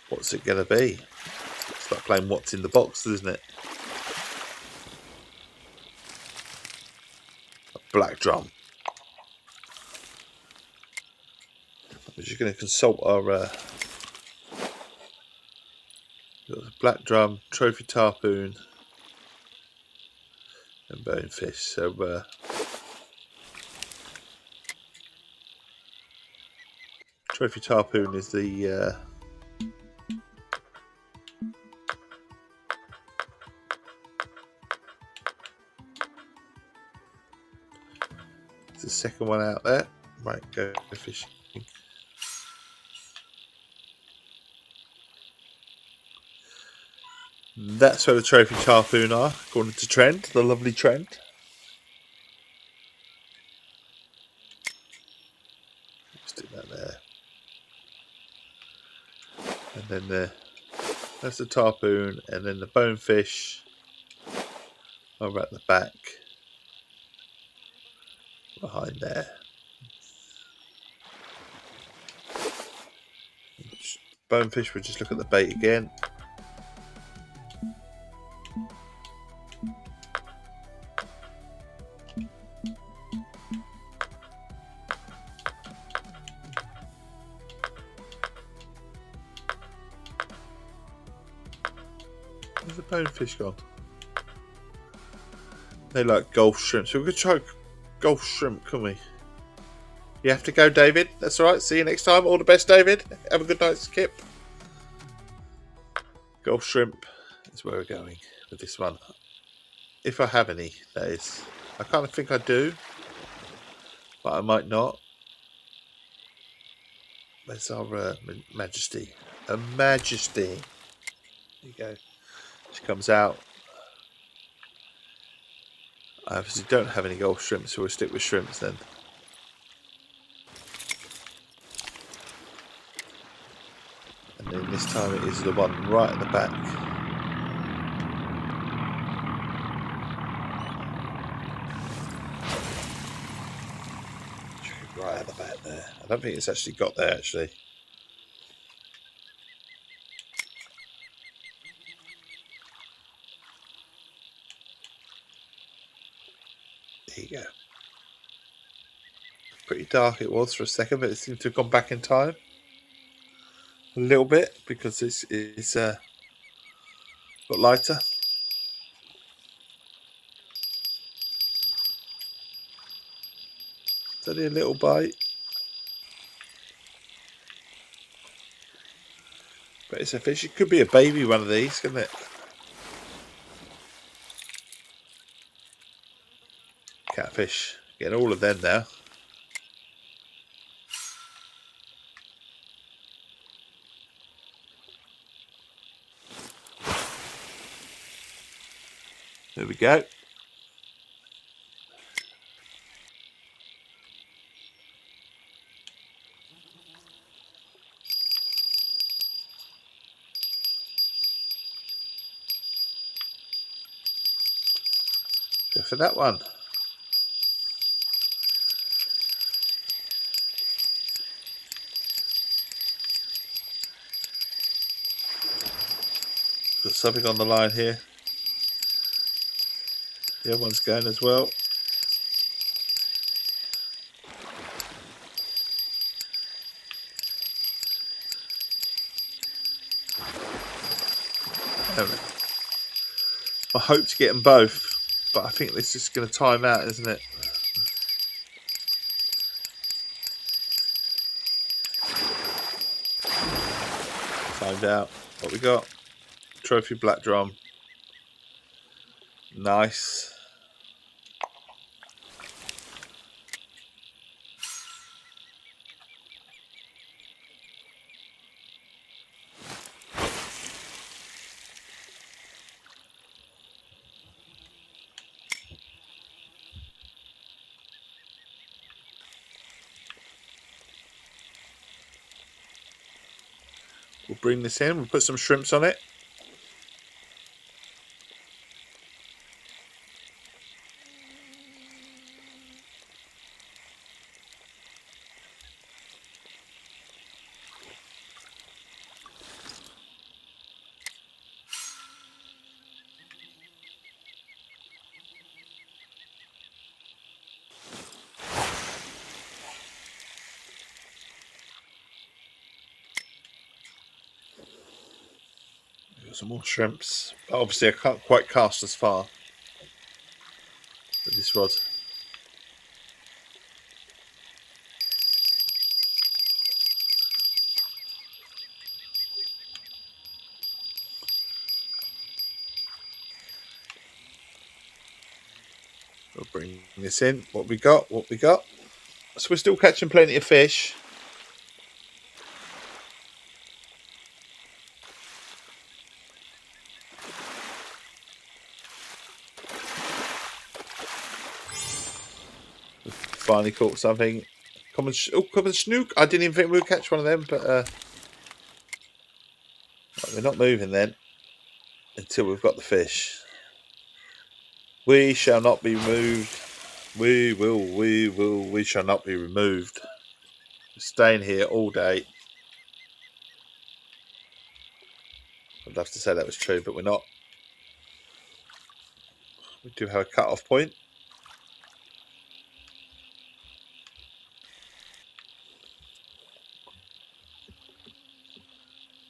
S1: What's it going to be? It's like playing what's in the box, isn't it? black drum. We're just going to consult our black drum, trophy tarpoon, and bonefish. So trophy tarpoon is the second one out there. Might go fishing. That's where the trophy tarpoon are, according to Trend, the lovely Trend. Stick that there. And then that's the tarpoon, and then the bonefish over at the back behind there. Bonefish, we'll just look at the bait again. Where's the bonefish gone? They like Gulf shrimp, so we could try Gulf shrimp, can we? You have to go, David. That's all right. See you next time. All the best, David. Have a good night, Skip. Gulf shrimp is where we're going with this one. If I have any, that is. I kind of think I do, but I might not. There's our Majesty. A Majesty. There you go. She comes out. I obviously don't have any Gulf shrimp, so we'll stick with shrimps then. And then this time it is the one right at the back. Right at the back there. I don't think it's actually got there actually. There you go. Pretty dark it was for a second, but it seemed to have gone back in time. A little bit, because it's got lighter. It's only a little bite. But it's a fish. It could be a baby one of these, couldn't it? Catfish. Getting all of them now. There we go. Go for that one. Got something on the line here. The other one's going as well. I hope to get them both, but I think this is going to time out, isn't it? Timed out. What we got? Trophy black drum. Nice. We'll bring this in. We'll put some shrimps on it. Got some more shrimps. Obviously, I can't quite cast as far with this rod. We'll bring this in. What we got? What we got? So we're still catching plenty of fish. Finally caught something. Common snook. I didn't even think we would catch one of them, but we're not moving then until we've got the fish. We shall not be moved. We shall not be removed. We're staying here all day. I'd love to say that was true, but we're not. We do have a cut-off point.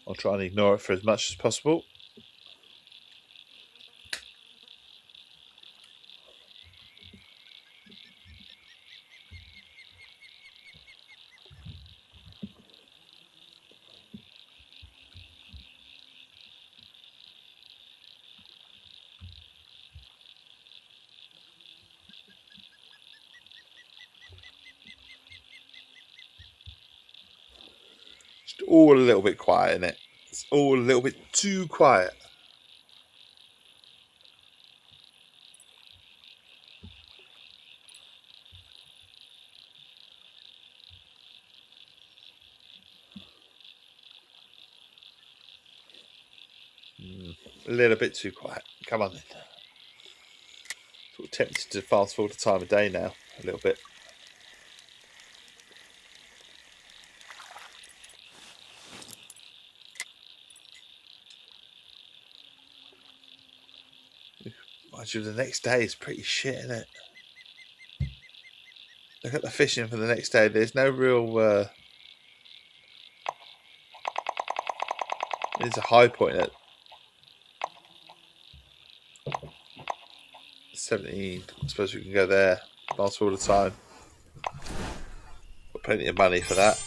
S1: I'll try and ignore it for as much as possible. Just all a little bit quiet, isn't it? It's all a little bit too quiet. A little bit too quiet. Come on then. Sort of tempted to fast forward the time of day now a little bit. Mind you, the next day is pretty shit, isn't it? Look at the fishing for the next day. There's no real. There's a high point at 17. I suppose we can go there. Fast forward the time. Got plenty of money for that,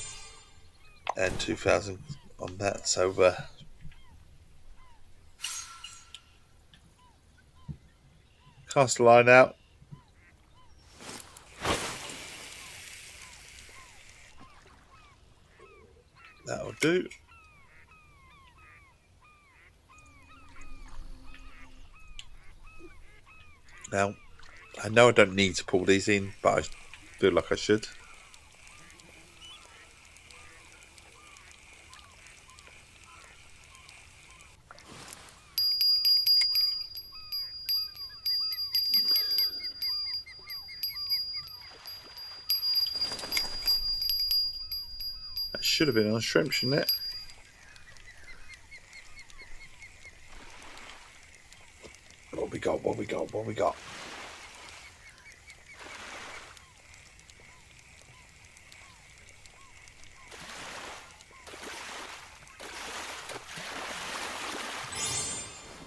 S1: and 2,000 on that. So cast the line out. That'll do. Now, I know I don't need to pull these in, but I feel like I should. That should have been on shrimp, shouldn't it? What we got? What we got? What we got?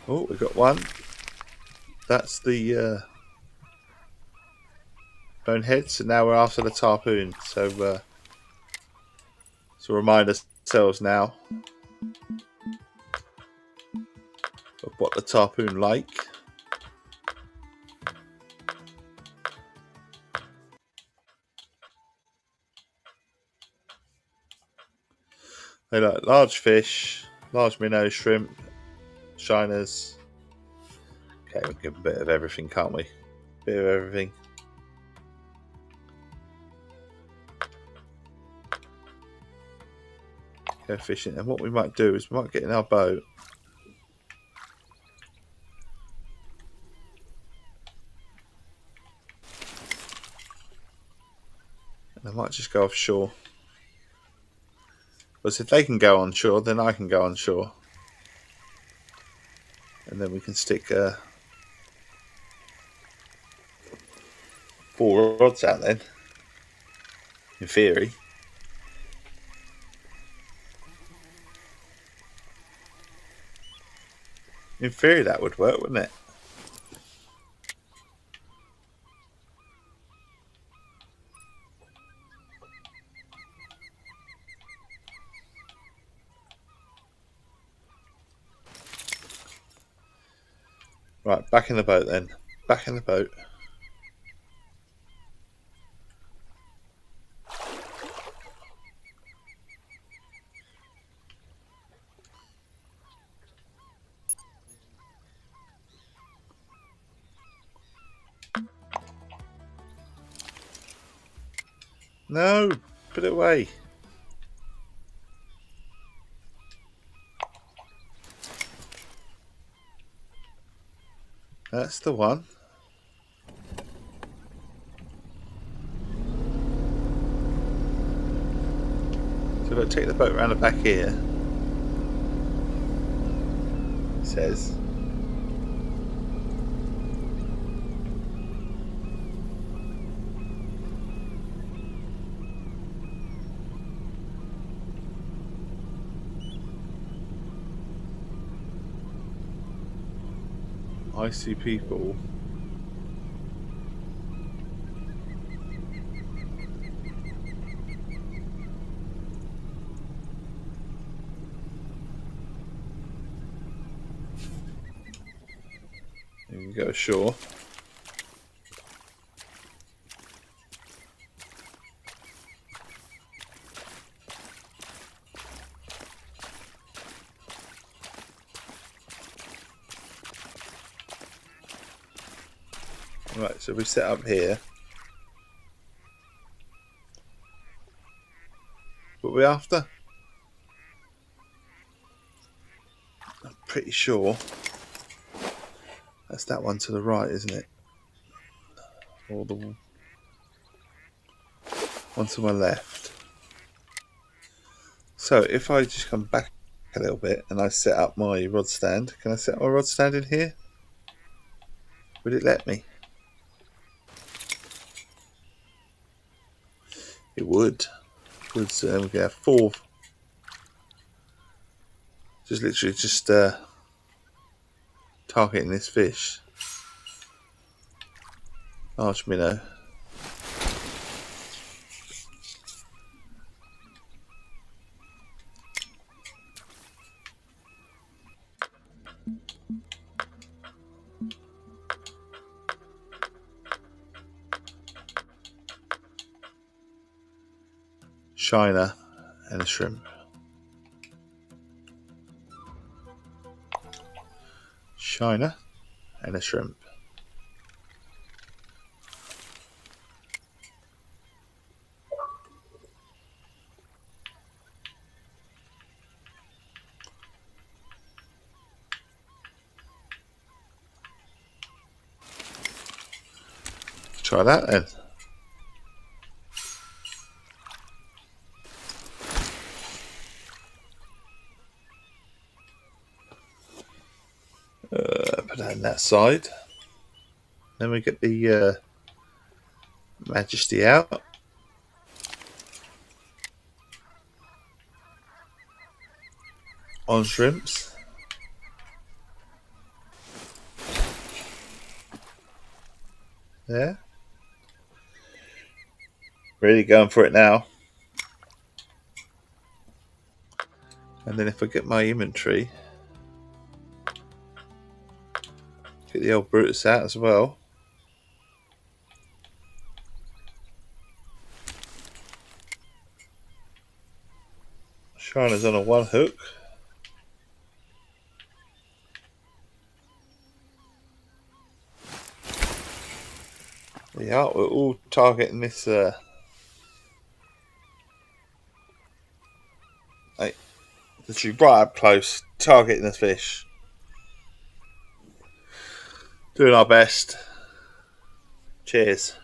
S1: Oh, we got one. That's the bonehead. So now we're after the tarpoon. So remind ourselves now of what the tarpoon like. They like large fish, large minnow, shrimp, shiners. Okay, we can give a bit of everything, can't we? Bit of everything. Go fishing. And what we might do is we might get in our boat. And I might just go offshore. Because if they can go on shore, then I can go on shore. And then we can stick 4 rods out then. In theory. In theory, that would work, wouldn't it? Right, back in the boat then. Back in the boat. No, put it away. That's the one. So if I take the boat around the back here, it says. I see people. You can go ashore. Right, so we set up here. What are we after? I'm pretty sure that's that one to the right, isn't it? Or the one to my left. So if I just come back a little bit and I set up my rod stand, can I set my rod stand in here? Would it let me? It would. We can have 4. Just literally just targeting this fish. Large minnow. Shiner and a shrimp. Shiner and a shrimp. Try that then. Put that in that side. Then we get the Majesty out. On shrimps. There. Really going for it now. And then if I get my inventory, get the old Brutus out as well. Shiner's on a 1 hook. Yeah, we're all targeting this literally right up close, targeting the fish. Doing our best. Cheers.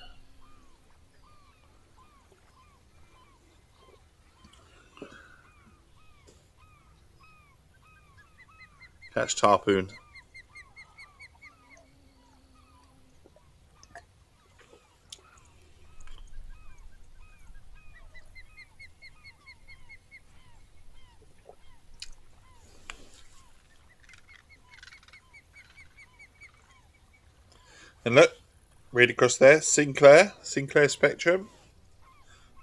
S1: Catch tarpoon. And look, read across there, Sinclair Spectrum.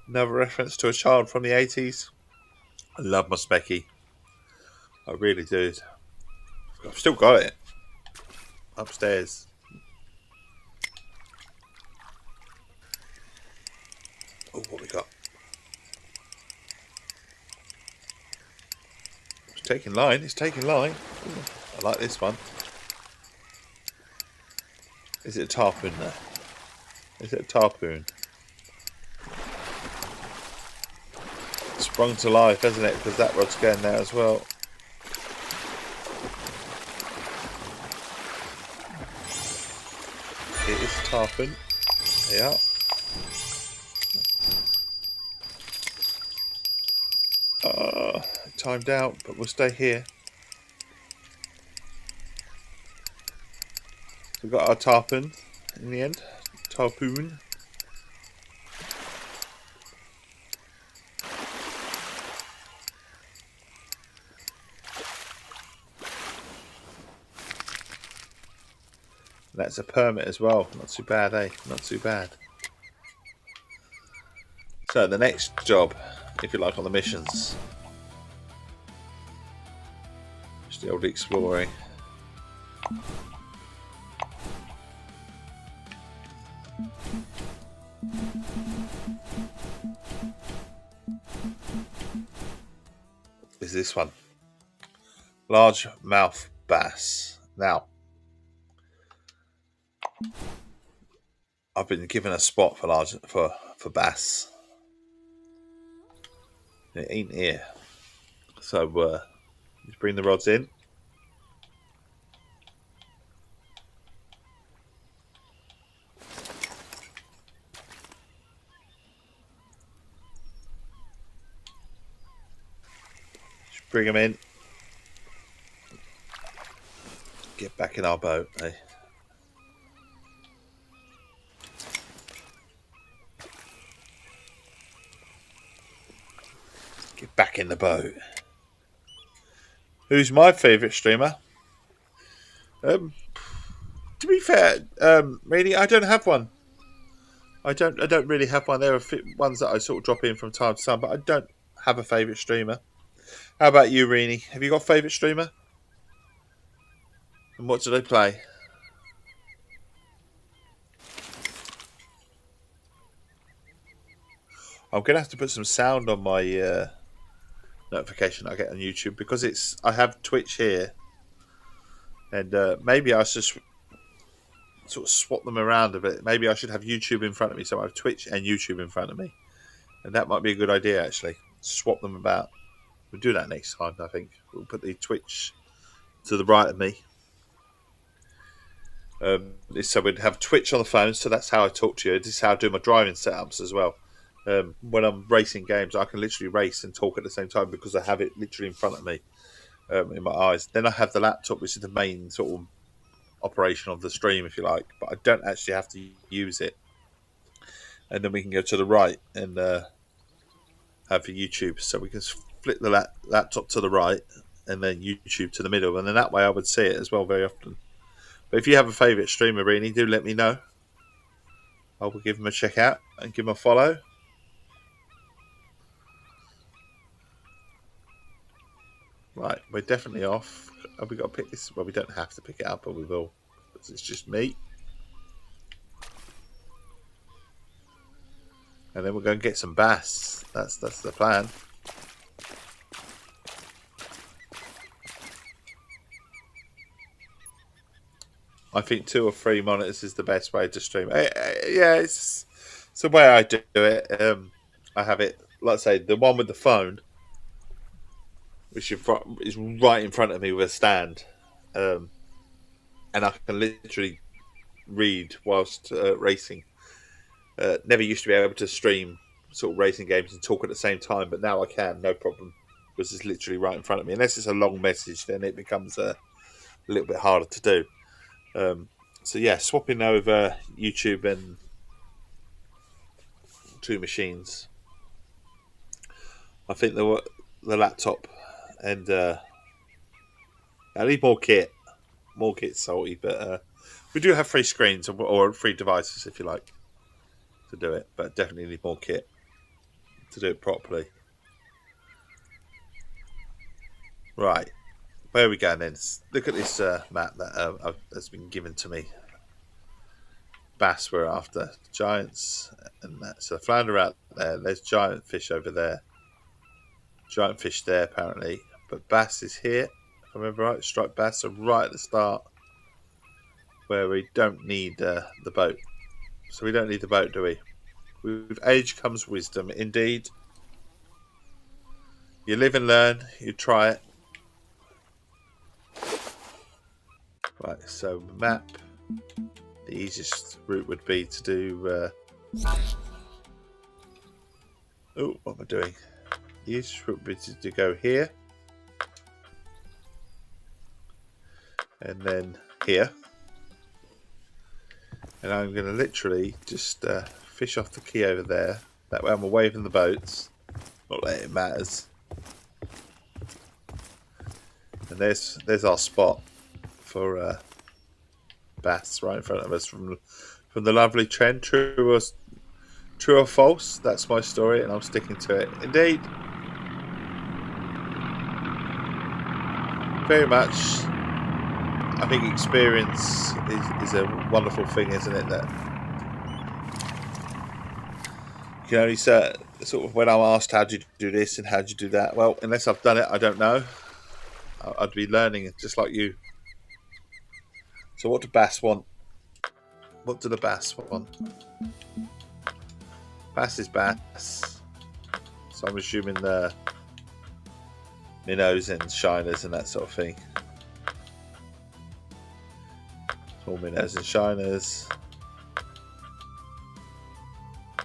S1: Another reference to a child from the 80s. I love my Specky. I really do. I've still got it upstairs. Oh, what we got? It's taking line. Ooh, I like this one. Is it a tarpoon there? Is it a tarpoon? Sprung to life, hasn't it? Because that rod's going there as well. It is a tarpon. Yeah. Timed out, but we'll stay here. So we've got our tarpon in the end. Tarpoon. That's a permit as well. Not too bad, eh? Not too bad. So the next job, if you like, on the missions. Just the old exploring. Is this one. Large mouth bass. Now, I've been given a spot for bass. It ain't here. So just bring the rods in. Just bring them in. Get back in our boat, eh? Get back in the boat. Who's my favourite streamer? To be fair, really, I don't have one. I don't really have one. There are ones that I sort of drop in from time to time, but I don't have a favourite streamer. How about you, Reenie? Have you got a favourite streamer? And what do they play? I'm gonna have to put some sound on my notification I get on YouTube because I have Twitch here, and maybe I should sort of swap them around a bit. Maybe I should have YouTube in front of me, so I have Twitch and YouTube in front of me, and that might be a good idea actually. Swap them about. We'll do that next time. I think we'll put the Twitch to the right of me. So we'd have Twitch on the phone, so that's how I talk to you. This is how I do my driving setups as well. When I'm racing games, I can literally race and talk at the same time because I have it literally in front of me, in my eyes. Then I have the laptop, which is the main sort of operation of the stream, if you like, but I don't actually have to use it. And then we can go to the right and have the YouTube, so we can flip the laptop to the right and then YouTube to the middle, and then that way I would see it as well very often. But if you have a favourite streamer, Reenie, do let me know. I will give them a check out and give them a follow. Right, we're definitely off. Have we got to pick this? Well, we don't have to pick it up, but we will. Because it's just me. And then we're going to get some bass. That's the plan. I think 2 or 3 monitors is the best way to stream. Yeah, it's the way I do it. I have it, like I say, the one with the phone, which is right in front of me with a stand, and I can literally read whilst racing. Never used to be able to stream sort of racing games and talk at the same time, but now I can, no problem, because it's literally right in front of me. Unless it's a long message, then it becomes a little bit harder to do. So yeah, swapping over YouTube and 2 machines. I think the laptop and I need more kit. More kit's salty, but We do have free screens or free devices if you like to do it, but definitely need more kit to do it properly. Right, where are we going then? Look at this map that that's been given to me. Bass we're after, giants, and that. So flounder out there. There's giant fish over there. Giant fish there apparently, but bass is here. If I remember right, striped bass are right at the start, where we don't need the boat. So we don't need the boat, do we? With age comes wisdom, indeed. You live and learn. You try it. Right. So map. The easiest route would be to do. Oh, what am I doing? The easiest route would be to go here, and then here. And I'm going to literally just fish off the key over there. That way I'm away from the boats. Not that it matters. And there's our spot for bass right in front of us from the lovely trend. True or false? That's my story, and I'm sticking to it. Indeed. Very much. I think experience is a wonderful thing, isn't it? That you can only sort of when I'm asked how do you do this and how do you do that. Well, unless I've done it, I don't know. I'd be learning just like you. So what do bass want? What do the bass want? Bass is bass. So I'm assuming the minnows and shiners and that sort of thing. Small minnows and shiners.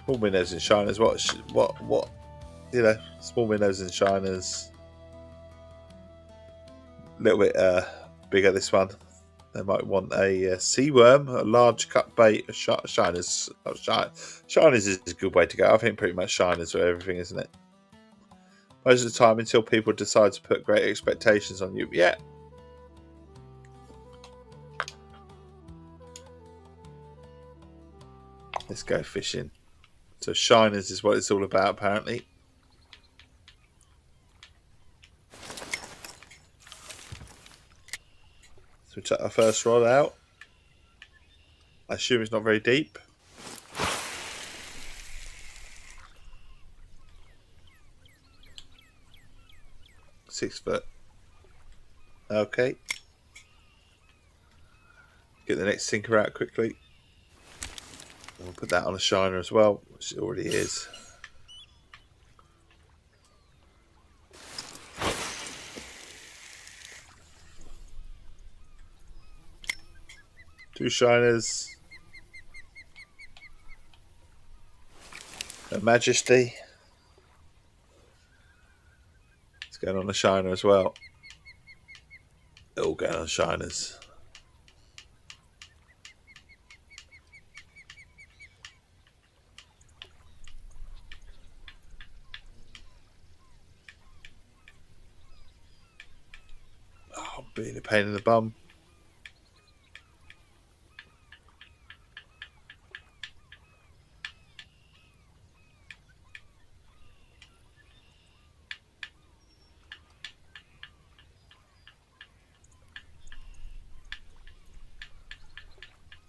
S1: Small minnows and shiners. What? You know, small minnows and shiners. A little bit bigger. This one. They might want a sea worm, a large cut bait, shiners. Shiners is a good way to go. I think pretty much shiners are everything, isn't it? Most of the time, until people decide to put great expectations on you. Yeah. Let's go fishing. So shiners is what it's all about, apparently. So we took our first rod out. I assume it's not very deep. $6 foot. Okay. Get the next sinker out quickly. We'll put that on a shiner as well, which it already is. Two shiners. A Majesty. It's going on a shiner as well. They're all going on shiners. Oh, being a pain in the bum.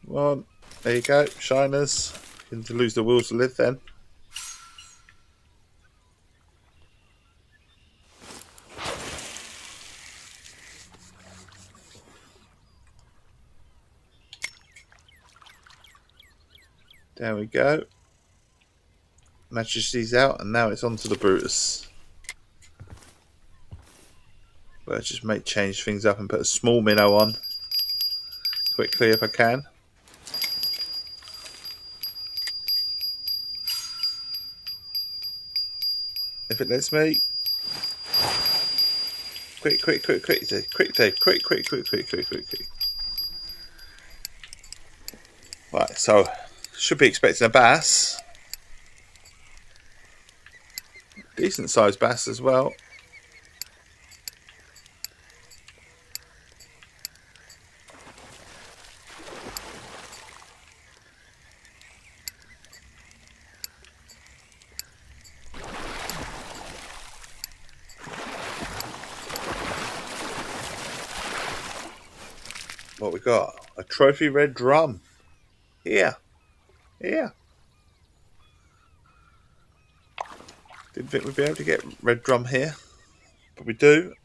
S1: Well, there you go, shiners. You can lose the will to live then. There we go. Majesty's out, and now it's on to the Brutus. But I just may change things up and put a small minnow on quickly if I can. If it lets me. Quick, Dave. Quick. Right, so should be expecting a bass. Decent sized bass as well. What we got? A trophy red drum. Here. Here. Didn't think we'd be able to get red drum here. But we do.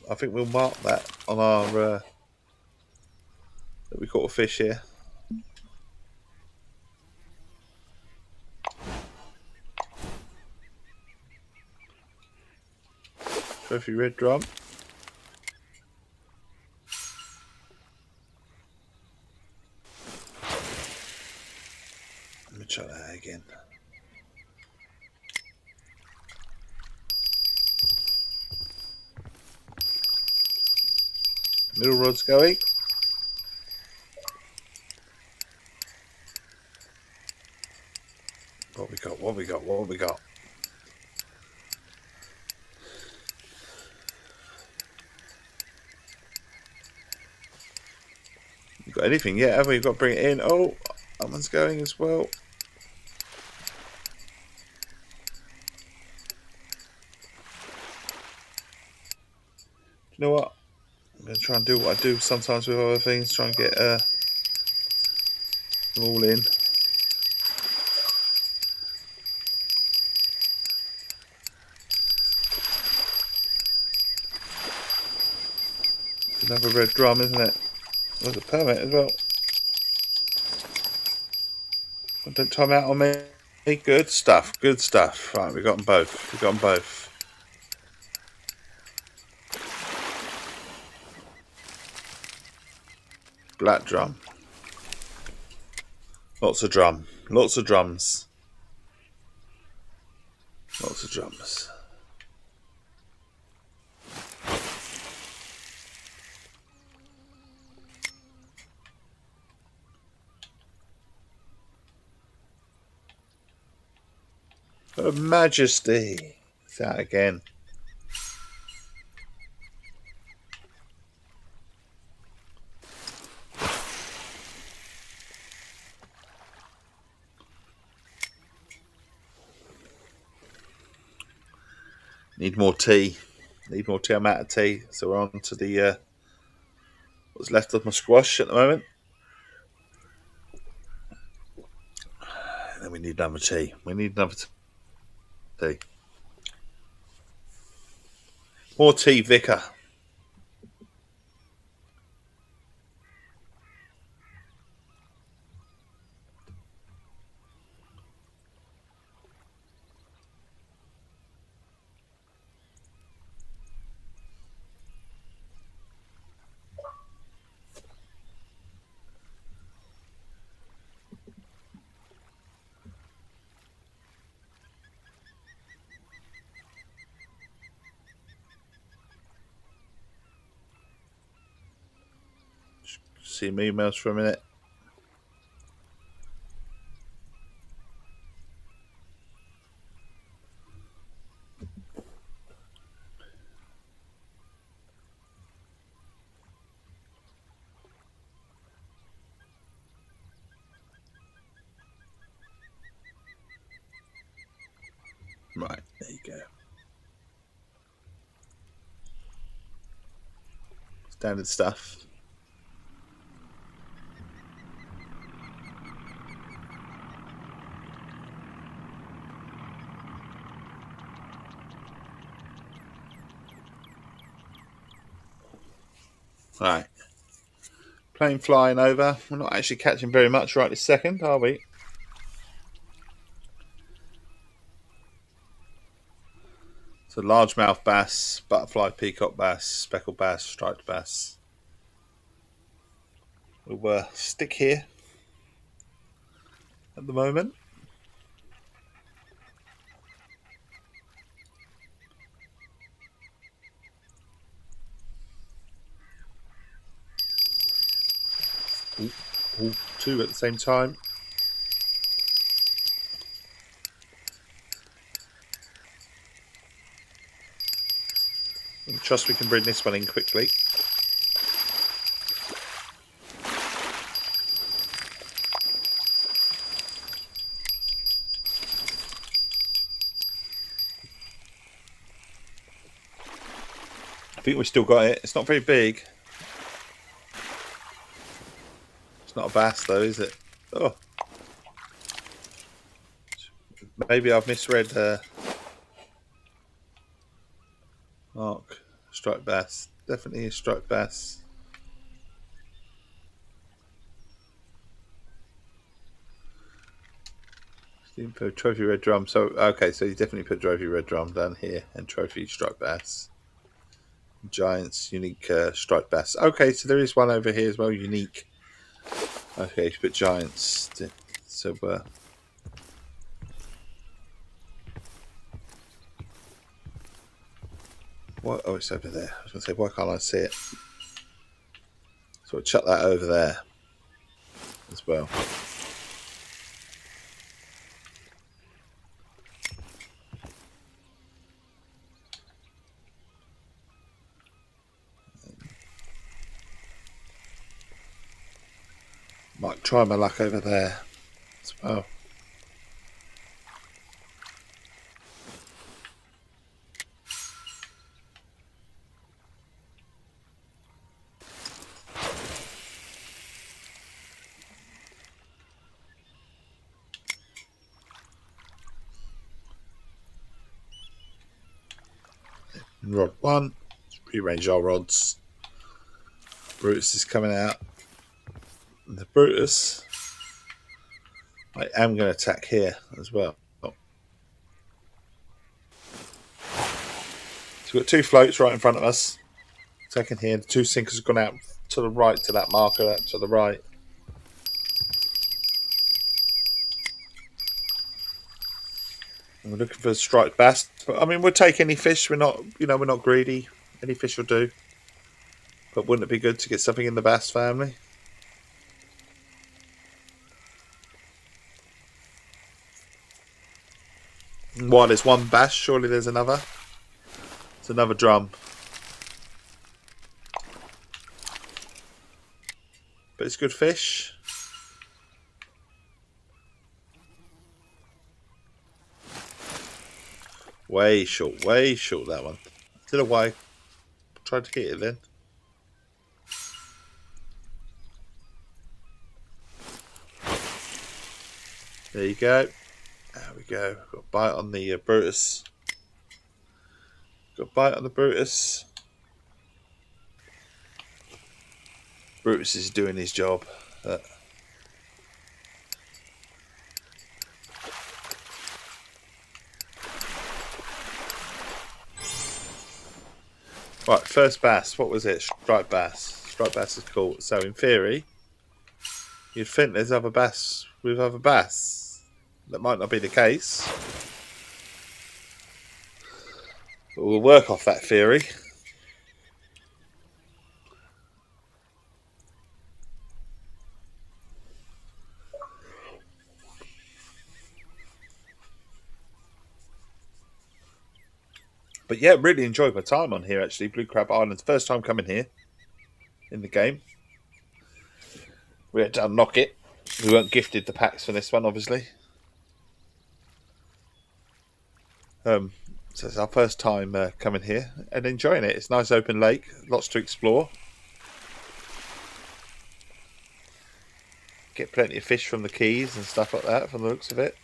S1: I think we'll mark that on our... that we caught a fish here. Trophy red drum. Let me try that again. Middle rod's going. What we got? What we got? What we got? You got anything yet? Have we? You've got to bring it in. Oh, that one's going as well. You know what? I'm going to try and do what I do sometimes with other things. Try and get them all in. Another red drum, isn't it? There's a permit as well. Don't time out on me. Good stuff. Good stuff. Right, we got them both. We got them both. Black drum. Lots of drum. Lots of drums. Lots of drums. Her Majesty. It's out again. Need more tea. Need more tea. I'm out of tea. So we're on to the what's left of my squash at the moment. And then we need another tea. We need another tea. More tea, Vicar. See my emails for a minute. Right, there you go. Standard stuff. Right. Plane flying over. We're not actually catching very much right this second, are we? So largemouth bass, butterfly peacock bass, speckled bass, striped bass. We'll stick here at the moment. Ooh, two at the same time. I trust we can bring this one in quickly. I think we've still got it. It's not very big. It's not a bass though, is it? Oh, maybe I've misread mark. Striped bass. Definitely a striped bass. You didn't put trophy red drum. So okay, so you definitely put trophy red drum down here and trophy striped bass. Giants unique striped bass. Okay, so there is one over here as well, unique. Okay, you put giants. So what? Oh, it's over there. I was going to say, why can't I see it? So I'll chuck that over there as well. Might try my luck over there as well. Rod 1. Rearrange our rods. Brutus is coming out. And the Brutus, I am going to attack here as well. So we've got 2 floats right in front of us. Attacking here. The 2 sinkers have gone out to the right, to that marker, out to the right. And we're looking for a striped bass. But I mean, we'll take any fish. We're not, we're not greedy. Any fish will do. But wouldn't it be good to get something in the bass family? And while there's one bass, surely there's another. It's another drum. But it's good fish. Way short that one. I don't know why I tried to hit it then. There you go. There we go. Got a bite on the Brutus. Got a bite on the Brutus. Brutus is doing his job. Right, first bass. What was it? Striped bass. Striped bass is caught. So in theory, you'd think there's other bass with other bass. That might not be the case. But we'll work off that theory. But yeah, really enjoyed my time on here actually. Blue Crab Island. First time coming here in the game. We had to unlock it. We weren't gifted the packs for this one, obviously. So it's our first time coming here and enjoying it. It's a nice open lake, lots to explore. Get plenty of fish from the quays and stuff like that from the looks of it.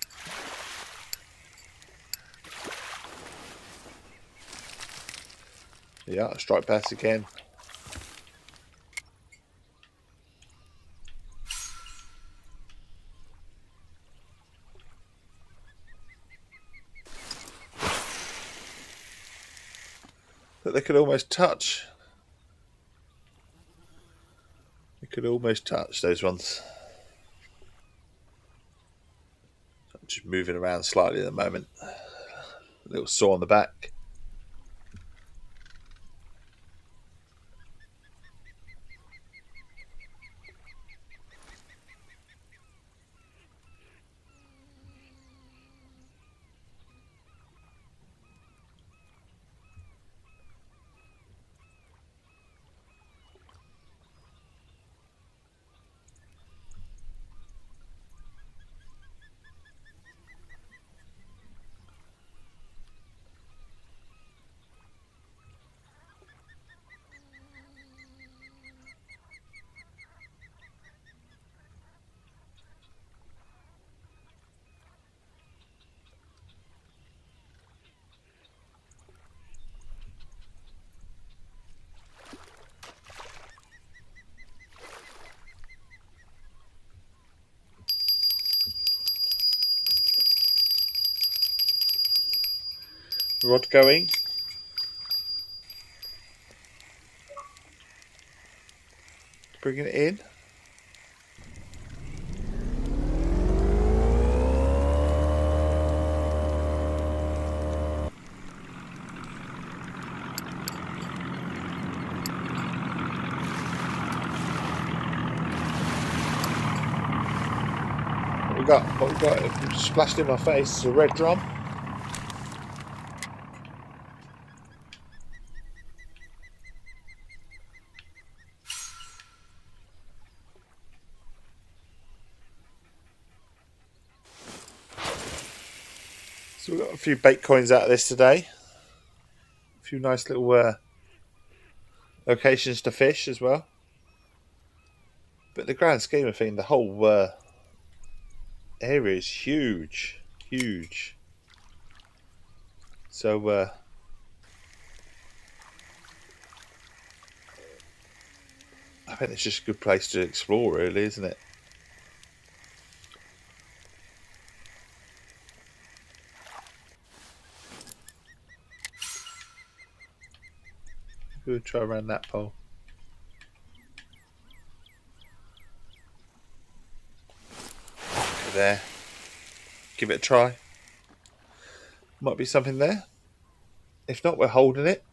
S1: Yeah, a striped bass again. But they could almost touch. They could almost touch those ones. I'm just moving around slightly at the moment. A little sore on the back. rod going. Bringing it in. What we got it splashed in my face is a red drum. So we've got a few bait coins out of this today. A few nice little locations to fish as well. But in the grand scheme of things, the whole area is huge. Huge. So I think it's just a good place to explore, really, isn't it? We'll try around that pole. There. Give it a try. Might be something there. If not, we're holding it.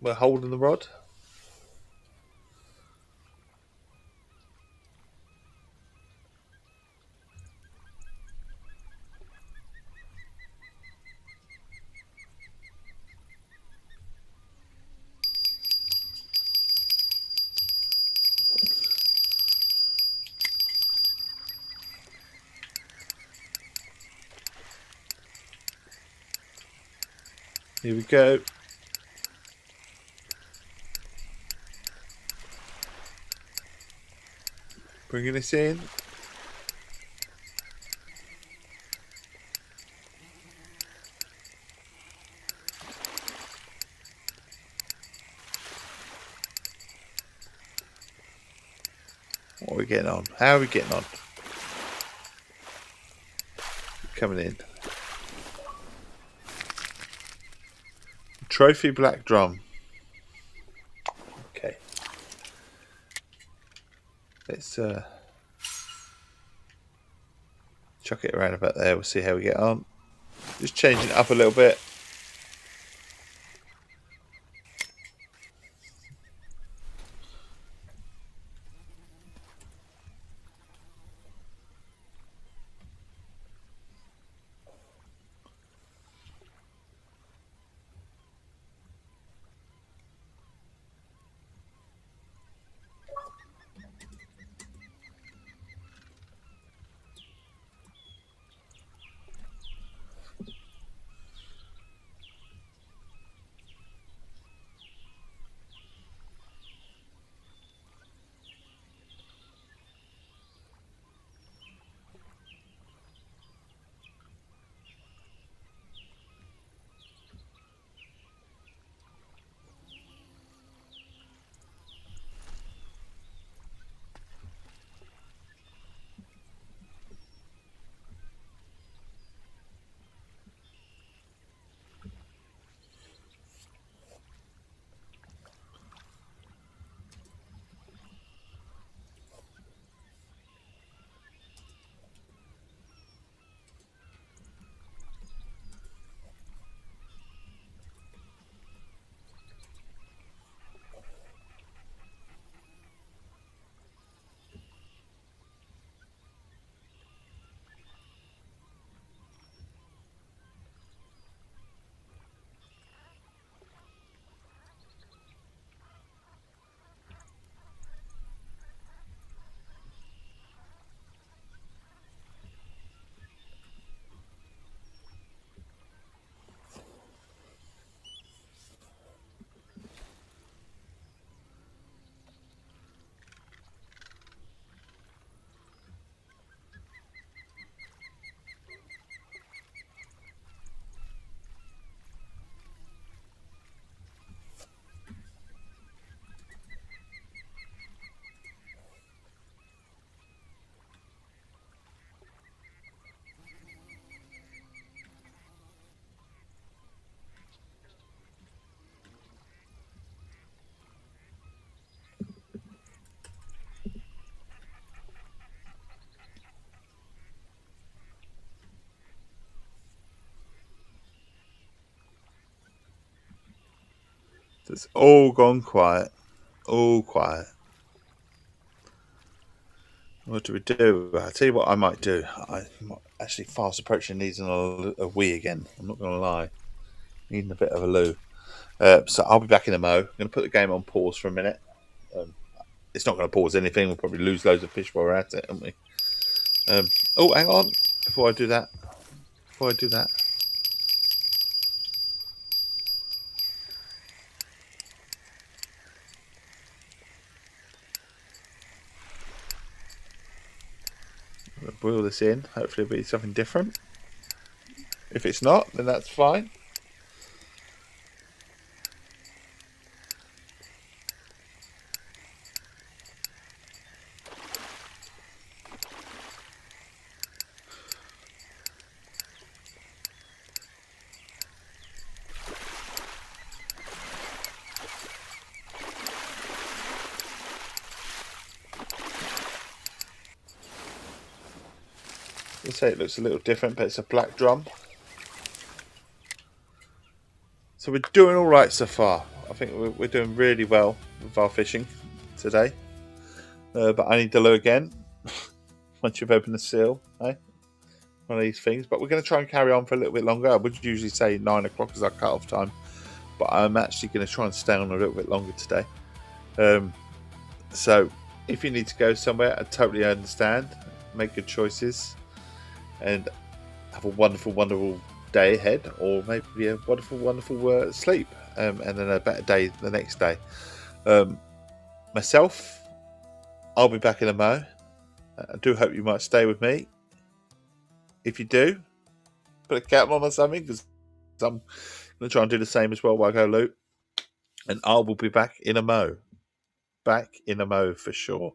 S1: We're holding the rod. Here we go. Bringing this in. What are we getting on? How are we getting on? Coming in. Trophy black drum. Okay. Let's chuck it around about there. We'll see how we get on. Just changing it up a little bit. It's all gone quiet. All quiet. What do we do? I'll tell you what I might do. I might actually fast approaching needing a wee again. I'm not going to lie. Needing a bit of a loo. So I'll be back in a mo. I'm going to put the game on pause for a minute. It's not going to pause anything. We'll probably lose loads of fish while we're at it, won't we? Oh, hang on. Before I do that. I'm going to boil this in. Hopefully it'll be something different. If it's not, then that's fine. I'll say it looks a little different, but it's a black drum. So we're doing all right so far. I think we're doing really well with our fishing today. But I need the lure again. Once you've opened the seal, eh? One of these things. But we're going to try and carry on for a little bit longer. I would usually say 9 o'clock is our cut-off time. But I'm actually going to try and stay on a little bit longer today. So if you need to go somewhere, I totally understand. Make good choices. And have a wonderful, wonderful day ahead, or maybe a wonderful, wonderful sleep, and then a better day the next day. Myself, I'll be back in a mo. I do hope you might stay with me. If you do, put a kettle on or something, because I'm going to try and do the same as well while I go loot. And I will be back in a mo. Back in a mo for sure.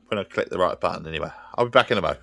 S1: I'm going to click the right button anyway. I'll be back in a mo.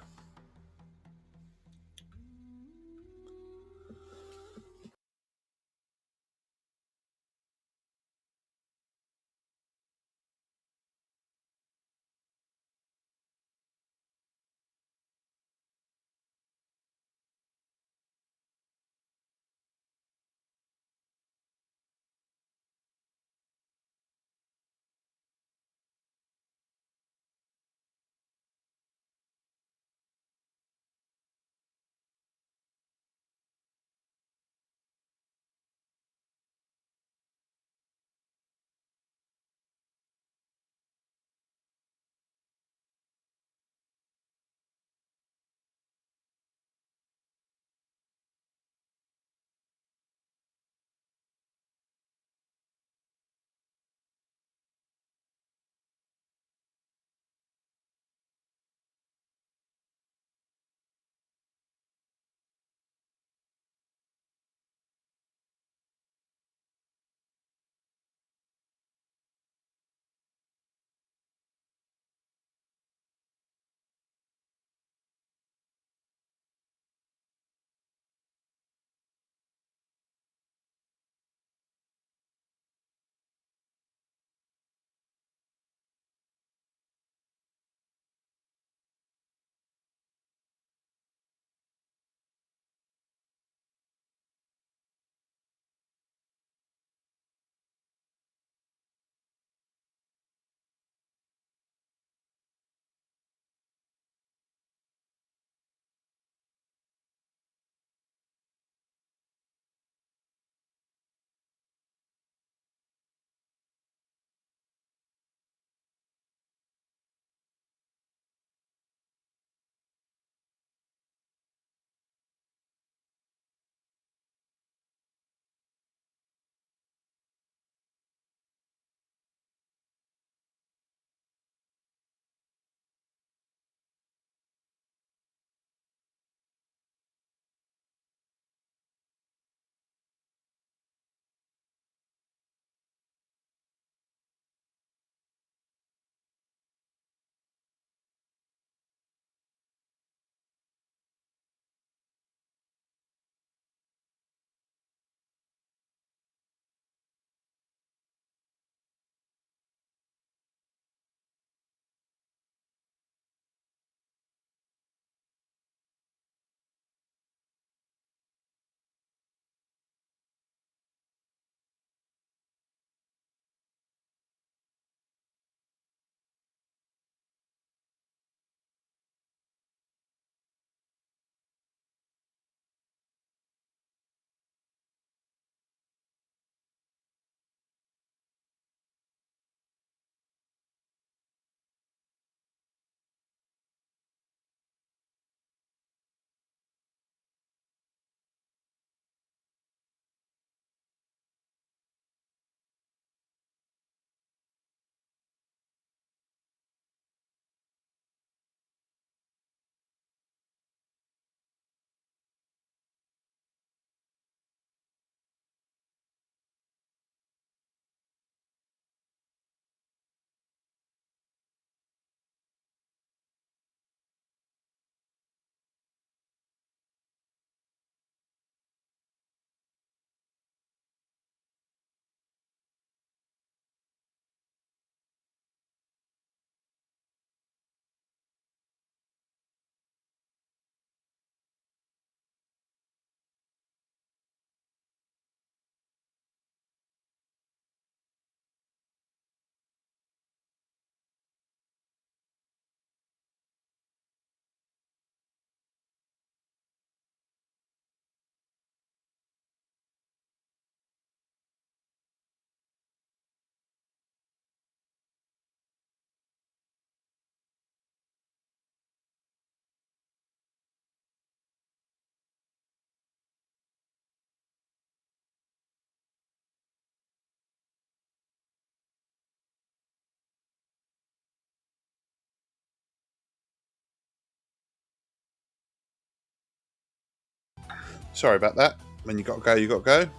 S1: Sorry about that. When you got to go, you got to go.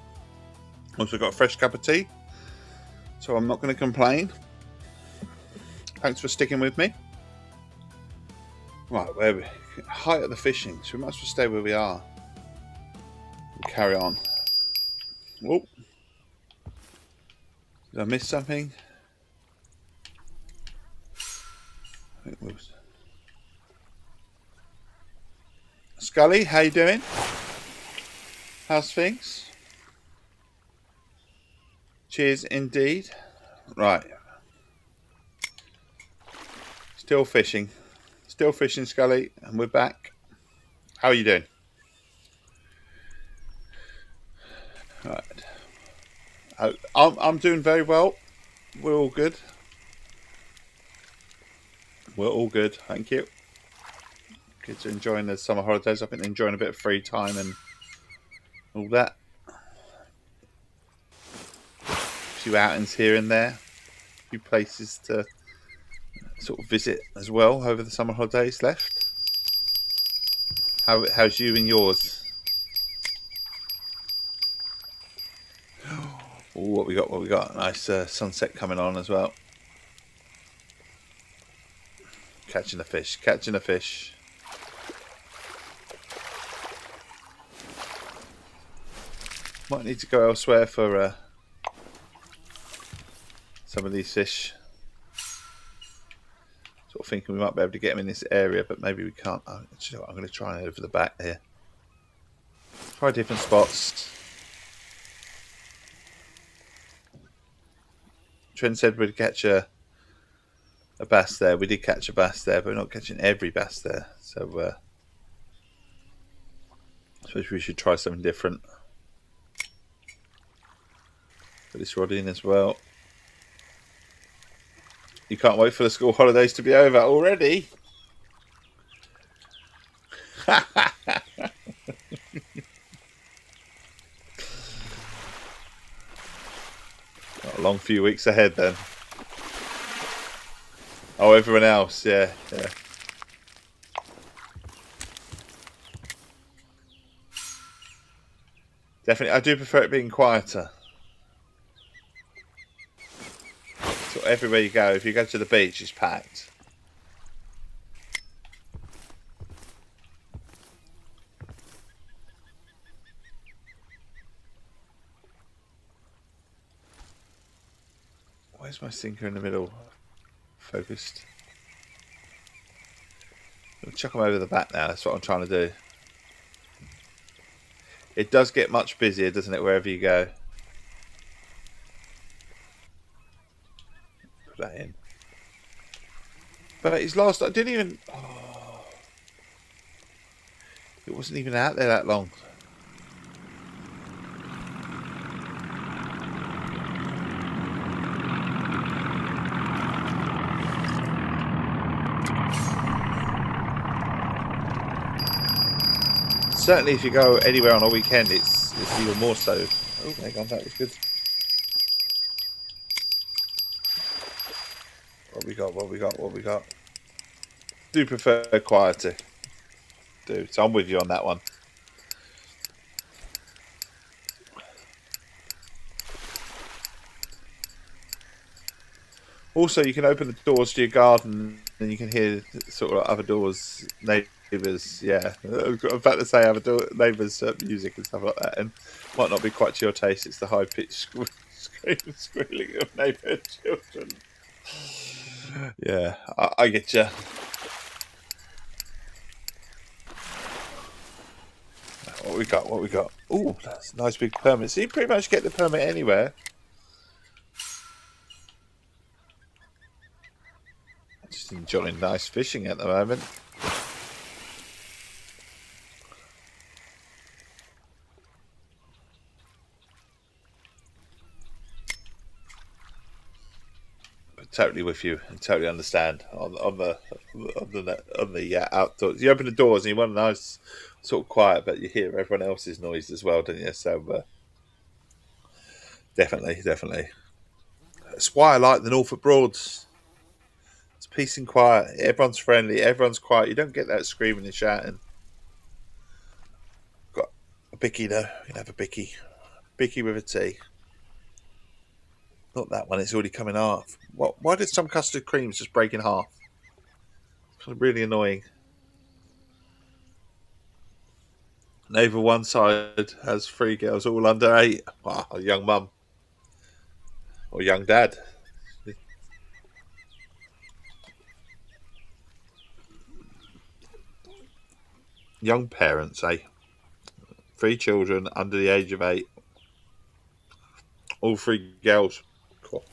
S1: Also got a fresh cup of tea, so I'm not going to complain. Thanks for sticking with me. Right, where we height of the fishing, so we might as well stay where we are and carry on. Whoop. Did I miss something? I think it was... Scully, how you doing? How's things? Cheers indeed. Right. Still fishing, Scully, and we're back. How are you doing? Right. I'm doing very well. We're all good. We're all good, thank you. Kids are enjoying the summer holidays. I think they're enjoying a bit of free time and all that. A few outings here and there. A few places to sort of visit as well over the summer holidays left. How's you and yours? Oh, what we got? Nice sunset coming on as well. Catching a fish. Might need to go elsewhere for some of these fish. Sort of thinking we might be able to get them in this area, but maybe we can't. Actually, I'm going to try over the back here. Try different spots. Trent said we'd catch a bass there. We did catch a bass there, but we're not catching every bass there. So I suppose we should try something different. Put this rod in as well. You can't wait for the school holidays to be over already. Got a long few weeks ahead then. Oh, everyone else, yeah. Definitely, I do prefer it being quieter. So everywhere you go, if you go to the beach, it's packed. Where's my sinker in the middle? Focused. I'll chuck them over the back now. That's what I'm trying to do. It does get much busier, doesn't it, wherever you go? Put that in. But his last... I didn't even... Oh, it wasn't even out there that long. Certainly, if you go anywhere on a weekend, it's even more so. Oh, hang on, that was good. What we got? Do prefer quieter. Do. So I'm with you on that one. Also, you can open the doors to your garden and you can hear sort of other doors, neighbours, yeah. I'm about to say other neighbours' music and stuff like that, and might not be quite to your taste. It's the high-pitched squealing of neighbour children. Yeah, I get you. What we got? Oh, that's a nice big permit. So you pretty much get the permit anywhere. Just enjoying nice fishing at the moment. But totally with you and totally understand on the outdoors. You open the doors and you want a nice sort of quiet, but you hear everyone else's noise as well, don't you? So definitely. That's why I like the Norfolk Broads. It's peace and quiet. Everyone's friendly. Everyone's quiet. You don't get that screaming and shouting. Got a Bicky though. We can have a Bicky. Bicky with a T. Not that one. It's already come in half. What? Why did some custard creams just break in half? It's really annoying. And over one side has 3 girls, all under 8. Wow, a young mum or young dad. Young parents, eh? 3 children under the age of 8. All 3 girls. Cool.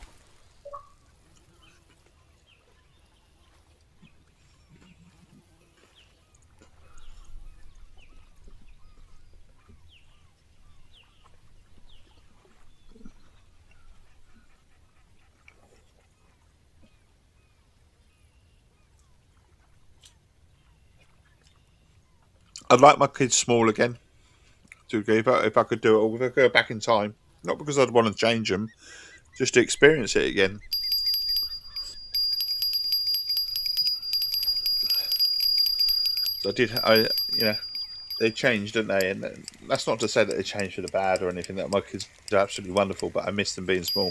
S1: I'd like my kids small again. To if I could do it, or if I could go back in time, not because I'd want to change them, just to experience it again. So they changed, didn't they? And that's not to say that they changed for the bad or anything. That my kids are absolutely wonderful, but I miss them being small.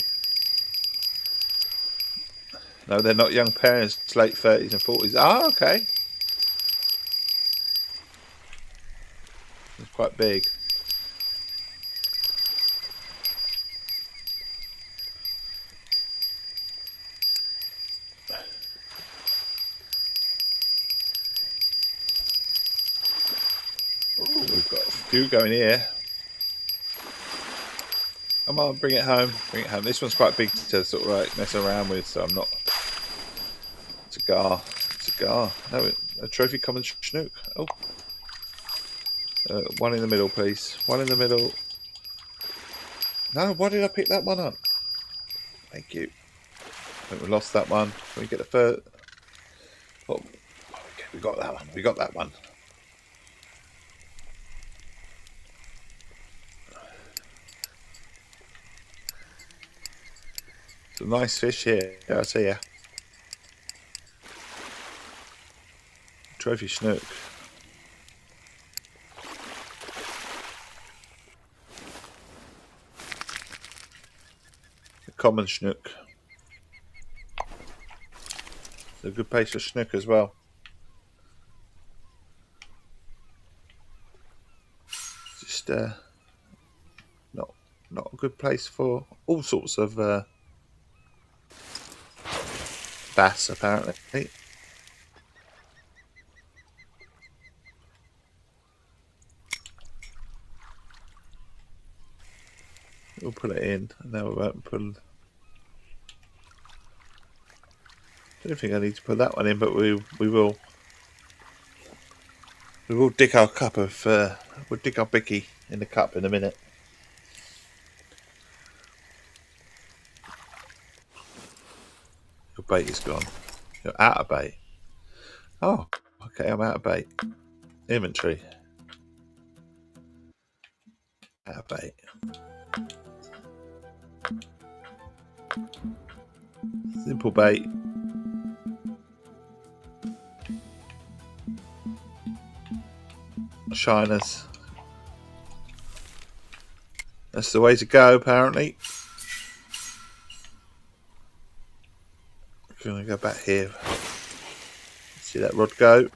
S1: No, they're not young parents. It's late 30s and 40s. Ah, okay. It's quite big. Ooh, we've got a few going here. Come on, bring it home. Bring it home. This one's quite big to sort of like mess around with, so I'm not. Cigar. No, a trophy common schnook. Oh. One in the middle, please. One in the middle. No, why did I pick that one up? Thank you. I think we lost that one. Can we get the third? Oh, okay, we got that one. We got that one. Some nice fish here, I tell ya. Trophy snook. A common snook. It's a good place for snook as well. Just not a good place for all sorts of bass, apparently. We'll put it in, and now we won't put. I don't think I need to put that one in, but we will. We will dig our cup of. We'll dig our bicky in the cup in a minute. Your bait is gone. You're out of bait. Oh, okay. I'm out of bait. Inventory. Out of bait. Simple bait. Shiners. That's the way to go, apparently. I'm going to go back here. See that rod go.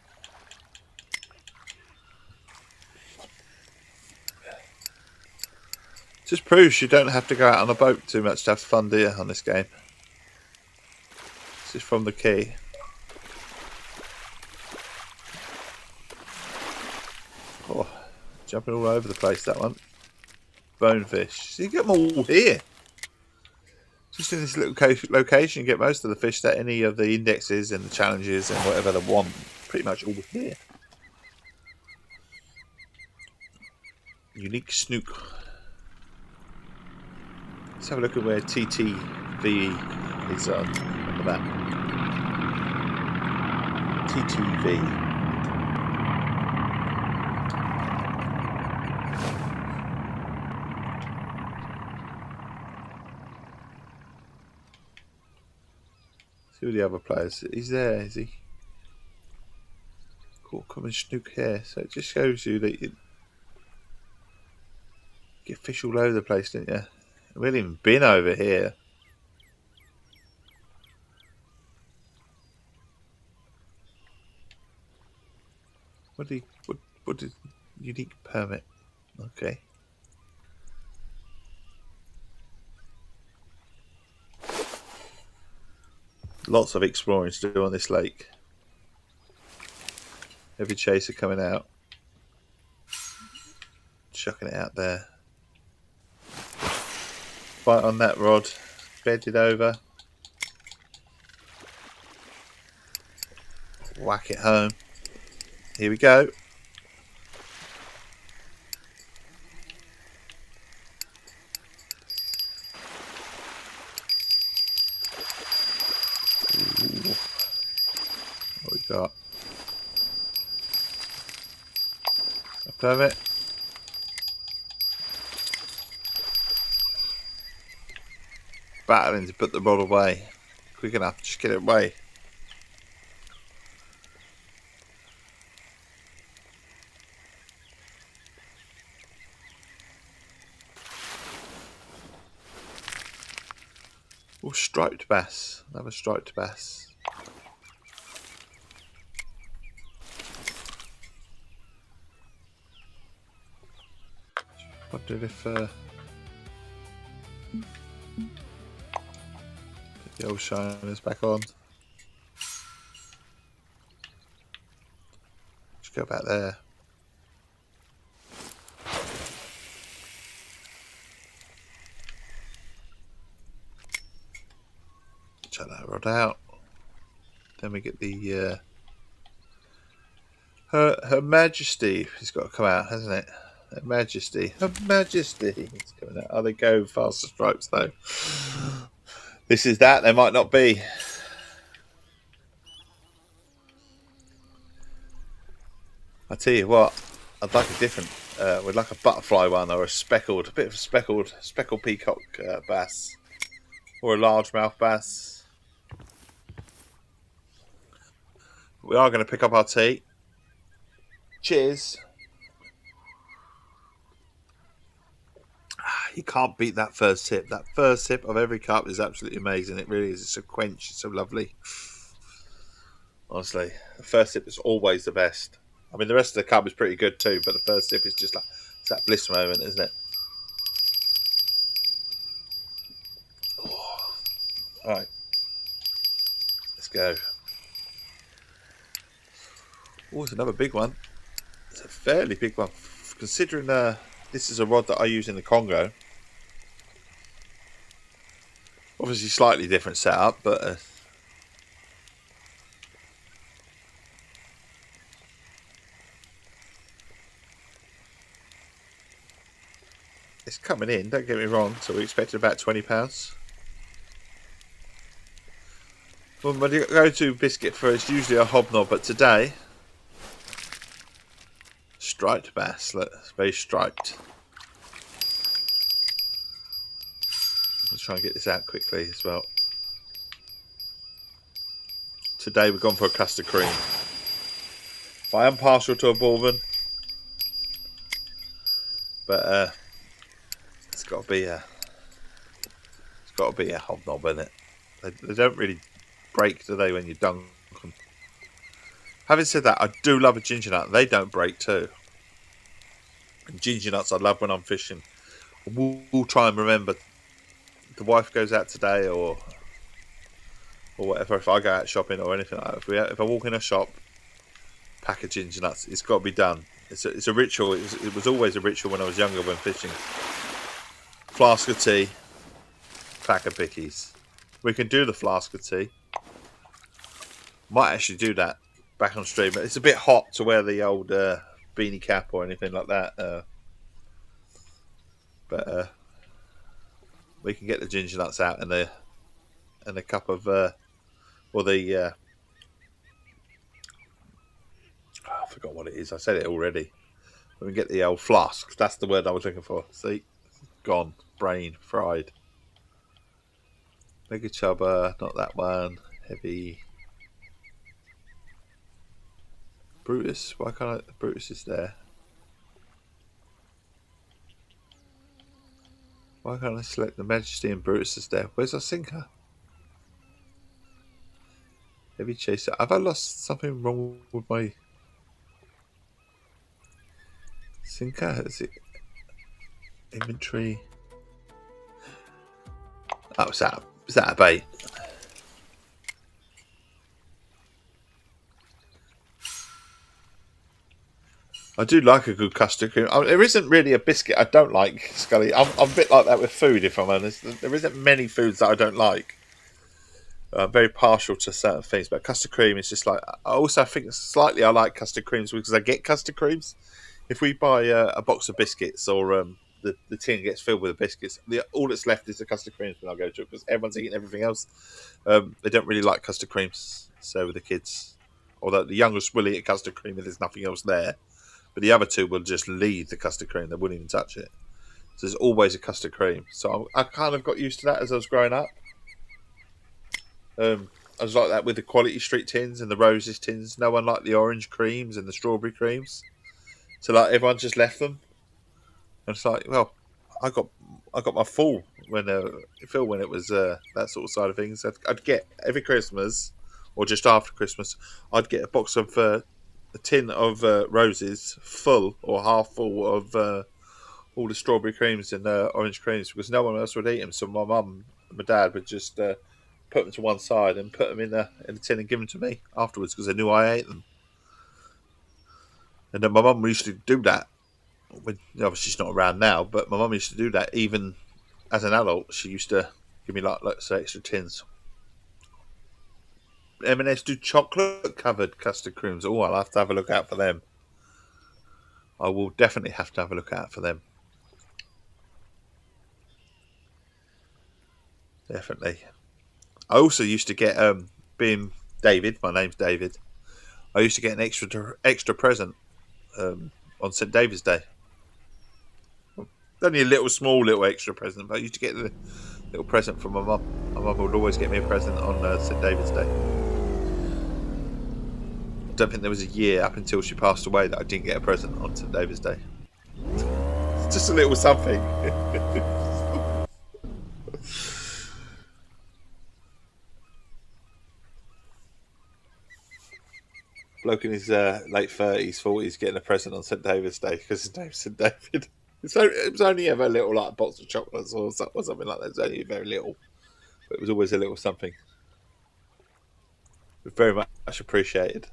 S1: Just proves you don't have to go out on a boat too much to have fun, do you, on this game? This is from the key. Oh, jumping all over the place, that one. Bonefish. So you get them all here. Just in this little location, you get most of the fish that any of the indexes and the challenges and whatever they want. Pretty much all here. Unique snook. Let's have a look at where TTV is on. Look at that. TTV. See who the other players. He's there, is he? Cool, common snook here. So it just shows you that get fish all over the place, didn't you? We haven't even been over here. What did unique permit? Okay. Lots of exploring to do on this lake. Every chaser coming out. Chucking it out there. Bite on that rod. Bedded over. Whack it home. Here we go. Ooh. What we got? A permit. Battling to put the rod away. Quick enough, just get it away. Oh, striped bass. Another striped bass. Wondered if put the old shiners back on. Just go back there. Check that rod out. Then we get the Her Majesty has got to come out, hasn't it? Her Majesty. Her Majesty. It's coming out. Oh, they go faster stripes though. This is that. They might not be. I tell you what, I'd like a different. We'd like a butterfly one or a bit of a speckled peacock bass, or a largemouth bass. We are going to pick up our tea. Cheers. You can't beat that first sip. That first sip of every cup is absolutely amazing. It really is. It's a quench. It's so lovely. Honestly, the first sip is always the best. I mean, the rest of the cup is pretty good too, but the first sip is just like, it's that bliss moment, isn't it? Oh. All right. Let's go. Oh, it's another big one. It's a fairly big one. Considering this is a rod that I use in the Congo. Obviously slightly different setup, but it's coming in, don't get me wrong, so we expected about £20. Well, my go-to biscuit for it's usually a hobnob, but today, striped bass. Look, it's very striped. Let's try and get this out quickly as well. Today we've gone for a custard cream. If I am partial to a bourbon, but it's got to be a hobnob in it. They don't really break, do they, when you dunk them? Having said that, I do love a ginger nut. They don't break too. And ginger nuts I love when I'm fishing. We'll try and remember. The wife goes out today or whatever. If I go out shopping or anything like that, if I walk in a shop, pack of ginger nuts. It's got to be done. It's a ritual. It was always a ritual when I was younger when fishing. Flask of tea, pack of pickies. We can do the flask of tea. Might actually do that back on stream. It's a bit hot to wear the old beanie cap or anything like that. But we can get the ginger nuts out and a cup of I forgot what it is. I said it already. We can get the old flask. That's the word I was looking for. See, gone, brain fried. Mega chubber, not that one. Heavy. Brutus. Why can't I? Brutus is there. Why can't I select the Majesty and Brutus there? Where's our sinker? Heavy chaser. Have I lost something wrong with my sinker? Is it inventory? Oh, is that a bait? I do like a good custard cream. I mean, there isn't really a biscuit I don't like, Scully. I'm a bit like that with food, if I'm honest. There isn't many foods that I don't like. I'm very partial to certain things, but custard cream is just like. I also think slightly I like custard creams because I get custard creams. If we buy a box of biscuits or the tin gets filled with the biscuits, all that's left is the custard creams when I go to it because everyone's eating everything else. They don't really like custard creams, so with the kids. Although the youngest will eat a custard cream if there's nothing else there. But the other two will just leave the custard cream. They wouldn't even touch it. So there's always a custard cream. So I kind of got used to that as I was growing up. I was like that with the Quality Street tins and the Roses tins. No one liked the orange creams and the strawberry creams. So like everyone just left them. And it's like, well, I got my full when it was that sort of side of things. I'd get every Christmas or just after Christmas, I'd get a box of a tin of roses full or half full of all the strawberry creams and orange creams because no one else would eat them. So my mum and my dad would just put them to one side and put them in the tin and give them to me afterwards because they knew I ate them. And then my mum used to do that. Obviously, she's not around now, but my mum used to do that even as an adult. She used to give me like say extra tins. M&S do chocolate covered custard creams. Oh, I'll have to have a look out for them. I will definitely have to have a look out for them. Definitely. I also used to get, being David, my name's David, I used to get an extra present on St. David's Day. Only a small little extra present, but I used to get the little present from my mum. My mum would always get me a present on St. David's Day. I don't think there was a year up until she passed away that I didn't get a present on St. David's Day. It's just a little something. Bloke in his late 30s, 40s getting a present on St. David's Day because his name's St. David. It was only ever a little like box of chocolates or something like that. It was only very little, but it was always a little something. It was very much appreciated.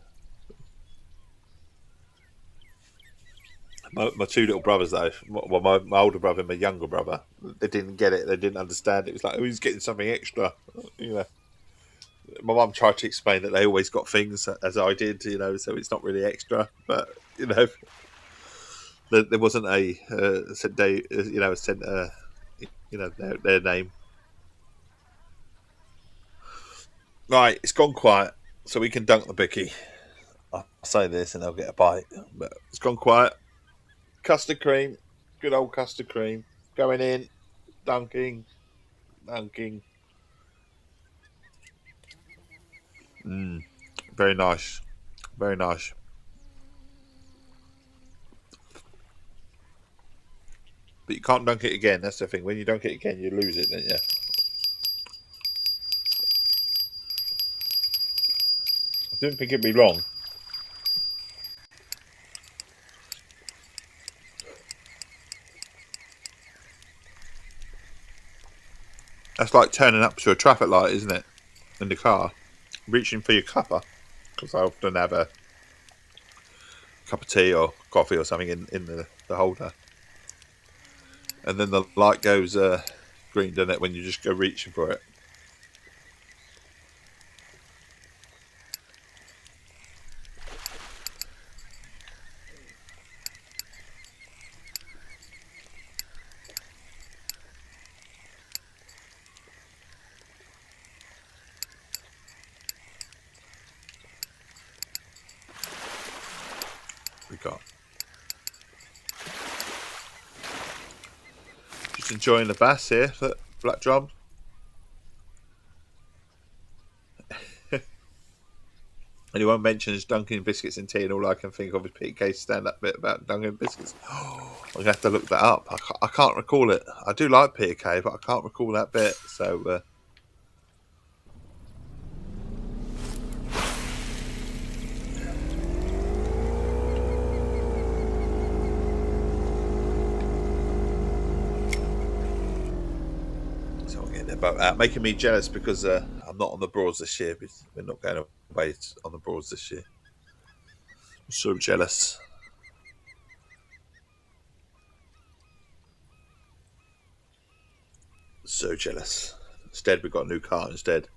S1: My two little brothers, though, well, my older brother and my younger brother, they didn't get it. They didn't understand it. It was like, oh, he's getting something extra, you know. My mum tried to explain that they always got things as I did, you know, so it's not really extra, but you know, there wasn't a St. Day, you know, their name. Right, it's gone quiet, so we can dunk the bicky. I'll say this and they'll get a bite, but it's gone quiet. Custard cream, good old custard cream, going in, dunking. Very nice, very nice. But you can't dunk it again. That's the thing. When you dunk it again, you lose it, don't you? I didn't think it'd be long. That's like turning up to a traffic light, isn't it? In the car, reaching for your cuppa, because I often have a cup of tea or coffee or something in the holder, and then the light goes green, doesn't it, when you just go reaching for it. We got just enjoying the bass here, Black Drum. Anyone mentions dunking biscuits in tea, and all I can think of is Pete Casey's stand-up bit about dunking biscuits. Oh, I'm gonna have to look that up. I can't recall it. I do like PK, but I can't recall that bit. So. So I'm getting their boat out, making me jealous because I'm not on the Broads this year. We're not going away on the Broads this year. I'm so jealous. So jealous. Instead, we got a new car instead.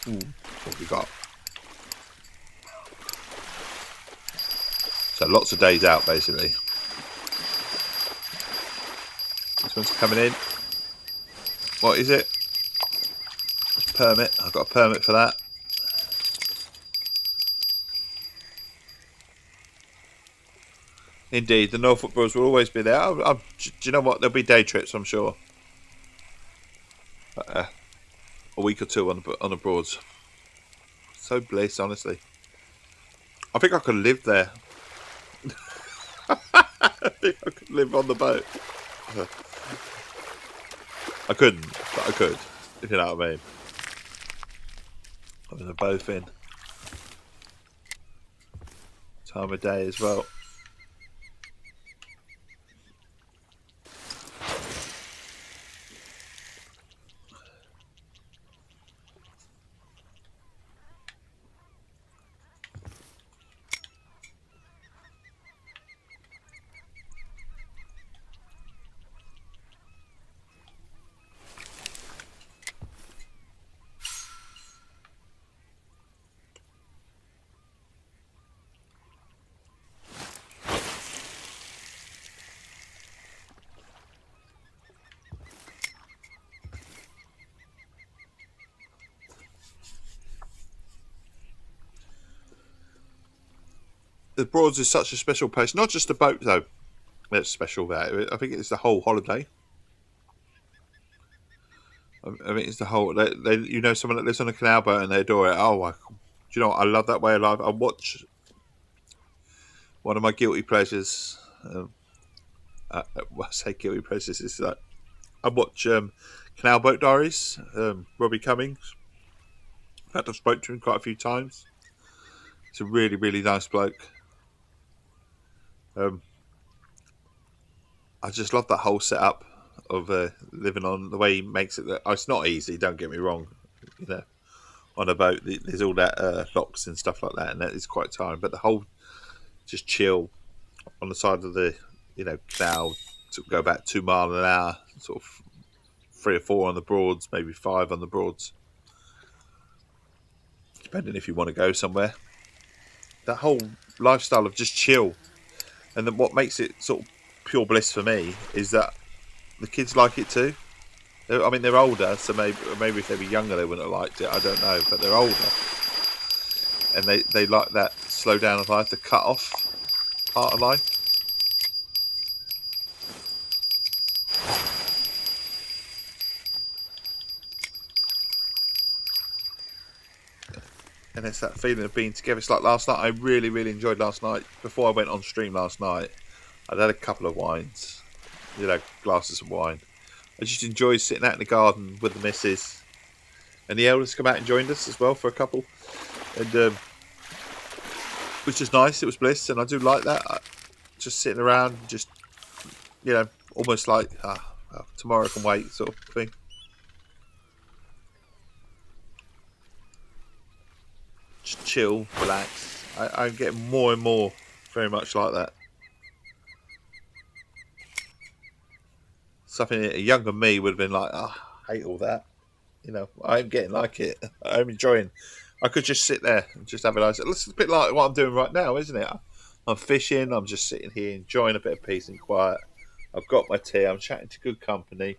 S1: What have we got? So lots of days out, basically. This one's coming in. What is it? It's permit. I've got a permit for that. Indeed, the Norfolk Broads will always be there. Do you know what? There'll be day trips, I'm sure. A week or two on the Broads. So bliss, honestly. I think I could live there. I think I could live on the boat. I couldn't, but I could, if you know what I mean. I mean, they're both in. Time of day as well. The Broads is such a special place. Not just the boat, though. That's special about it. I think it's the whole holiday. I mean, it's the whole. You know, someone that lives on a canal boat and they adore it. Do you know what? I love that way of life. I watch one of my guilty pleasures. I say guilty pleasures is like I watch Canal Boat Diaries. Robbie Cummings. In fact, I've spoken to him quite a few times. He's a really, really nice bloke. I just love that whole setup of living on the way he makes it. It's not easy, don't get me wrong. You know, on a boat, there's all that locks and stuff like that, and that is quite tiring. But the whole just chill on the side of the canal to go about 2 miles an hour, sort of 3 or 4 on the Broads, maybe 5 on the Broads, depending if you want to go somewhere. That whole lifestyle of just chill. And then what makes it sort of pure bliss for me is that the kids like it too. I mean, they're older, so maybe if they were younger, they wouldn't have liked it. I don't know, but they're older, and they like that slow down of life, the cut off part of life. And it's that feeling of being together. It's like last night. I really, really enjoyed last night. Before I went on stream last night, I'd had a couple of wines, glasses of wine. I just enjoyed sitting out in the garden with the missus, and the elders come out and joined us as well for a couple, and which is nice. It was bliss, and I do like that. Just sitting around, just almost like tomorrow can wait sort of thing. Just chill, relax. I'm getting more and more very much like that. Something a younger me would have been like, I hate all that. I'm getting like it. I'm enjoying. I could just sit there and just have a nice. It's a bit like what I'm doing right now, isn't it? I'm fishing. I'm just sitting here enjoying a bit of peace and quiet. I've got my tea. I'm chatting to good company.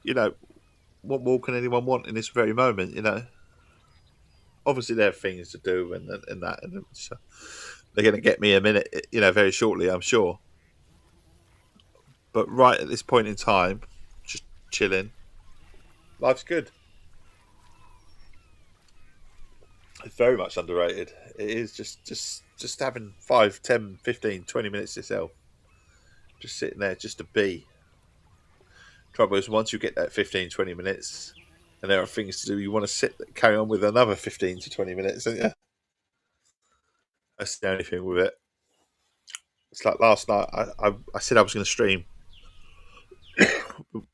S1: What more can anyone want in this very moment? obviously there are things to do and that, and so they're going to get me a minute, very shortly, I'm sure. But right at this point in time, just chilling. Life's good. It's very much underrated. It is just having 5, 10, 15, 20 minutes yourself. Just sitting there just to be. Trouble is, once you get that 15, 20 minutes and there are things to do, you want to carry on with another 15 to 20 minutes, don't you? That's the only thing with it. It's like last night, I said I was going to stream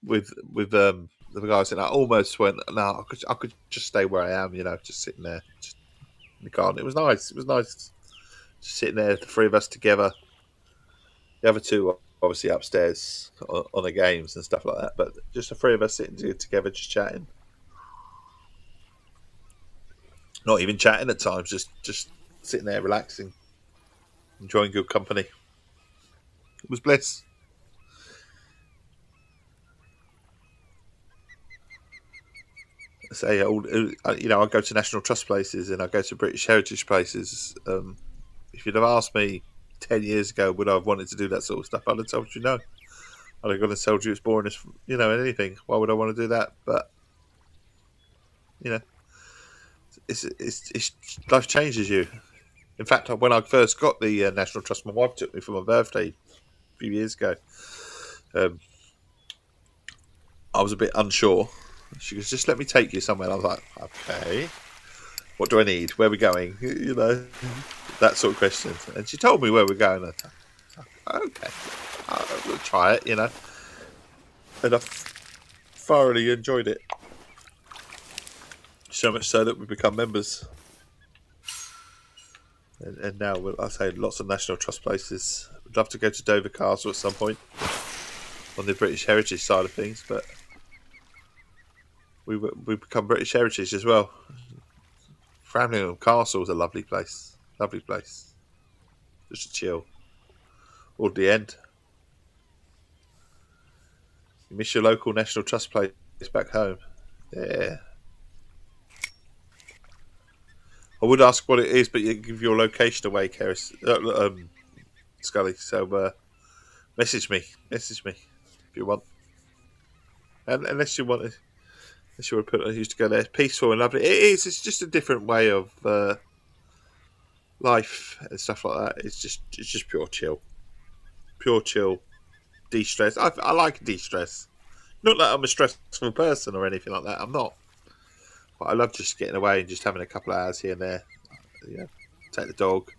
S1: with the guys, and I almost went, no, I could just stay where I am, just sitting there, just in the garden. It was nice. It was nice just sitting there, the three of us together. The other two, obviously, upstairs on the games and stuff like that. But just the three of us sitting together, just chatting. Not even chatting at times, just sitting there, relaxing, enjoying good company. It was bliss. Say, I go to National Trust places and I go to British Heritage places. If you'd have asked me 10 years ago, would I have wanted to do that sort of stuff? I'd have told you no. I'd have gone and told you it's boring as anything. Why would I want to do that? But it's life changes you. In fact, when I first got the National Trust, my wife took me for my birthday a few years ago. I was a bit unsure. She goes, just let me take you somewhere. And I was like, okay, what do I need? Where are we going? That sort of question. And she told me where we're going. I thought, okay, we'll try it, And I thoroughly enjoyed it. So much so that we become members. And now, I say, lots of National Trust places. We'd love to go to Dover Castle at some point on the British Heritage side of things, but we become British Heritage as well. Framlingham Castle is a lovely place. Lovely place. Just to chill. Or the end. You miss your local National Trust place back home. Yeah. I would ask what it is, but you give your location away, Scully. So message me if you want. And unless you want to put, I used to go there. It's peaceful and lovely. It is. It's just a different way of life and stuff like that. It's just pure chill, de-stress. I like de-stress. Not that I'm a stressful person or anything like that. I'm not. But I love just getting away and just having a couple of hours here and there. Take the dog.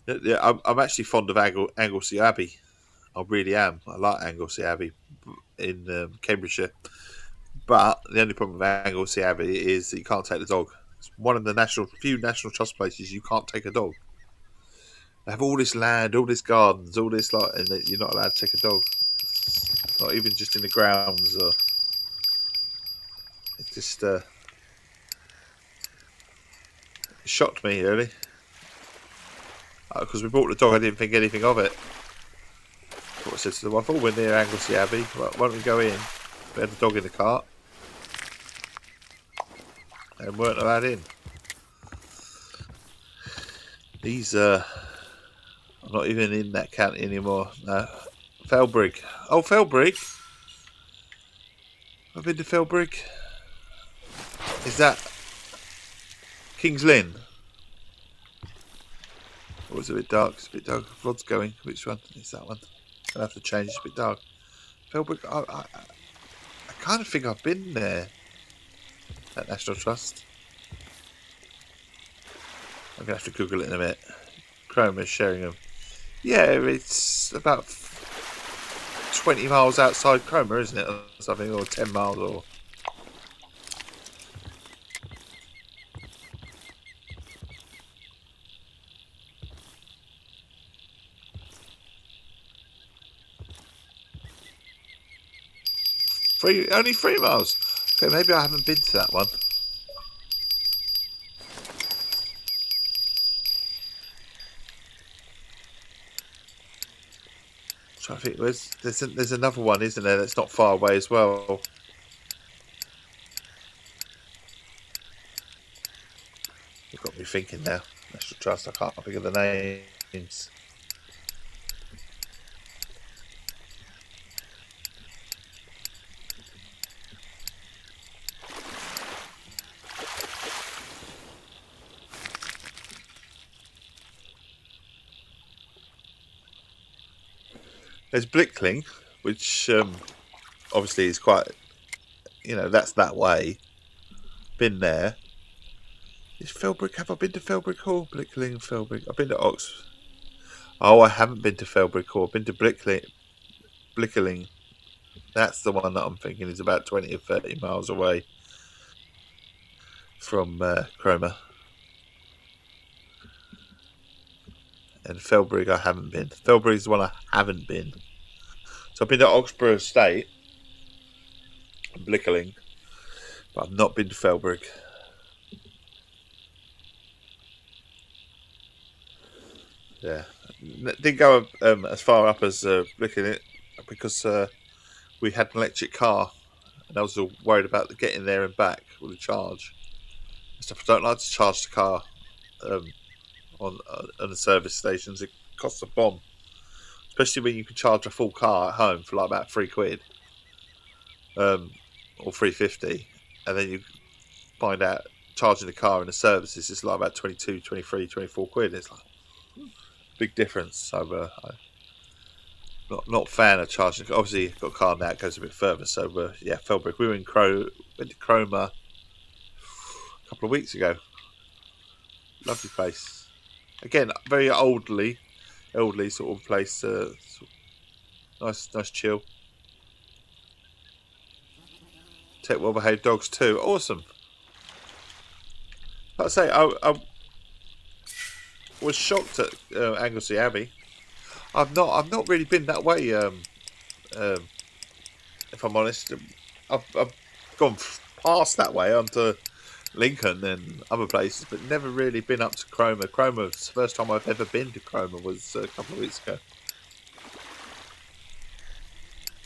S1: Yeah, I'm actually fond of Anglesey Abbey. I really am. I like Anglesey Abbey in Cambridgeshire. But the only problem with Anglesey Abbey is that you can't take the dog. It's one of the few National Trust places you can't take a dog. They have all this land, all this gardens, all this and you're not allowed to take a dog. Not even just in the grounds. It just it shocked me really. Because we bought the dog, I didn't think anything of it. What I said to the wife, we're near Anglesey Abbey. Why don't we go in? We had the dog in the cart and weren't allowed in. These I'm not even in that county anymore. No. Felbrigg. Oh, Felbrigg. I've been to Felbrigg. Is that King's Lynn? Or is it a bit dark? It's a bit dark. Vlog's going. Which one? It's that one. I'll have to change. It's a bit dark. Felbrigg. I kind of think I've been there. At National Trust. I'm going to have to Google it in a minute. Cromer's Sheringham. Yeah, it's about 20 miles outside Cromer, isn't it? Or something, or 10 miles, or... Only 3 miles. Okay, maybe I haven't been to that one. I think there's another one, isn't there? That's not far away as well. You've got me thinking now. National Trust, I can't think of the names. There's Blickling, which obviously is quite, that's that way. Been there. Is Felbrick? Have I been to Felbrick Hall? Blickling, Felbrick. I've been to Oxford. Oh, I haven't been to Felbrick Hall. I've been to Blickling. That's the one that I'm thinking is about 20 or 30 miles away from Cromer. And Felbrig I haven't been. Felbrig is the one I haven't been. So I've been to Oxborough Estate and Blickling, but I've not been to Felbrig. Yeah. Didn't go as far up as Blickling because we had an electric car and I was all worried about getting there and back with the charge. I don't like to charge the car on the service stations. It costs a bomb, especially when you can charge a full car at home for like about £3, or £3.50, and then you find out charging the car in the services is like about 22, 23, 24 quid. It's like big difference. So I'm not a fan of charging. Obviously, I've got a car now. It goes a bit further. So yeah, Felbrick. We went to Cromer a couple of weeks ago. Lovely place. Again, very elderly sort of place. Nice chill. Take well behaved dogs too. Awesome. Like I say, I was shocked at Anglesey Abbey. I've not really been that way. If I'm honest, I've gone past that way onto Lincoln and other places, but never really been up to Cromer. Cromer, the first time I've ever been to Cromer was a couple of weeks ago.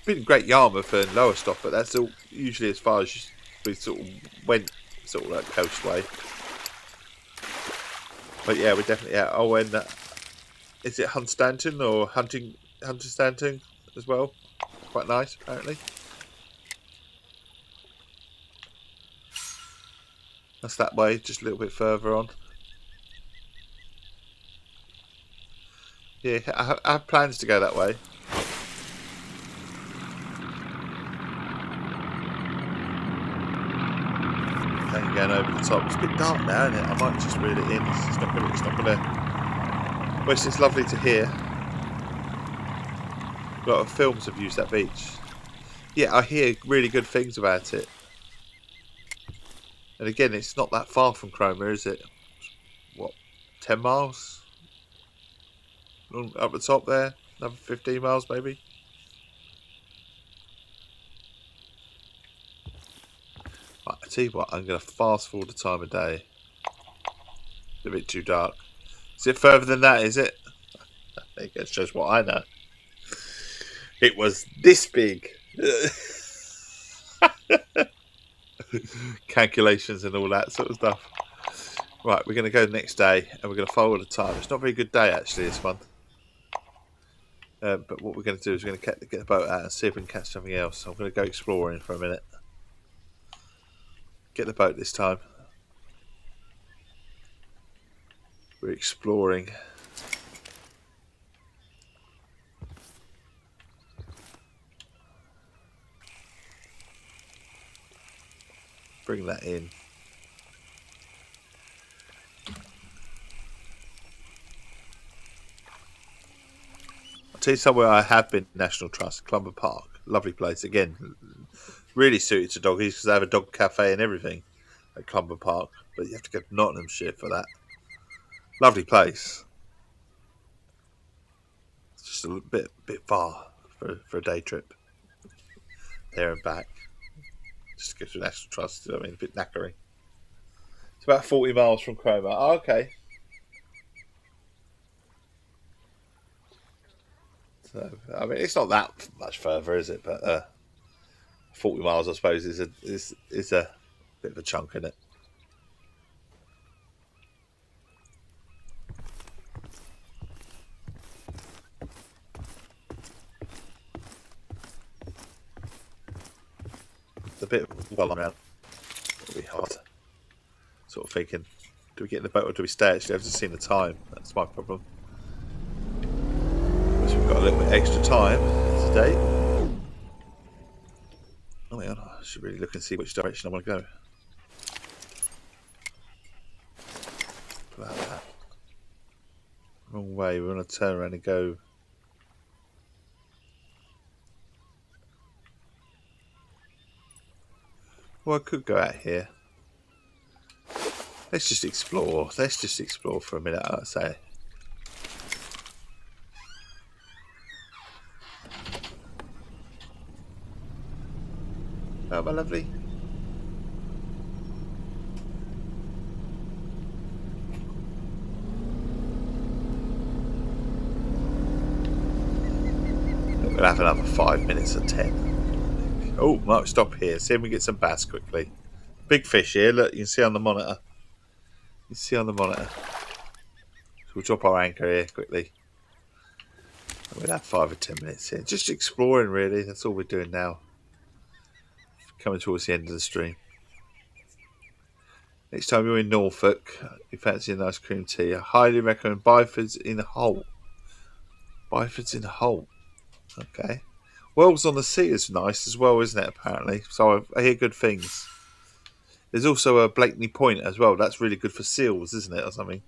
S1: Been Great Yarmouth and Lowestoft, but that's all usually as far as we sort of went, sort of that coastway. But yeah, we definitely. Yeah. Oh, and is it Hunstanton or Hunterstanton as well? Quite nice, apparently. That's that way, just a little bit further on. Yeah, I have plans to go that way. And going over the top. It's a bit dark now, isn't it? I might just reel it in. It's not gonna. Well, it's lovely to hear. A lot of films have used that beach. Yeah, I hear really good things about it. And again, it's not that far from Cromer, is it? What, 10 miles? Up the top there? Another 15 miles, maybe? Right, I tell you what, I'm going to fast forward the time of day. It's a bit too dark. Is it further than that, is it? There you go, shows what I know. It was this big. Calculations and all that sort of stuff. Right, we're going to go the next day and we're going to follow the time. It's not a very good day actually, this one. But what we're going to do is we're going to get the boat out and see if we can catch something else. I'm going to go exploring for a minute. Get the boat this time. We're exploring. Bring that in. I'll tell you somewhere I have been, National Trust, Clumber Park. Lovely place. Again, really suited to doggies because they have a dog cafe and everything at Clumber Park. But you have to go to Nottinghamshire for that. Lovely place. It's just a bit far for a day trip. There and back. Just to go to National Trust, you know what I mean? A bit knackering. It's about 40 miles from Cromer. Oh, okay. So, I mean, it's not that much further, is it? But 40 miles, I suppose, is a bit of a chunk in it. well around. It'll be hard. Sort of thinking, do we get in the boat or do we stay? Actually, I've just seen the time. That's my problem. Guess we've got a little bit extra time today. Oh, hang on. I should really look and see which direction I want to go. Pull out that. Wrong way. We want to turn around and go. Well, I could go out here. Let's just explore. Let's just explore for a minute, I'd say. Oh, my lovely. We'll have another 5 minutes or 10. Oh, might stop here. See if we get some bass quickly. Big fish here. Look, you can see on the monitor. You can see on the monitor. So we'll drop our anchor here quickly. We'll have 5 or 10 minutes here. Just exploring, really. That's all we're doing now. Coming towards the end of the stream. Next time you're in Norfolk, you fancy a nice cream tea, I highly recommend Byford's in Hull. Byford's in Hull. Okay. Wells on the Sea is nice as well, isn't it, apparently? So I hear good things. There's also a Blakeney Point as well. That's really good for seals, isn't it, or something?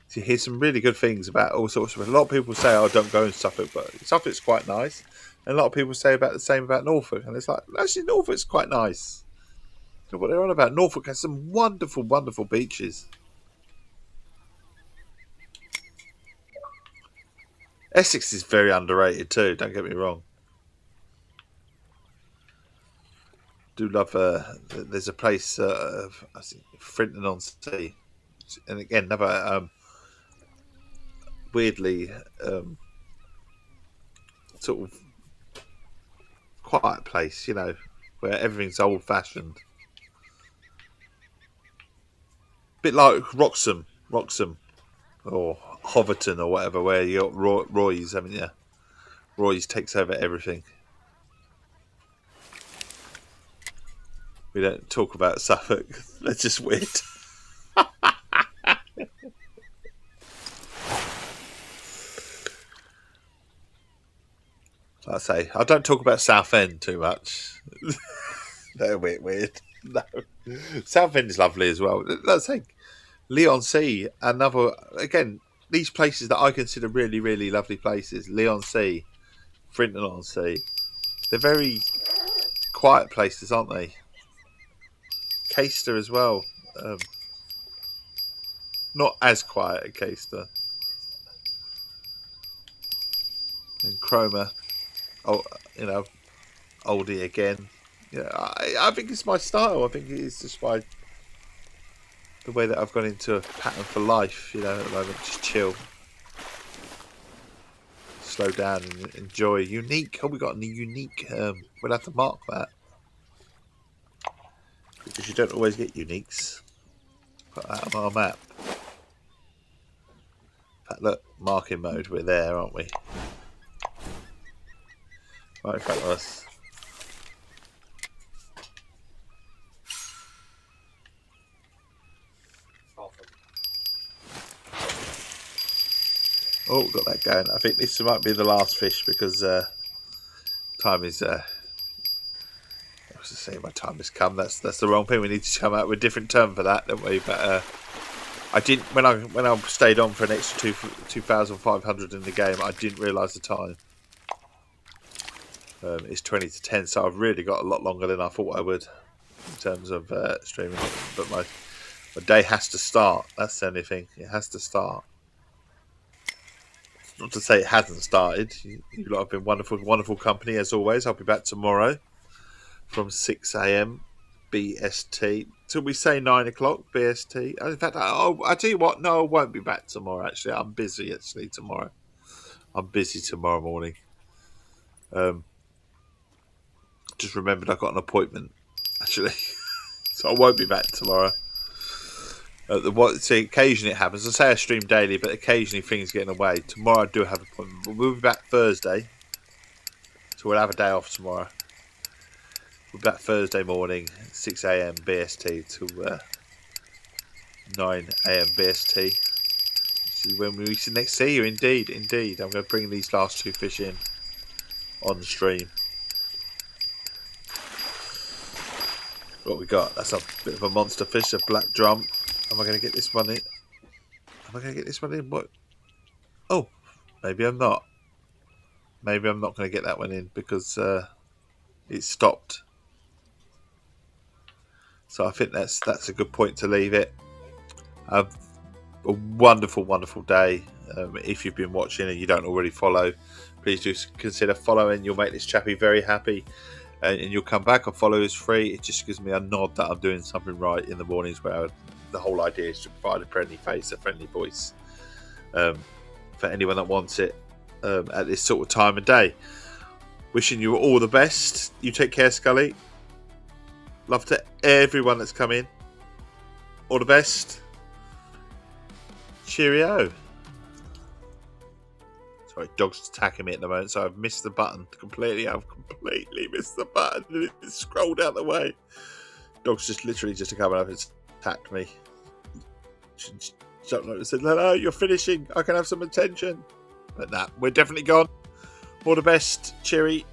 S1: So you hear some really good things about all sorts of... A lot of people say, oh, don't go in Suffolk, but Suffolk's quite nice. And a lot of people say about the same about Norfolk. And it's like, actually, Norfolk's quite nice. You know what they're on about? Norfolk has some wonderful, wonderful beaches. Essex is very underrated too, don't get me wrong. Do love, there's a place, I think, Frinton-on-Sea. And again, another weirdly sort of quiet place, you know, where everything's old-fashioned. Bit like Wroxham, or Hoverton or whatever, where you got Roy's, haven't you? Roy's takes over everything. We don't talk about Suffolk. That's just weird. Like I say, I don't talk about Southend too much. They're a bit weird. No. Southend is lovely as well. Let's say Leigh-on-Sea, another, again, these places that I consider really, really lovely places. Leigh-on-Sea, Frinton-on-Sea. They're very quiet places, aren't they? Caister as well. Not as quiet at Caister. And Cromer. Oh, you know, oldie again. Yeah, I think it's my style. I think it's just the way that I've gone into a pattern for life, you know, at the moment. Just chill. Slow down and enjoy. Unique. Oh, we got a unique. We'll have to mark that. Because you don't always get uniques. Put that on our map. In fact, look, marking mode. We're there, aren't we? Right in front of us. Oh, got that going. I think this might be the last fish because time is. I was just saying, my time has come. That's the wrong thing. We need to come out with a different term for that, don't we? But I didn't when I stayed on for an extra 2,500 in the game. I didn't realise the time. It's 20 to 10, so I've really got a lot longer than I thought I would in terms of streaming. But my day has to start. That's the only thing. It has to start. Not to say it hasn't started. You lot have been wonderful, wonderful company as always. I'll be back tomorrow from 6 a.m. BST. Till we say 9 o'clock BST. In fact, I tell you what. No, I won't be back tomorrow. Actually, I'm busy. Actually, tomorrow. I'm busy tomorrow morning. Just remembered I got an appointment, actually, so I won't be back tomorrow. See, occasionally it happens. I say I stream daily, but occasionally things get in the way. Tomorrow I do have an appointment, but we'll be back Thursday, so we'll have a day off tomorrow. We're back Thursday morning, 6 a.m. BST to 9 a.m. BST. This is when we next see you. Indeed. I'm going to bring these last 2 fish in on the stream. What we got? That's a bit of a monster fish, a black drum. Am I going to get this one in? What? Oh, maybe I'm not. Maybe I'm not going to get that one in because it stopped. So I think that's a good point to leave it. A wonderful, wonderful day. If you've been watching and you don't already follow, please do consider following. You'll make this chappie very happy. And you'll come back. A follow is free. It just gives me a nod that I'm doing something right in the mornings, where the whole idea is to provide a friendly face, a friendly voice for anyone that wants it at this sort of time of day. Wishing you all the best. You take care, Scully. Love to everyone that's come in. All the best. Cheerio. Sorry, dog's attacking me at the moment, so I've missed the button completely. I've completely missed the button. It's scrolled out the way. Dog's just literally just come up and attacked me. Jumped up and said, "Hello, you're finishing. I can have some attention." But nah, we're definitely gone. All the best. Cheerio.